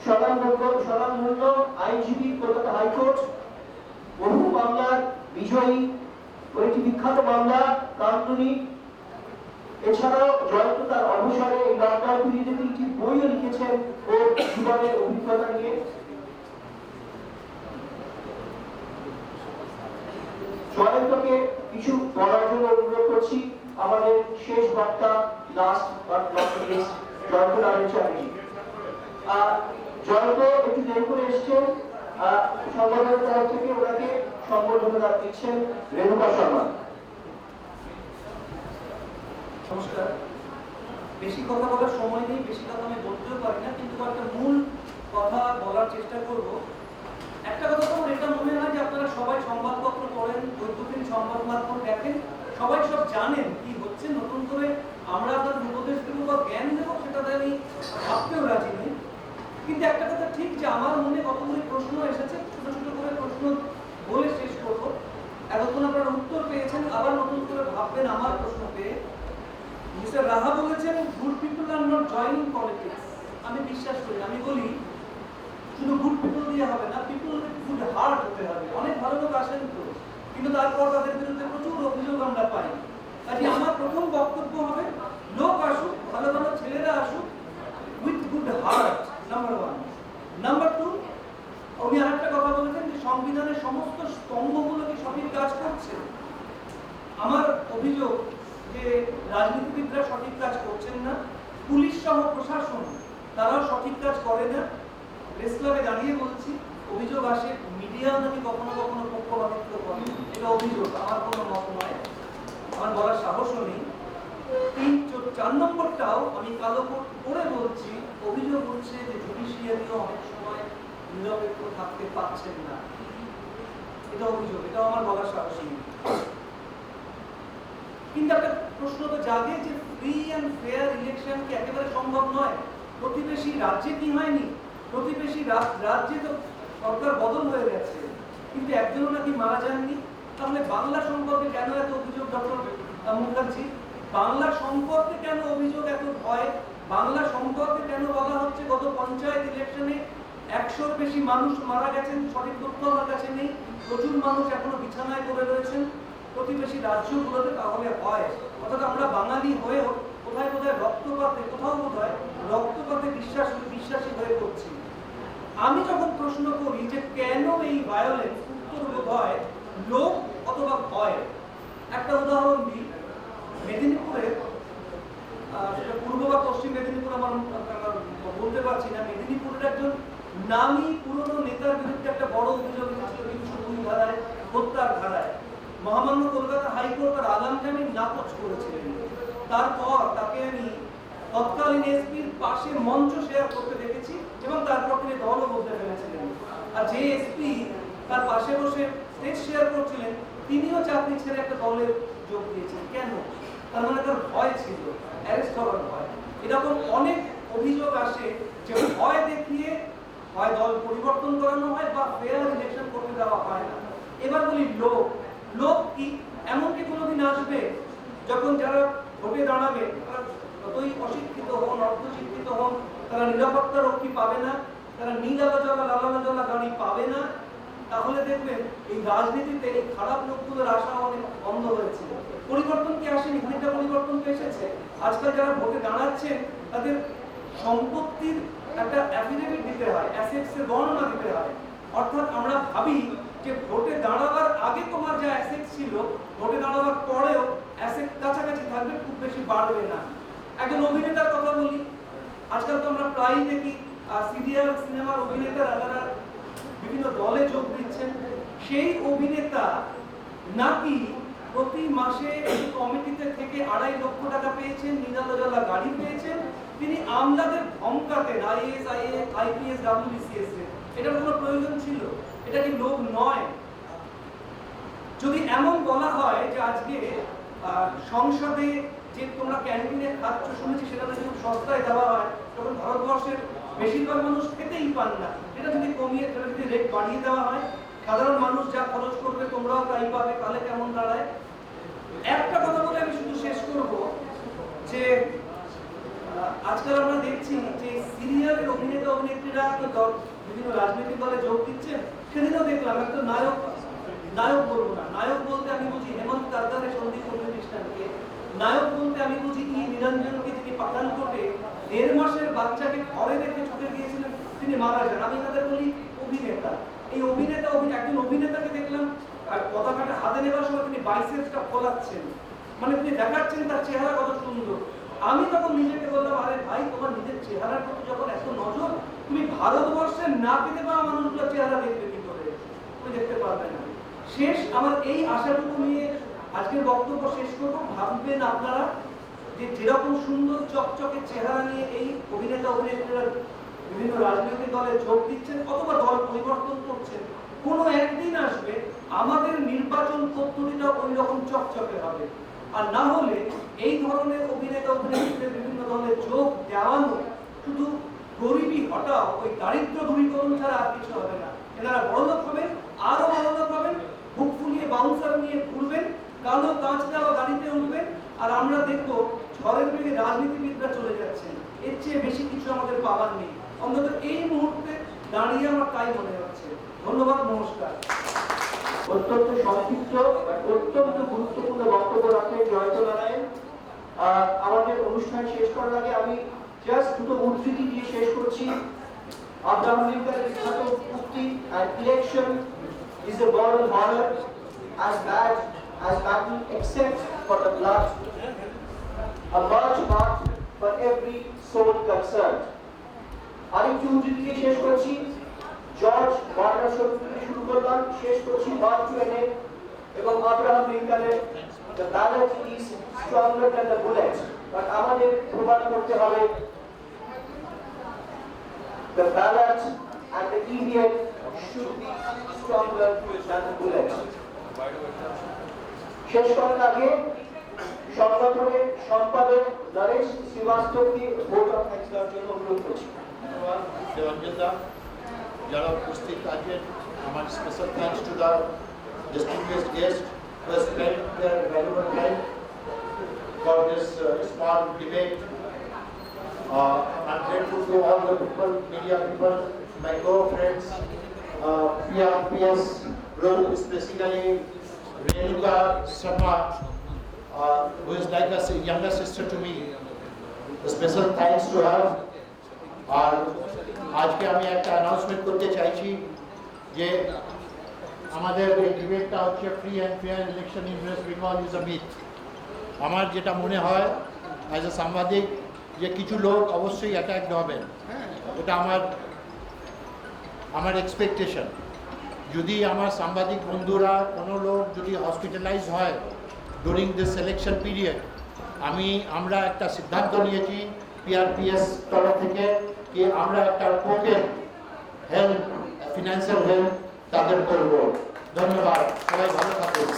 স্বনামধন্য আইনজীবী, কলকাতা হাইকোর্ট, বহু মামলার বিজয়ী, কয়েকটি বিখ্যাত মামলা কান্দুনি। এছাড়াও জয়ন্ত তার অবসরে এই লকডাউন পিরিয়ডে 3টি বইও লিখেছেন ওর জীবনের অভিজ্ঞতা নিয়ে। জয়ন্তকে কিছু বলার জন্য অনুরোধ করছি। আমাদের শেষ বক্তা, last but not list, Jayanta Narayan. Jayanta একটু দেরি করে এসছেন, সংগঠনের তরফ থেকে ওনাকে সম্বর্ধনা দিচ্ছেন রেণুকা শর্মা। নমস্কার। বেশি কথা বলার সময় নেই, বেশি কথা আমি বলতেও পারি না, কিন্তু একটা মূল কথা বলার চেষ্টা করব। একটা কথা তো আমার এটা মনে হয় যে আপনারা সবাই সংবাদপত্র পড়েন, বৈদ্যুতিন সংবাদ মাধ্যম দেখেন, সবাই সব জানেন কি হচ্ছে। নতুন করে আমরা আপনাদের উপদেশ দেবো বা জ্ঞান দেবো সেটা আমি ভাবতেও রাজি নেই। কিন্তু একটা কথা ঠিক যে আমার মনে কতগুলি প্রশ্ন এসেছে, ছোট ছোট করে প্রশ্ন বলে শেষ করব। এতক্ষণ আপনারা উত্তর পেয়েছেন, আবার নতুন করে ভাববেন আমার প্রশ্ন পেয়ে। মিস্টার রাহা বলেছেন good people are not joining politics. আমি বিশ্বাস করি, আমি বলি শুধু গুড পিপল দিয়ে হবে না, পিপল গুড হার্ট হতে হবে। অনেক ভালো লোক আসেন তো, কিন্তু তারপর তাদের বিরুদ্ধে প্রচুর অভিযোগ আমরা পাই। কাজে আমার প্রথম বক্তব্য হবে লোক আসুক, ভালো ভালো ছেলেরা আসুক with good heart, number 1। Number 2, উনি আরেকটা কথা বলেছেন যে সংবিধানের সমস্ত স্তম্ভগুলো কি সঠিক কাজ করছে। আমার অভিযোগ যে রাজনীতিবিদরা সঠিক কাজ করছেন না, পুলিশ সহ প্রশাসন তারাও সঠিক কাজ করে না। প্রেস ক্লাবে দাঁড়িয়ে বলছি, অভিযোগ আসে মিডিয়া নাকি কখনো কখনো পক্ষপাতিত্ব করে, এটা অভিযোগ, আমার কোনো মত নয়, আমার বলার সাহসও নেই। 4 নম্বরটাও আমি কালো করে বলছি, অভিযোগ হচ্ছে যে জুডিশিয়ারিও অনেক সময় নিরপেক্ষ থাকতে পারছেন না, এটা অভিযোগ, এটাও আমার বলার সাহস নেই। কিন্তু একটা প্রশ্ন তো জাগে যে ফ্রি অ্যান্ড ফেয়ার ইলেকশন কি একেবারে সম্ভব নয়? প্রতিবেশী রাজ্যে কি হয়নি? প্রতিবেশী রাজ্যে তো সরকার বদল হয়ে গেছে, কিন্তু একজনও নাকি মারা যাননি। তাহলে বাংলা সম্পর্কে কেন এত অভিযোগ ডক্টর মুখার্জি? বাংলা সম্পর্কে কেন অভিযোগ এত ভয়? বাংলা সম্পর্কে কেন বলা হচ্ছে গত পঞ্চায়েত ইলেকশনে 100-র বেশি মানুষ মারা গেছেন? সঠিক তথ্য আমার কাছে নেই। প্রচুর মানুষ এখনো বিছানায় পড়ে রয়েছেন প্রতিবেশী রাজ্যগুলোতে। তাহলে হয়, অর্থাৎ আমরা বাঙালি হয়েও কোথায় কোথায় রক্তপাতে, কোথাও কোথায় রক্তপাতে বিশ্বাসী হয়ে পড়ছি। আমি যখন প্রশ্ন করি যে কেন এই ভায়োলেন্স, উত্তর বোধ হয় লোক অথবা ভয়। একটা উদাহরণ দিই, মেদিনীপুরে, সেটা পূর্ব বা পশ্চিম মেদিনীপুর আমার বলতে পারছি না, মেদিনীপুরের একজন নামী পুরনো নেতার বিরুদ্ধে একটা বড় অভিযোগ এসেছিল 302 ধারায়, হত্যার ধারায়। মহামান্য কলকাতা হাইকোর্ট তার আগাম জামিন নাকচ করেছিলেন। তারপর তাকে আমি তৎকালীন এসপির পাশে মঞ্চ শেয়ার করতে দেখেছি এবং তারপর তিনি দলও বদলে ফেলেছিলেন। আর যে এসপি তার পাশে বসে স্টেজ শেয়ার করছিলেন তিনিও চাকরি ছেড়ে একটা দলে যোগ দিয়েছেন। কেন? তার মানে তার ভয় ছিল, অ্যারেস্ট হওয়ার ভয়। এরকম অনেক অভিযোগ আসে যে ভয় দেখিয়ে হয় দল পরিবর্তন করানো হয় বা ফেয়ার ইলেকশন করতে দেওয়া হয় না। এবার বলি লোক, লোক কি এমনকি কোনোদিন আসবে যখন যারা ভোটে দাঁড়াবে তারা যতই অশিক্ষিত হন, অর্ধশিক্ষিত হন, তারা নিরাপত্তা রক্ষী পাবে না, তারা নীল আলো জ্বলা লালানো জ্বলা গাড়ি পাবে না। তাহলে দেখবেন এই রাজনীতিতে এই খারাপ লোকগুলোর আশা অনেক বন্ধ হয়েছে। পরিবর্তন কি আসেনি? খানিকটা পরিবর্তন তো এসেছে। আজকাল যারা ভোটে দাঁড়াচ্ছেন তাদের সম্পত্তির একটা অ্যাফিডেভিট দিতে হয়, অ্যাসেটসের বর্ণনা দিতে হয়। অর্থাৎ আমরা ভাবি যে ভোটে দাঁড়াবার আগে তোমার যা অ্যাসেট ছিল, ভোটে দাঁড়াবার পরেও অ্যাসেট কাছাকাছি থাকবে, খুব বেশি বাড়বে না। একজন অভিনেতার কথা বলি, আজকাল তো আমরা প্রায়ই দেখি সিরিয়াল সিনেমার অভিনেতারা যারা বিভিন্ন দলে যোগ দিচ্ছেন, সেই অভিনেতা নাকি প্রতি মাসে এই কমিটিতে থেকে 2.5 লক্ষ টাকা পেয়েছেন, নীলালজ্বলা গাড়ি পেয়েছেন। তিনি আমলাদের ধমকাতেন, আইএএস, আইপিএস, ডাব্লিউবিসিএস এর। এটার কোনো প্রয়োজন ছিল? এটা কি লোভ নয়? যদি এমন বলা হয় যে আজকে সংসদে যে তোমরা ক্যান্টিনে খাচ্ছ শুনেছি সেটা নাকি খুব সস্তায় দেওয়া হয়, তখন ভারতবর্ষের বেশিরভাগ মানুষ খেতেই পান না। এটা যদি কমিয়ে, সেটা যদি রেট বাড়িয়ে দেওয়া হয়, সাধারণ মানুষ যা খরচ করবে তোমরাও তাই পাবে, তাহলে কেমন দাঁড়ায়? একটা কথা বলে আমি শুধু শেষ করব যে আজকাল আমরা দেখছি যে সিরিয়ালের অভিনেতা অভিনেত্রীরা তো বিভিন্ন রাজনৈতিক দলে যোগ দিচ্ছেন। সেদিনও দেখলাম একটা নায়ক বলবো না, নায়ক বলতে আমি বুঝি হেমন্ত কারকারের সন্দীপ কৃষ্ণকে, নায়ক বলতে আমি বুঝি নিরঞ্জনকে, যিনি পাঠানকোটে 1.5 মাসের বাচ্চাকে ঘরে রেখে ছুটে গিয়েছিলেন, তিনি মারা যান। আমি তাদের বলি অভিনেতা। এই অভিনেতা, একজন অভিনেতাকে দেখলাম পতাকাটা হাতে নেবার সময় তিনি বাইসেপসটা ফোলাচ্ছেন। মানে তিনি দেখাচ্ছেন তার চেহারা কত সুন্দর। আমি তখন নিজেকে বললাম, আরে ভাই, তোমার নিজের চেহারার প্রতি যখন এত নজর, তুমি ভারতবর্ষের না পেতে পাওয়া মানুষগুলোর চেহারা দেখবে কি করে? তুমি দেখতে পারবে না। শেষ আমার এই আশাটুকু নিয়ে আজকের বক্তব্য শেষ করবো। ভাববেন আপনারা যে যেরকম সুন্দর চকচকে চেহারা নিয়ে এই অভিনেতা অভিনেত্রীরা বিভিন্ন রাজনৈতিক দলে যোগ দিচ্ছেন অথবা দল পরিবর্তন করছেন, কোনো একদিন আসবে আমাদের নির্বাচন পদ্ধতিটা ওই রকম চকচকে হবে। আর না হলে এই ধরনের অভিনেতা অভিনেত্রীদের বিভিন্ন দলে যোগ দেওয়ানো শুধু গরিবী হটাও, ওই দারিদ্র দূরীকরণ ছাড়া আর কিছু হবে না। এনারা বড়লোক হবেন, আরো বড়লোক হবেন, বুক ফুলিয়ে বাউন্সার নিয়ে ঘুরবেন, কালো কাঁচ দেওয়া গাড়িতে উঠবেন, আর আমরা দেখবো ঝড়ের বেগে রাজনীতিবিদরা চলে যাচ্ছেন। এর চেয়ে বেশি কিছু আমাদের পাওয়ার নেই, অন্তত এই মুহূর্তে দাঁড়িয়ে আমার তাই মনে হচ্ছে। ধন্যবাদ, নমস্কার। অত্যন্ত সংক্ষিপ্ত অত্যন্ত গুরুত্বপূর্ণ বক্তব্য রাখেন জয়ন্ত নারায়ণ। আমাদের অনুষ্ঠান শেষ করার আগে আমি জাস্ট দুটো উদ্ধৃতি দিয়ে শেষ করছি। আব্রাহাম লিঙ্কনের বিখ্যাত উক্তি, an election is a ball of honor as bad as battle except for the blood, a march marked for every soul concerned. আরেকটি উদ্ধৃতি দিয়ে শেষ করছি। জর্জ ওয়াশিংটন থেকে শুরু করলাম, শেষ করছি মার্ক টুয়েনে এবং Abraham লিঙ্কনের the ballot is stronger than the bullet, but আমাদের প্রমাণ করতে হবে the ballot and the EVM should be stronger than the bullet. শেষ করার আগে সংগঠনের সম্পাদক নরেশ শ্রীবাস্তবকে ভোট অফ থ্যাঙ্কস দেওয়ার জন্য অনুরোধ করছি। ধন্যবাদ দেবাঞ্জনদা, যারা উপস্থিত আছেন। আমার special thanks to the distinguished guests who have spent their valuable time for this small debate. I'm grateful to all the people, media people, my co-friends, PRPS group, especially Renuka Sharma, who is like a younger sister to me. A special thanks to her. আর আজকে আমি একটা announcement করতে চাইছি যে আমাদের এই ডিবেটটা হচ্ছে free and fair election in West Bengal is a myth. আমার যেটা মনে হয় অ্যাজ এ সাংবাদিক যে কিছু লোক অবশ্যই অ্যাটাকড হবেন, এটা আমার এক্সপেকটেশন। যদি আমার সাংবাদিক বন্ধুরা কোনো লোক যদি হসপিটালাইজ হয় ডিউরিং দিস সিলেকশন পিরিয়ড, আমরা একটা সিদ্ধান্ত নিয়েছি PRPS তরফ থেকে কি আমরা একটা টোকেন হেল্প, ফিনান্সিয়াল হেল্প তাদের করব। ধন্যবাদ, সবাই ভালো থাকুন।